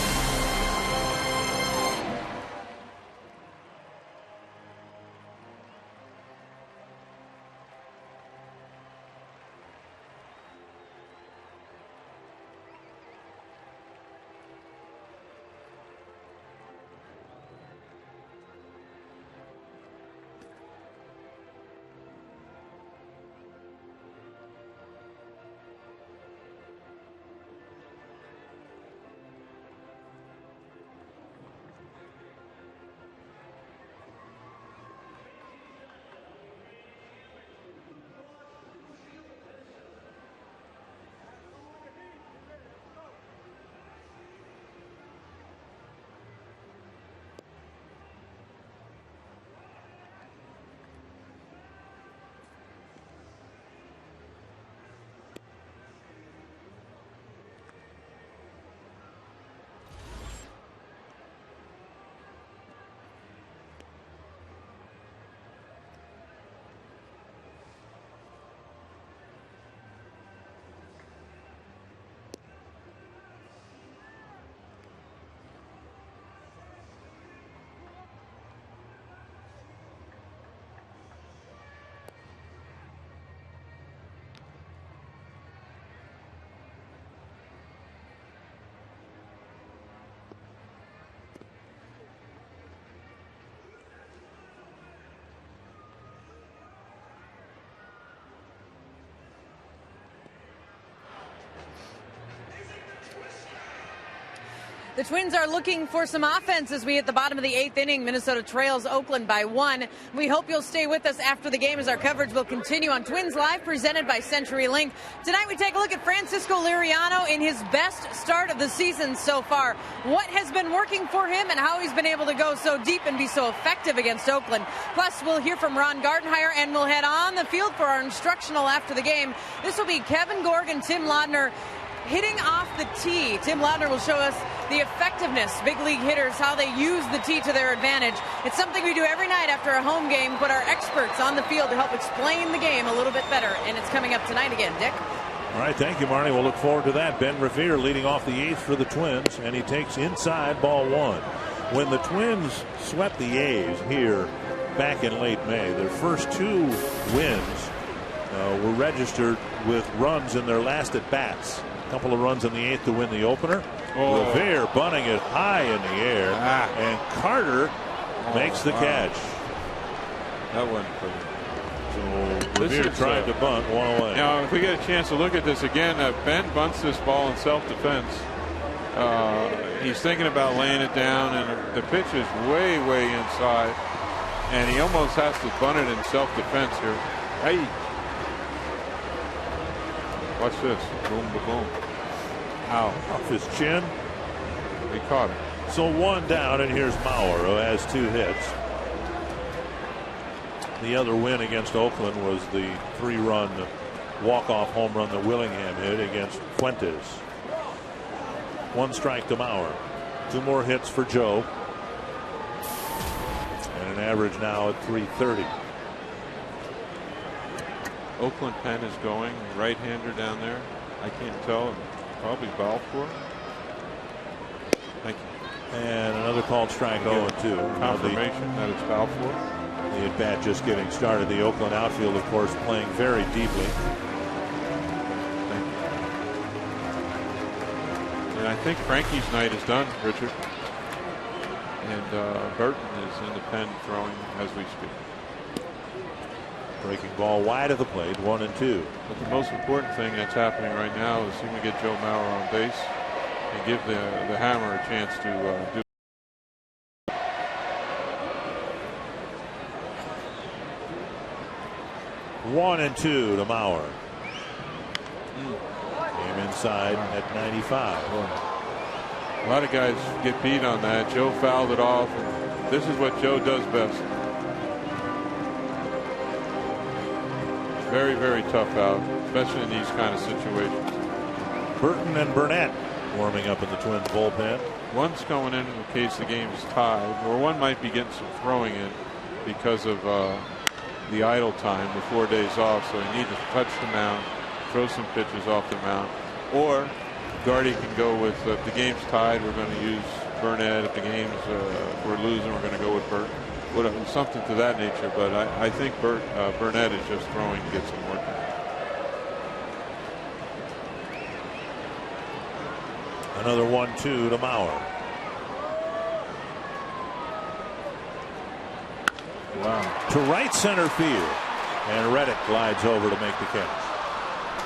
The Twins are looking for some offense as we hit the bottom of the 8th inning. Minnesota trails Oakland by 1. We hope you'll stay with us after the game as our coverage will continue on Twins Live, presented by CenturyLink. Tonight we take a look at Francisco Liriano in his best start of the season so far. What has been working for him and how he's been able to go so deep and be so effective against Oakland. Plus, we'll hear from Ron Gardenhire, and we'll head on the field for our instructional after the game. This will be Kevin Gorg and Tim Laudner hitting off the tee. Tim Laudner will show us the effectiveness, big league hitters, how they use the tee to their advantage. It's something we do every night after a home game, put our experts on the field to help explain the game a little bit better, and it's coming up tonight again. Dick? All right, thank you, Marnie. We'll look forward to that. Ben Revere leading off the 8th for the Twins, and he takes inside ball 1. When the Twins swept the A's here back in late May, their first 2 wins were registered with runs in their last at-bats. A couple of runs in the 8th to win the opener. Revere bunting it high in the air, and Carter makes the catch. That wasn't pretty. So Revere tried to bunt 1 away. Now, if we get a chance to look at this again, Ben bunts this ball in self-defense. He's thinking about laying it down, and the pitch is way inside, and he almost has to bunt it in self-defense here. Hey. Watch this. Boom, boom, boom. Ow. Off his chin. He caught it. So 1 down, and here's Mauer, who has 2 hits. The other win against Oakland was the 3-run walk-off home run that Willingham hit against Fuentes. 1 strike to Mauer. 2 more hits for Joe. And an average now at .330. Oakland pen is going. Right-hander down there. I can't tell. Probably Balfour. Thank you. And another called strike 0-2. Confirmation that it's Balfour. The at-bat just getting started. The Oakland outfield, of course, playing very deeply. Thank you. And I think Frankie's night is done, Richard. And Burton is in the pen throwing as we speak. Breaking ball wide of the plate, 1-2. But the most important thing that's happening right now is seeing to get Joe Mauer on base and give the Hammer a chance to do. One and 2 to Mauer. Came inside at 95. A lot of guys get beat on that. Joe fouled it off. And this is what Joe does best. Very tough out, especially in these kind of situations. Burton and Burnett warming up in the Twins bullpen. One's going in case the game's tied, or one might be getting some throwing in because of the idle time, the 4 days off, so he needs to touch the mound, throw some pitches off the mound. Or Gardy can go with, if the game's tied, we're going to use Burnett. If the game's, if we're losing, we're going to go with Burton. Something to that nature, but I think Burnett is just throwing to get some work. Another 1-2 to Mauer. Wow. To right center field, and Reddick glides over to make the catch.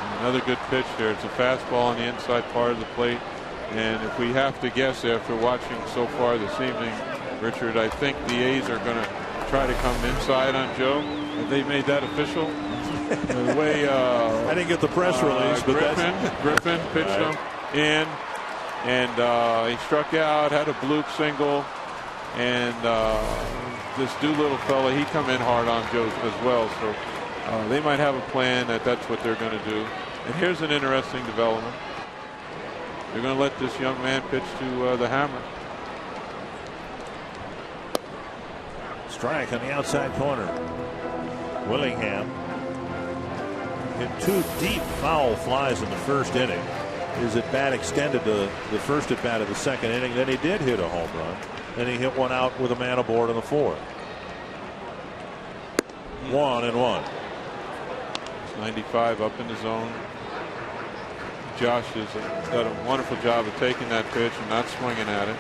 And another good pitch there. It's a fastball on the inside part of the plate, and if we have to guess after watching so far this evening, Richard, I think the A's are going to try to come inside on Joe. Have they made that official? The way I didn't get the press release, but Griffin pitched him in, and he struck out, had a bloop single, and this Doolittle fella, he come in hard on Joe as well. So they might have a plan that's what they're going to do. And here's an interesting development. They're going to let this young man pitch to the Hammer. Strike on the outside corner. Willingham hit 2 deep foul flies in the first inning. His at bat extended to the first at bat of the second inning. Then he did hit a home run. Then he hit one out with a man aboard in the 4th. 1-1. It's 95 up in the zone. Josh has done a wonderful job of taking that pitch and not swinging at it.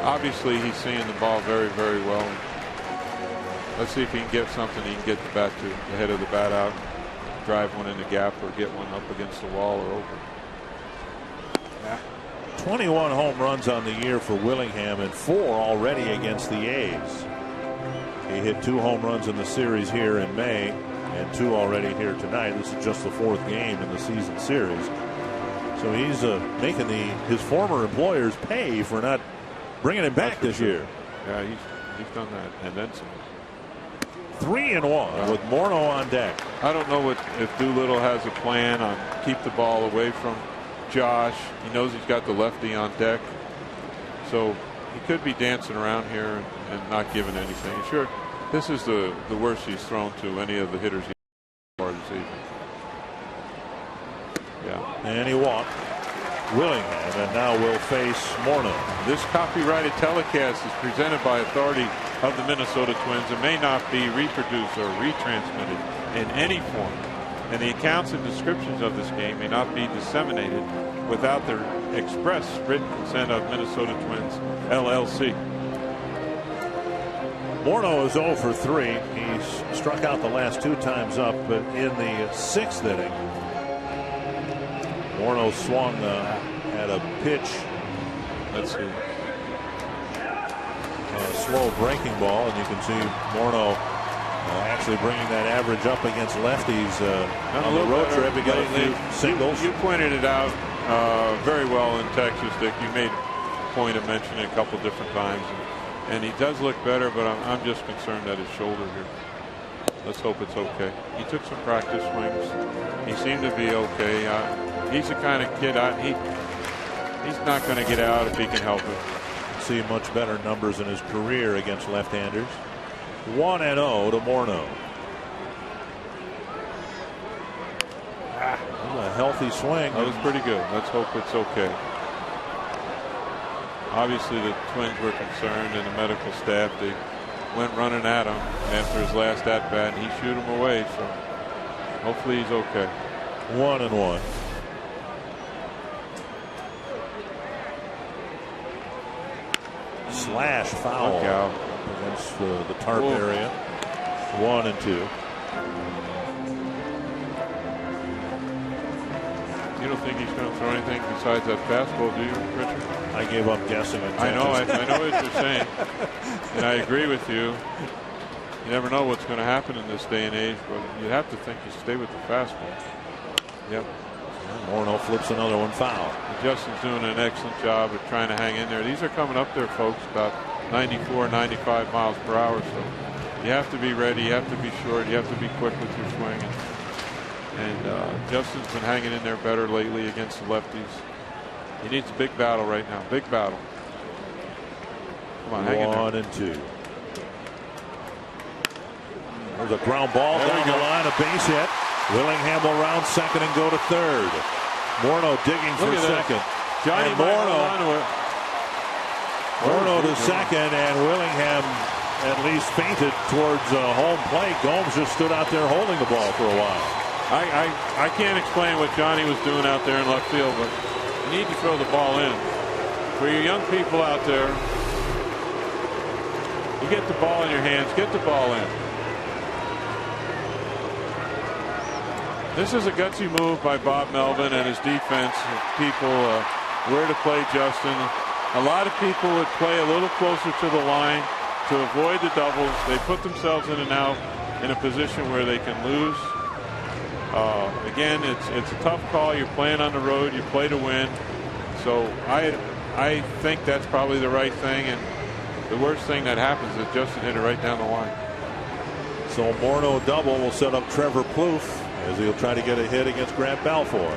Obviously, he's seeing the ball very well. Let's see if he can get something. He can get the bat to the head of the bat out, drive one in the gap, or get one up against the wall or over. 21 home runs on the year for Willingham and 4 already against the A's. He hit 2 home runs in the series here in May and 2 already here tonight. This is just the 4th game in the season series. So he's making his former employers pay for not bringing him back this year. Yeah, he's done that and then some. 3-1 with Morneau on deck. I don't know if Doolittle has a plan on keep the ball away from Josh. He knows he's got the lefty on deck, so he could be dancing around here and not giving anything. Sure, this is the worst he's thrown to any of the hitters he's far this evening. Yeah, and he walked Willingham, and now will face Morneau. This copyrighted telecast is presented by authority of the Minnesota Twins and may not be reproduced or retransmitted in any form, and the accounts and descriptions of this game may not be disseminated without the express written consent of Minnesota Twins LLC. Morneau is 0 for 3. He's struck out the last 2 times up, but in the 6th inning, Morneau swung at a pitch. Let's see. A slow breaking ball, and you can see Morneau actually bringing that average up against lefties on the road trip. He got a few singles. You pointed it out very well in Texas, Dick. You made a point of mentioning it a couple different times, and he does look better, but I'm just concerned at his shoulder here. Let's hope it's okay. He took some practice swings. He seemed to be okay. He's the kind of kid he's not going to get out if he can help it. See much better numbers in his career against left-handers. 1-0 to Morneau. That was a healthy swing. That was pretty good. Let's hope it's okay. Obviously the Twins were concerned, and the medical staff, they went running at him after his last at-bat, and he shoot him away, so hopefully he's okay. 1-1. Slash foul against the tarp area. 1-2. You don't think he's going to throw anything besides that fastball, do you, Richard? I gave up guessing. I know what you're saying, and I agree with you. You never know what's going to happen in this day and age, but you have to think you stay with the fastball. Yep. Morneau flips another one foul. Justin's doing an excellent job of trying to hang in there. These are coming up there, folks, about 94, 95 miles per hour. So you have to be ready. You have to be short. You have to be quick with your swing. And Justin's been hanging in there better lately against the lefties. He needs a big battle right now. Big battle. Come on, hang in there. 1-2. There's a ground ball down the line, a base hit. Willingham will round second and go to third. Morneau digging for second. Johnny Morneau to second, and Willingham at least fainted towards home plate. Gomes just stood out there holding the ball for a while. I can't explain what Johnny was doing out there in left field, but you need to throw the ball in. For your young people out there, you get the ball in your hands, get the ball in. This is a gutsy move by Bob Melvin and his defense. People where to play Justin. A lot of people would play a little closer to the line to avoid the doubles. They put themselves in and out in a position where they can lose. Again, it's a tough call. You're playing on the road. You play to win. So I think that's probably the right thing. And the worst thing that happens is Justin hit it right down the line. So Morneau double will set up Trevor Plouffe as he'll try to get a hit against Grant Balfour.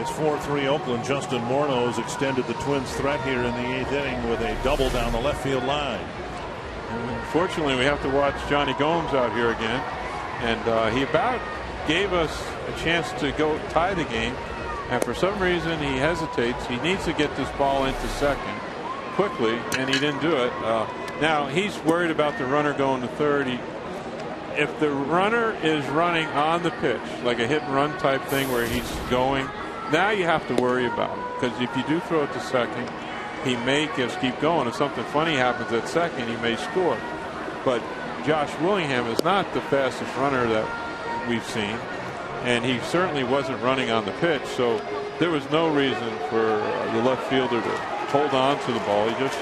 It's 4-3 Oakland. Justin Morneau extended the Twins' threat here in the 8th inning with a double down the left field line. Unfortunately, we have to watch Johnny Gomes out here again. And he about gave us a chance to go tie the game. And for some reason, he hesitates. He needs to get this ball into second quickly, and he didn't do it. Now, he's worried about the runner going to third. If the runner is running on the pitch, like a hit and run type thing where he's going, now you have to worry about it. Because if you do throw it to second, he may just keep going. If something funny happens at second, he may score. But Josh Willingham is not the fastest runner that we've seen. And he certainly wasn't running on the pitch. So there was no reason for the left fielder to hold on to the ball. He just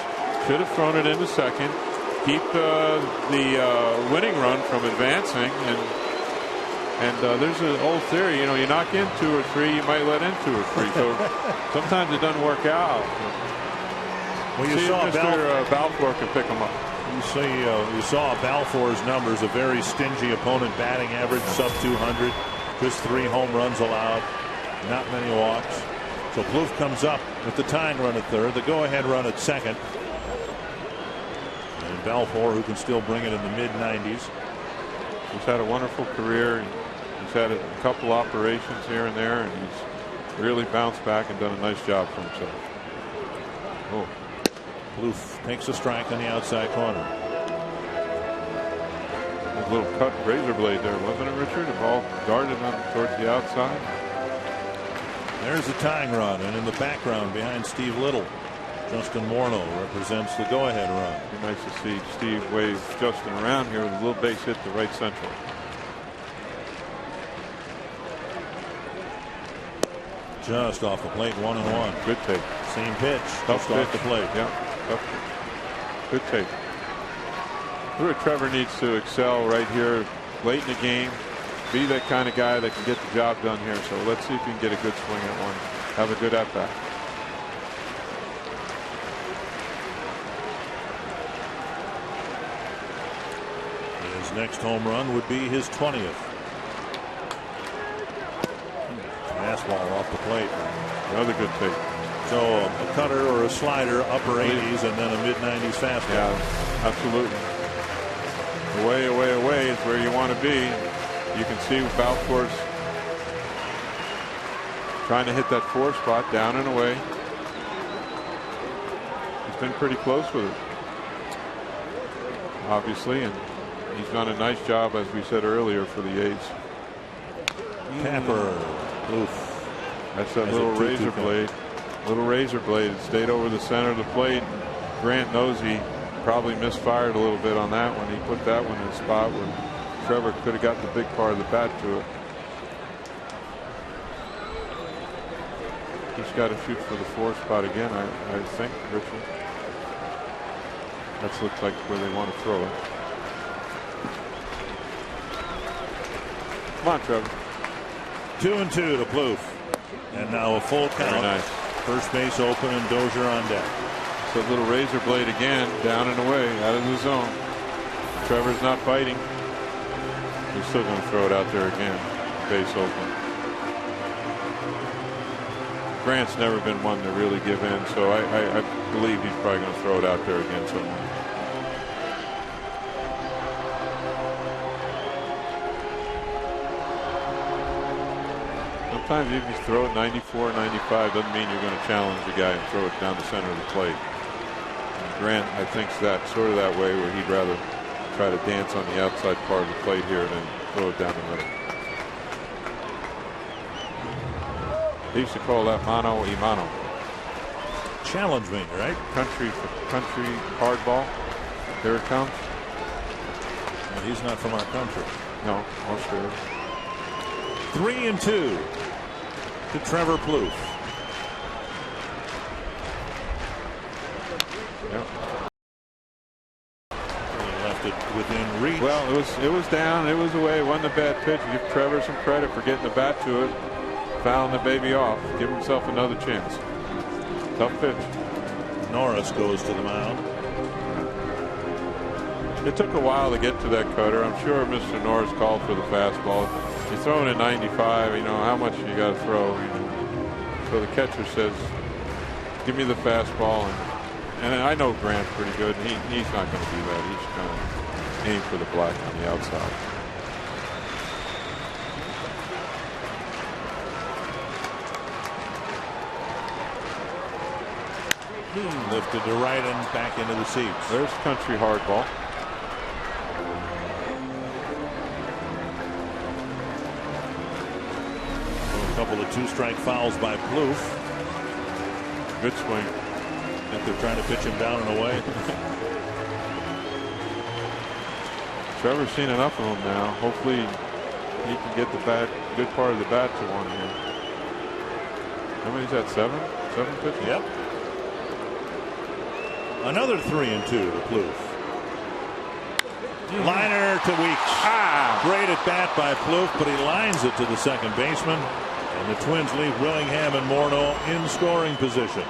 should have thrown it into second. Keep the winning run from advancing, and there's an old theory, you know, you knock in 2 or 3, you might let in 2 or 3. So sometimes it doesn't work out. Well, you saw Mr. Balfour can pick them up. You saw Balfour's numbers, a very stingy opponent, batting average sub 200, just 3 home runs allowed, not many walks. So Plouffe comes up with the tying run at third, the go-ahead run at second. Balfour, who can still bring it in the mid-90s. He's had a wonderful career. He's had a couple operations here and there, and he's really bounced back and done a nice job for himself. Oh, Plouffe takes a strike on the outside corner. A little cut razor blade there, wasn't it, Richard? The ball darted on towards the outside. There's the tying run, and in the background behind Steve Little, Justin Morneau represents the go-ahead run. It'd be nice to see Steve wave Justin around here with a little base hit to right central. Just off the plate, 1-1. Good take. Same pitch. Tough just off the plate. Yeah. Tough. Good take. Trevor needs to excel right here late in the game. Be that kind of guy that can get the job done here. So let's see if he can get a good swing at one. Have a good at-bat. Next home run would be his 20th. Fastball off the plate. Another good take. So a cutter or a slider, upper 80s, and then a mid-90s fastball. Yeah, absolutely. Away is where you want to be. You can see Balfour's trying to hit that 4 spot down and away. He's been pretty close with it, obviously, and he's done a nice job, as we said earlier, for the A's. Tapper. Oof. That's that little razor blade. Little razor blade. It stayed over the center of the plate. Grant knows he probably misfired a little bit on that one. He put that one in a spot where Trevor could have got the big part of the bat to it. He's got to shoot for the 4 spot again, I think, Richard. That looks like where they want to throw it. Come on, Trevor. 2-2 to Plouffe. And now a full count. Very nice. First base open and Dozier on deck. So little razor blade again, down and away, out of the zone. Trevor's not biting. He's still going to throw it out there again. Base open. Grant's never been one to really give in, so I believe he's probably going to throw it out there again somewhere. Sometimes if you throw it 94, 95, doesn't mean you're going to challenge the guy and throw it down the center of the plate. And Grant, I think, is that sort of that way where he'd rather try to dance on the outside part of the plate here than throw it down the middle. They used to call that mano y mano. Challenge me, right? Country hardball. Here it comes. Well, he's not from our country. No, Australia. 3-2 to Trevor Plouffe. Yep. He left it within reach. Well, it was down, it was away. It wasn't a bad pitch. Give Trevor some credit for getting the bat to it, fouling the baby off, give himself another chance. Tough pitch. Norris goes to the mound. It took a while to get to that cutter. I'm sure Mr. Norris called for the fastball. You're throwing at 95, you know, how much you got to throw. You know. So the catcher says, give me the fastball. And I know Grant's pretty good. He's not going to do that. He's going to aim for the black on the outside. Lifted to right and back into the seats. There's country hardball. A couple of 2-strike fouls by Plouffe. Good swing. I think they're trying to pitch him down and away. Trevor's seen enough of him now. Hopefully he can get the good part of the bat to one here. How many's that? 7? 7 pitches? Yep. Another 3-2 to Plouffe. Liner to Weeks. Great at bat by Plouffe, but he lines it to the second baseman. And the Twins leave Willingham and Morneau in scoring position.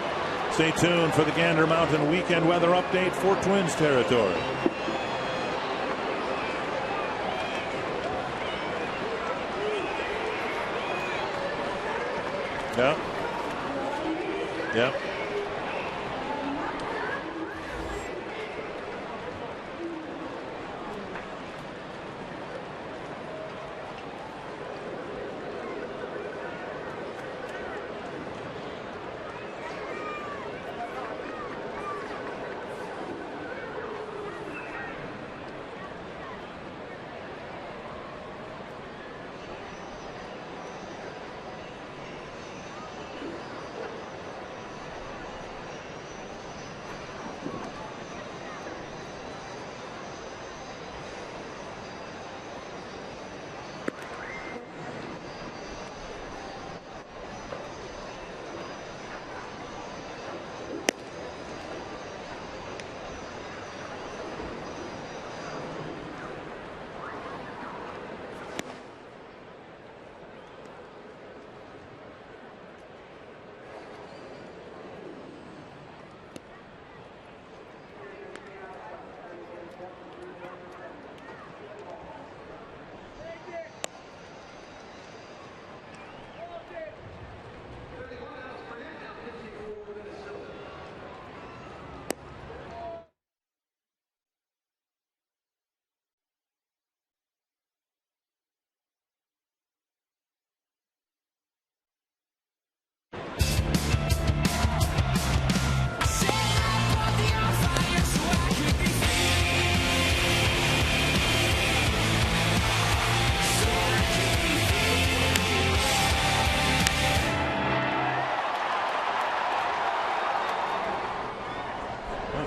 Stay tuned for the Gander Mountain weekend weather update for Twins territory. Yep. Yep.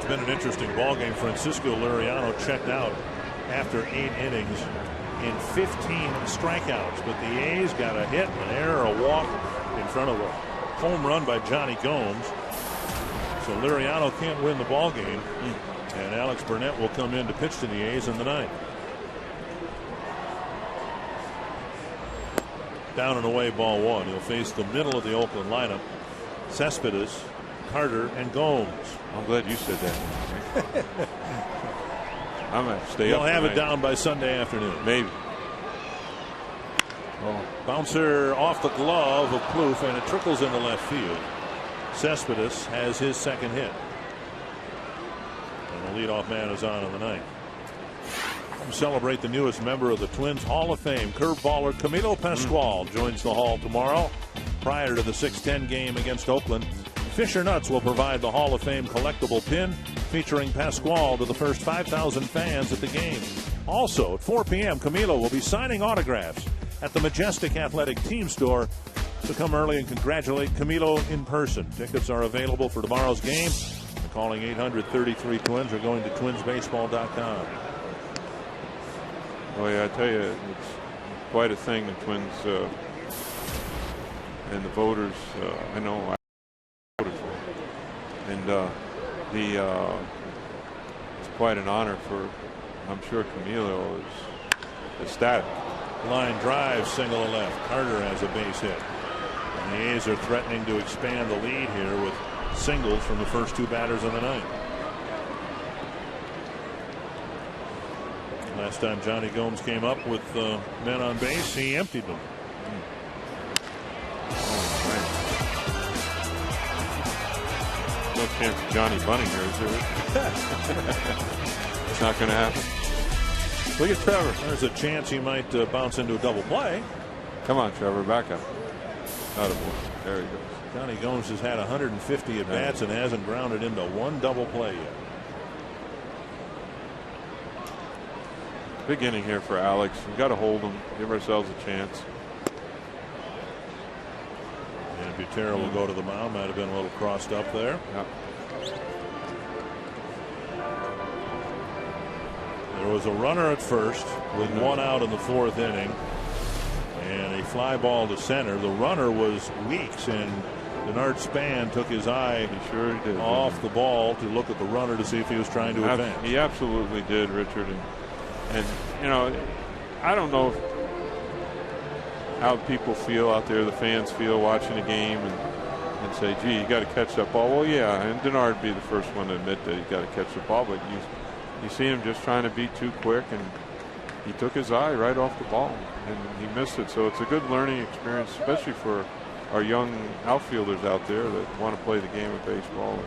Been an interesting ball game. Francisco Liriano checked out after 8 innings in 15 strikeouts, but the A's got a hit, an error, a walk in front of a home run by Johnny Gomes. So Liriano can't win the ball game, and Alex Burnett will come in to pitch to the A's in the ninth. Down and away, ball 1. He'll face the middle of the Oakland lineup: Cespedes, Carter, and Gomes. I'm glad you said that. I'm going to stay up. He'll have it down by Sunday afternoon. Maybe. Oh. Bouncer off the glove of Plouffe, and it trickles into left field. Cespedes has his second hit. And the leadoff man is on in the ninth. To celebrate the newest member of the Twins Hall of Fame, curveballer Camilo Pascual joins the Hall tomorrow. Prior to the 6-10 game against Oakland, Fisher Nuts will provide the Hall of Fame collectible pin featuring Pascual to the first 5,000 fans at the game. Also at 4 p.m. Camilo will be signing autographs at the Majestic Athletic Team Store. So come early and congratulate Camilo in person. Tickets are available for tomorrow's game. They're calling 833-TWINS or going to twinsbaseball.com. Well, yeah, I tell you, it's quite a thing. The Twins and the voters. I know I voted for it. And it's quite an honor for. I'm sure Camilo is ecstatic. Line drive, single to left. Carter has a base hit. And the A's are threatening to expand the lead here with singles from the first 2 batters of the ninth. Last time Johnny Gomes came up with men on base, he emptied them. no chance of Johnny bunting here, is there? It's not going to happen. Look at Trevor. There's a chance he might bounce into a double play. Come on, Trevor, back up. Not a boy. There he goes. Johnny Gomes has had 150 at bats and hasn't grounded into one double play yet. Big inning here for Alex. We've got to hold him, give ourselves a chance. And Butera will go to the mound. Might have been a little crossed up there. Yeah. There was a runner at first with one out in the 4th inning and a fly ball to center. The runner was Weeks, and Denard Span took his eye off the ball to look at the runner to see if he was trying to advance. He absolutely did, Richard. And you know, I don't know how people feel out there, the fans feel watching the game and say, gee, you got to catch that ball. Well, yeah, and Denard would be the first one to admit that you got to catch the ball, but you see him just trying to be too quick, and he took his eye right off the ball and he missed it. So it's a good learning experience, especially for our young outfielders out there that want to play the game of baseball.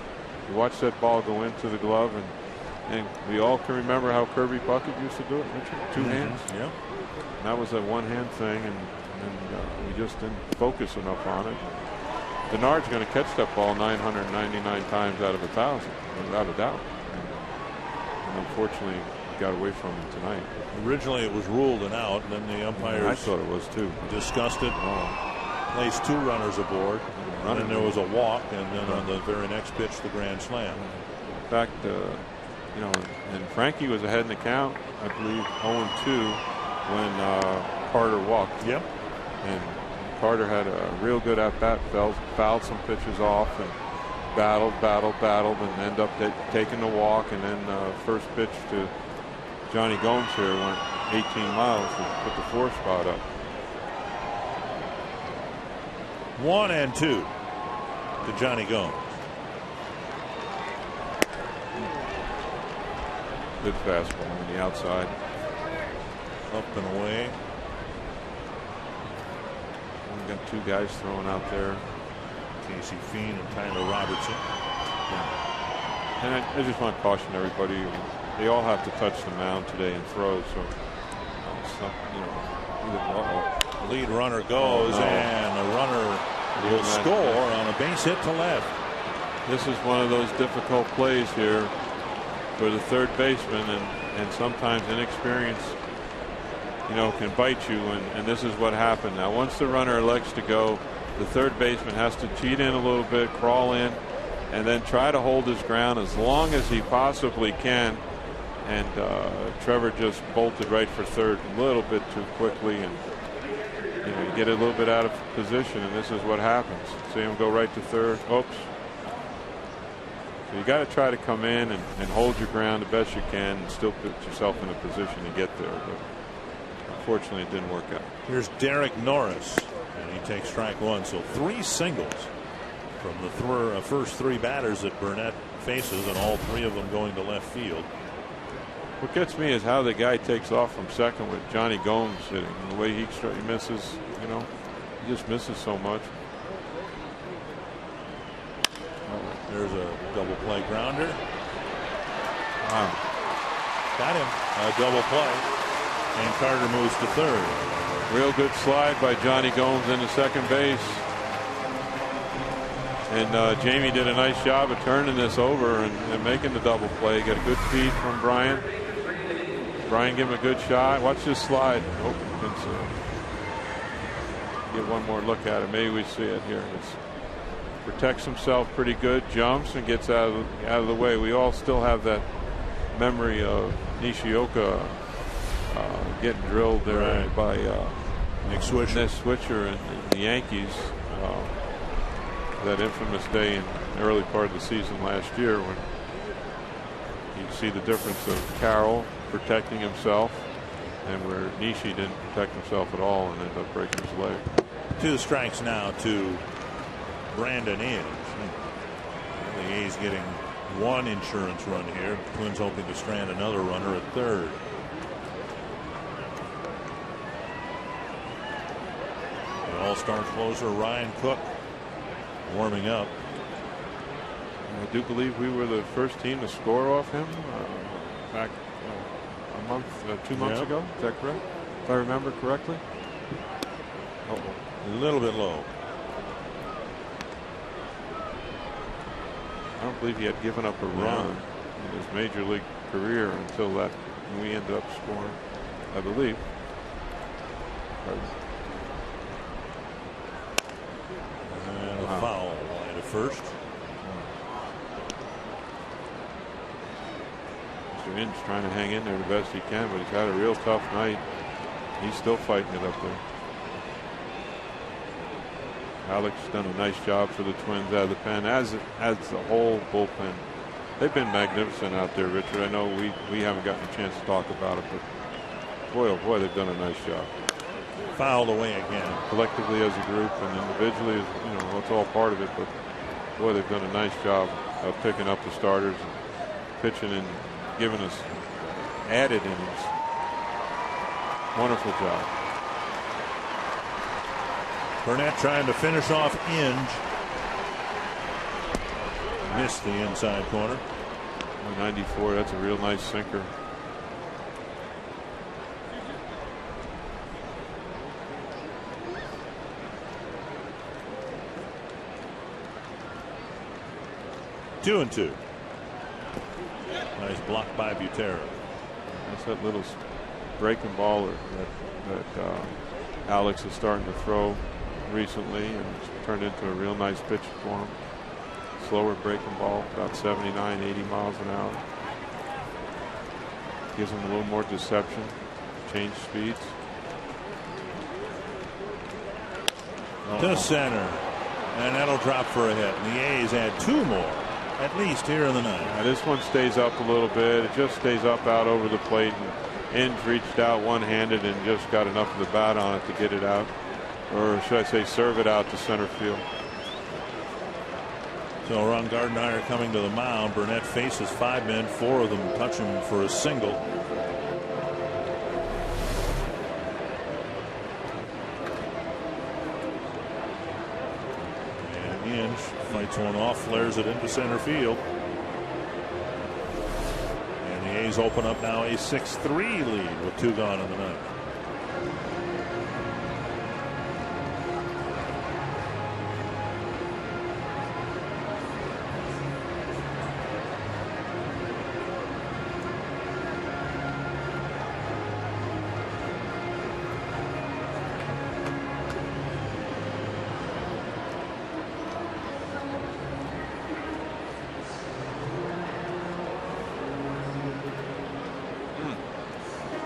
You watch that ball go into the glove, and we all can remember how Kirby Puckett used to do it, Richard. Two hands. Yeah. And that was a one-hand thing, and we just didn't focus enough on it. Denard's going to catch that ball 999 times out of 1,000, without a doubt. And unfortunately, got away from him tonight. Originally, it was ruled an out, and then the umpires I thought it was too. Discussed it. Placed 2 runners aboard, and then there was a walk, and then on the very next pitch, the grand slam. In fact, you know, and Frankie was ahead in the count, I believe, 0-2 when Carter walked. Yep. And Carter had a real good at-bat, fouled some pitches off, and battled, and ended up taking the walk. And then first pitch to Johnny Gomes here went 18 miles to put the 4 spot up. 1-2 to Johnny Gomes. Good fastball on the outside. Up and away. We've got 2 guys throwing out there. Casey Fiend and Tyler Robertson. Yeah. And I just want to caution everybody. They all have to touch the mound today and throw. So, The lead runner goes, and the runner will score on a base hit to left. This is one of those difficult plays here for the third baseman, and sometimes inexperience, you know, can bite you, and this is what happened. Now, once the runner elects to go, the third baseman has to cheat in a little bit, crawl in, and then try to hold his ground as long as he possibly can. And Trevor just bolted right for third a little bit too quickly, and you know, you get a little bit out of position, and this is what happens. See him go right to third. Oops. So you got to try to come in and hold your ground the best you can and still put yourself in a position to get there. But unfortunately, it didn't work out. Here's Derek Norris, and he takes strike 1. So 3 singles from the first 3 batters that Burnett faces, and all 3 of them going to left field. What gets me is how the guy takes off from second with Johnny Gomes hitting. The way he misses, you know, he just misses so much. There's a double play grounder. Wow. Got him. A double play. And Carter moves to third. Real good slide by Johnny Gomes into second base. And Jamie did a nice job of turning this over and making the double play. Got a good feed from Brian. Brian gave him a good shot. Watch this slide. Oh, get one more look at it. Maybe we see it here. Protects himself pretty good, jumps, and gets out of the way. We all still have that memory of Nishioka getting drilled there by Nick Switcher and the Yankees. That infamous day in the early part of the season last year, when you see the difference of Carroll protecting himself and where Nishi didn't protect himself at all and ended up breaking his leg. 2 strikes now to Brandon Inge. The A's getting 1 insurance run here. Twins hoping to strand another runner at third. The All-Star closer Ryan Cook warming up. do believe we were the first team to score off him back a month, 2 months ago. Is that correct? If I remember correctly. A little bit low. I don't believe he had given up a run in his major league career until that we ended up scoring, I believe. And a foul line to first. Mr. Inge trying to hang in there the best he can, but he's had a real tough night. He's still fighting it up there. Alex done a nice job for the Twins out of the pen, as the whole bullpen. They've been magnificent out there, Richard. I know we haven't gotten a chance to talk about it, but boy, oh boy, they've done a nice job. Fouled away again. Collectively as a group and individually, you know, it's all part of it, but boy, they've done a nice job of picking up the starters and pitching and giving us added innings. Wonderful job. Burnett trying to finish off Inge. Missed the inside corner. 94, that's a real nice sinker. Two and two. Nice block by Butera. That's that little breaking ball that Alex is starting to throw recently, and it's turned into a real nice pitch for him. Slower breaking ball, about 79, 80 miles an hour. Gives him a little more deception, change speeds. To center, and that'll drop for a hit. And the A's add two more, at least here in the ninth. Yeah, this one stays up a little bit. It just stays up out over the plate, and Inge reached out one-handed and just got enough of the bat on it to get it out, or should I say serve it out to center field. So Ron Gardenhire coming to the mound. Burnett faces five men, four of them touch him for a single. And Inge fights one off, flares it into center field. And the A's open up now a 6-3 lead with two gone in the ninth.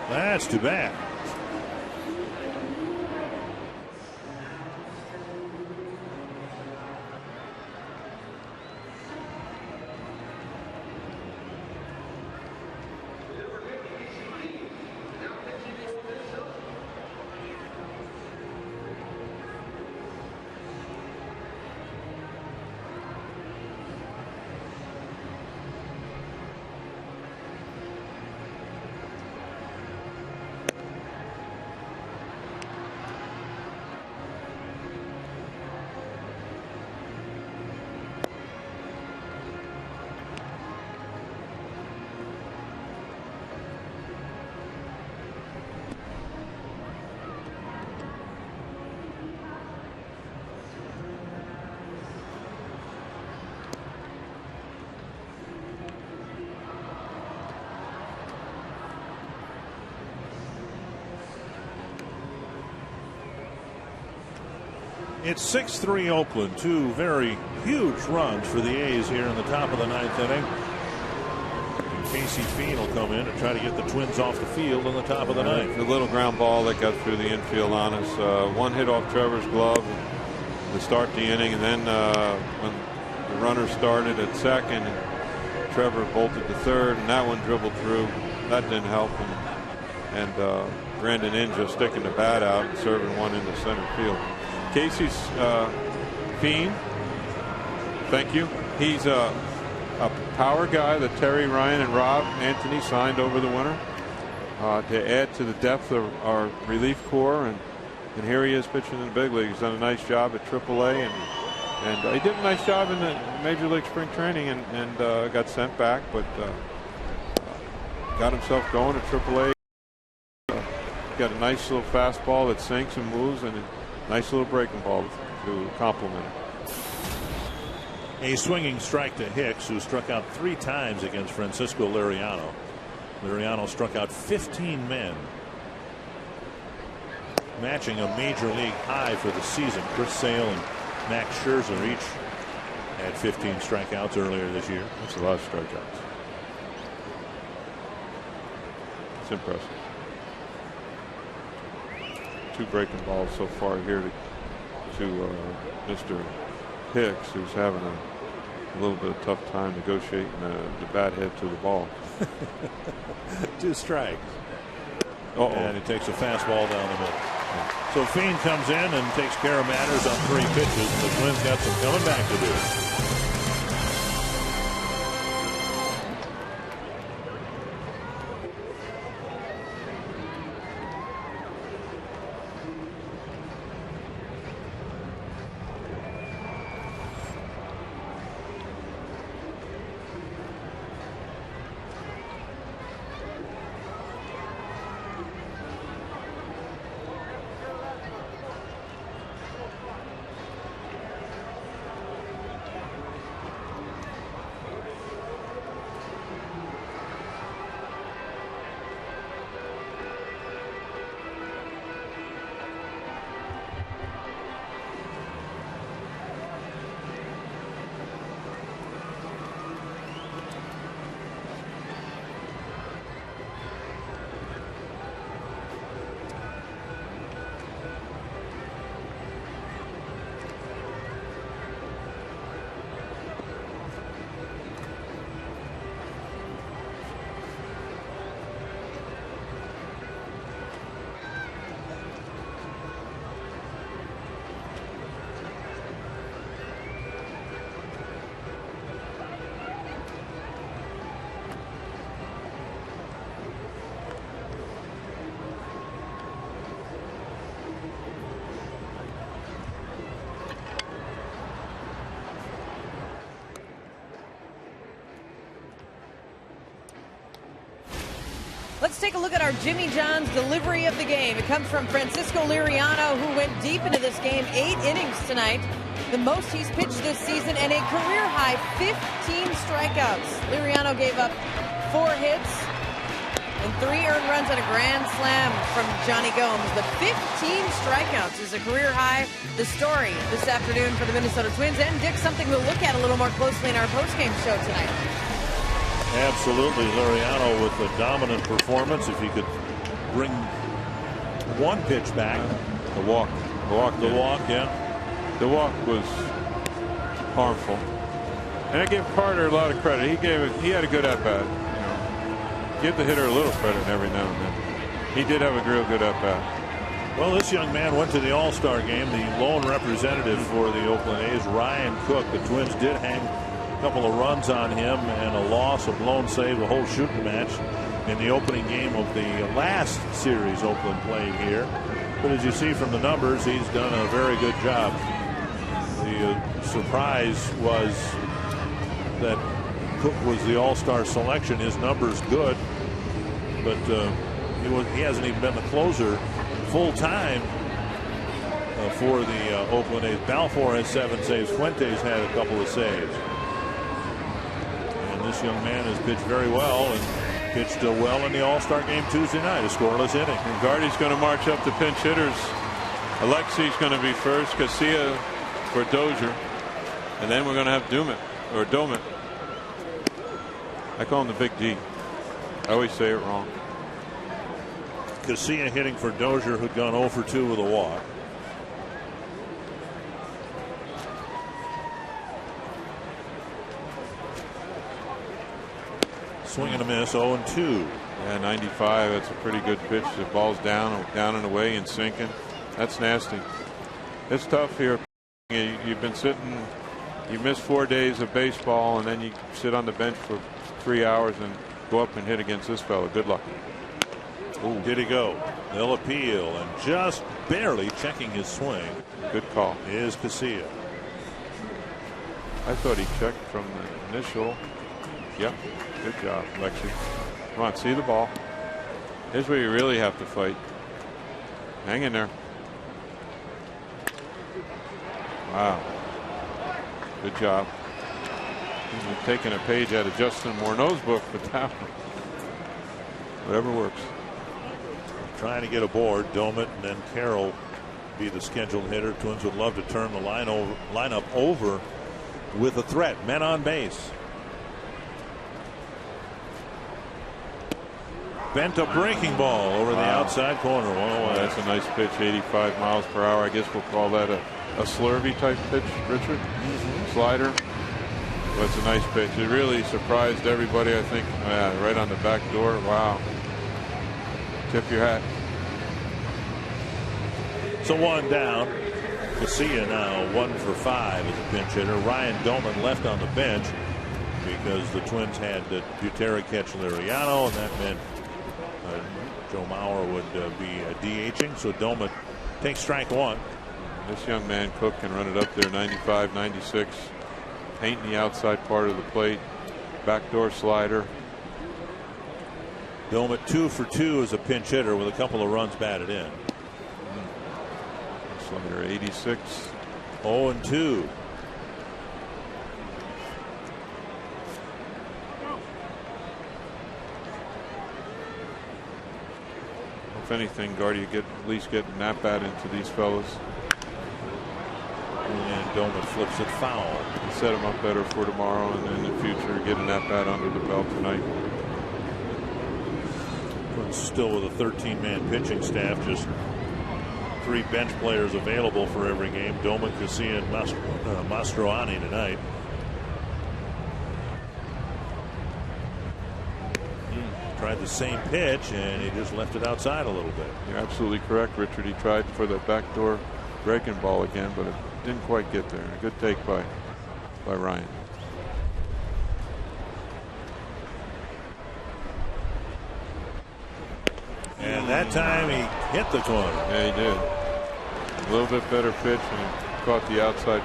That's too bad. It's 6-3 Oakland. Two very huge runs for the A's here in the top of the ninth inning. And Casey Fiend will come in and try to get the Twins off the field in the top of the ninth. The little ground ball that got through the infield on us. One hit off Trevor's glove to start the inning, and then when the runner started at second, and Trevor bolted to third, and that one dribbled through. That didn't help, and Brandon Inge just sticking the bat out and serving one into center field. Casey's Fiend, thank you. He's a power guy that Terry Ryan and Rob Anthony signed over the winter to add to the depth of our relief corps, and here he is pitching in the big league. He's done a nice job at AAA, and And he did a nice job in the Major League Spring Training and got sent back, but got himself going at AAA. Got a nice little fastball that sinks and moves, and a nice little breaking ball to complement it. A swinging strike to Hicks, who struck out 3 times against Francisco Liriano. Liriano struck out 15 men, matching a Major League high for the season. Chris Sale and Max Scherzer each had 15 strikeouts earlier this year. That's a lot of strikeouts. It's impressive. 2 breaking balls so far here to Mr. Hicks, who's having a little bit of tough time negotiating the bat head to the ball. 2 strikes. Uh-oh. And he takes a fastball down the middle. So Fiend comes in and takes care of matters on 3 pitches. The Twins got some coming back to do. Let's take a look at our Jimmy John's delivery of the game. It comes from Francisco Liriano, who went deep into this game. 8 innings tonight, the most he's pitched this season, and a career-high 15 strikeouts. Liriano gave up 4 hits and 3 earned runs on a grand slam from Johnny Gomes. The 15 strikeouts is a career high. The story this afternoon for the Minnesota Twins, and Dick, something we'll look at a little more closely in our postgame show tonight. Absolutely. Liriano with a dominant performance. If he could bring 1 pitch back. The walk, yeah. The walk was harmful. And I give Carter a lot of credit. He had a good at-bat. You know, give the hitter a little credit every now and then. He did have a real good at-bat. Well, this young man went to the All-Star game, the lone representative for the Oakland A's, Ryan Cook. The Twins did hang a couple of runs on him and a loss, a blown save, a whole shooting match in the opening game of the last series Oakland played here. But as you see from the numbers, he's done a very good job. The surprise was that Cook was the All-Star selection. His numbers good, but he hasn't even been the closer full time for the Oakland A's. Balfour has 7 saves. Fuentes had a couple of saves. And this young man has pitched very well and pitched well in the All-Star game Tuesday night, a scoreless inning. And Gardy's going to march up the pinch hitters. Alexi's going to be first, Casilla for Dozier, and then we're going to have Domit. I call him the Big D. I always say it wrong. Casilla hitting for Dozier, who'd gone 0 for 2 with a walk. Swing and a miss, 0-2. Yeah, 95. That's a pretty good pitch. The ball's down and away and sinking. That's nasty. It's tough here. You've been sitting. You miss 4 days of baseball, and then you sit on the bench for 3 hours and go up and hit against this fellow. Good luck. Ooh, did he go? They'll appeal, and just barely checking his swing. Good call. Is Casilla. I thought he checked from the initial. Yep. Good job, Lexi. Come on, see the ball. Here's where you really have to fight. Hang in there. Wow. Good job. He's taking a page out of Justin Morneau's book with that one. Whatever works. Trying to get aboard. Doumit and then Carroll be the scheduled hitter. Twins would love to turn the lineup over with a threat. Men on base. Bent a breaking ball over the outside corner. 1-0. That's a nice pitch, 85 miles per hour. I guess we'll call that a slurvy type pitch, Richard. Slider. That's a nice pitch. It really surprised everybody, I think. Right on the back door. Wow. Tip your hat. So one down. Casilla now 1 for 5 as a pinch hitter. Ryan Doumit left on the bench because the Twins had Butera catch Liriano, and that meant Joe Mauer would be DHing. So Doumit takes strike 1. This young man, Cook, can run it up there 95, 96. Painting the outside part of the plate. Backdoor slider. Doumit 2 for 2 as a pinch hitter with a couple of runs batted in. Slider 86. 0-2. If anything, Guardy, you at least get an at-bat into these fellas. And Doumit flips it foul. And set him up better for tomorrow, and in the future get an at-bat under the belt tonight. Still with a 13-man pitching staff, just 3 bench players available for every game. Doumit, Casilla, and Mastroianni tonight. Tried the same pitch and he just left it outside a little bit. You're absolutely correct, Richard. He tried for the backdoor breaking ball again, but it didn't quite get there. A good take by Ryan. And that time he hit the corner. Yeah, he did. A little bit better pitch, and he caught the outside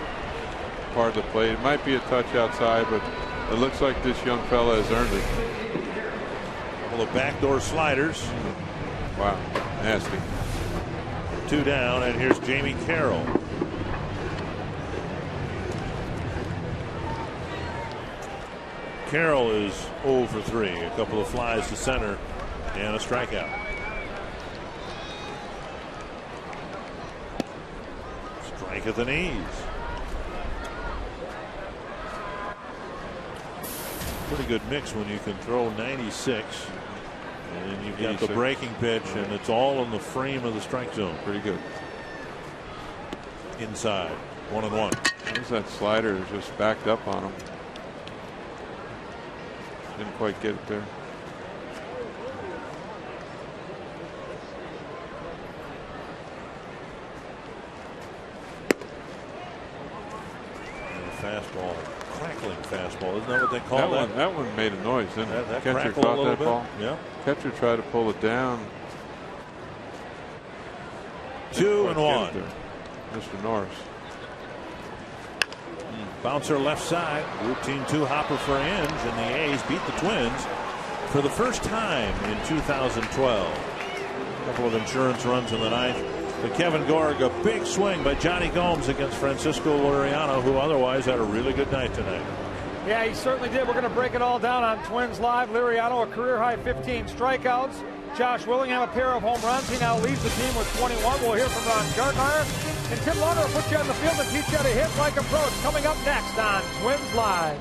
part of the plate. It might be a touch outside, but it looks like this young fella has earned it. A couple of backdoor sliders. Wow, nasty. 2 down, and here's Jamie Carroll. Carroll is 0 for 3. A couple of flies to center and a strikeout. Strike at the knees. Pretty good mix when you can throw 96 and you've got the breaking pitch, and it's all in the frame of the strike zone. Pretty good. Inside, 1-1. There's that slider just backed up on him. Didn't quite get it there. Fastball, crackling fastball. Isn't that what they call that? That one made a noise, didn't it? That Catcher crackled a caught little that bit. ball. Yeah. Catcher tried to pull it down. 2-1. Mr. Norris. Bouncer left side. Routine 2 hopper for Inge, and the A's beat the Twins for the first time in 2012. A couple of insurance runs in the ninth. But Kevin Gorg, a big swing by Johnny Gomes against Francisco Liriano, who otherwise had a really good night tonight. Yeah, he certainly did. We're going to break it all down on Twins Live. Liriano, a career-high 15 strikeouts. Josh Willingham, a pair of home runs. He now leads the team with 21. We'll hear from Ron Gartmeyer. And Tim Lauder will put you on the field and teach you how to hit like a pro. It's coming up next on Twins Live.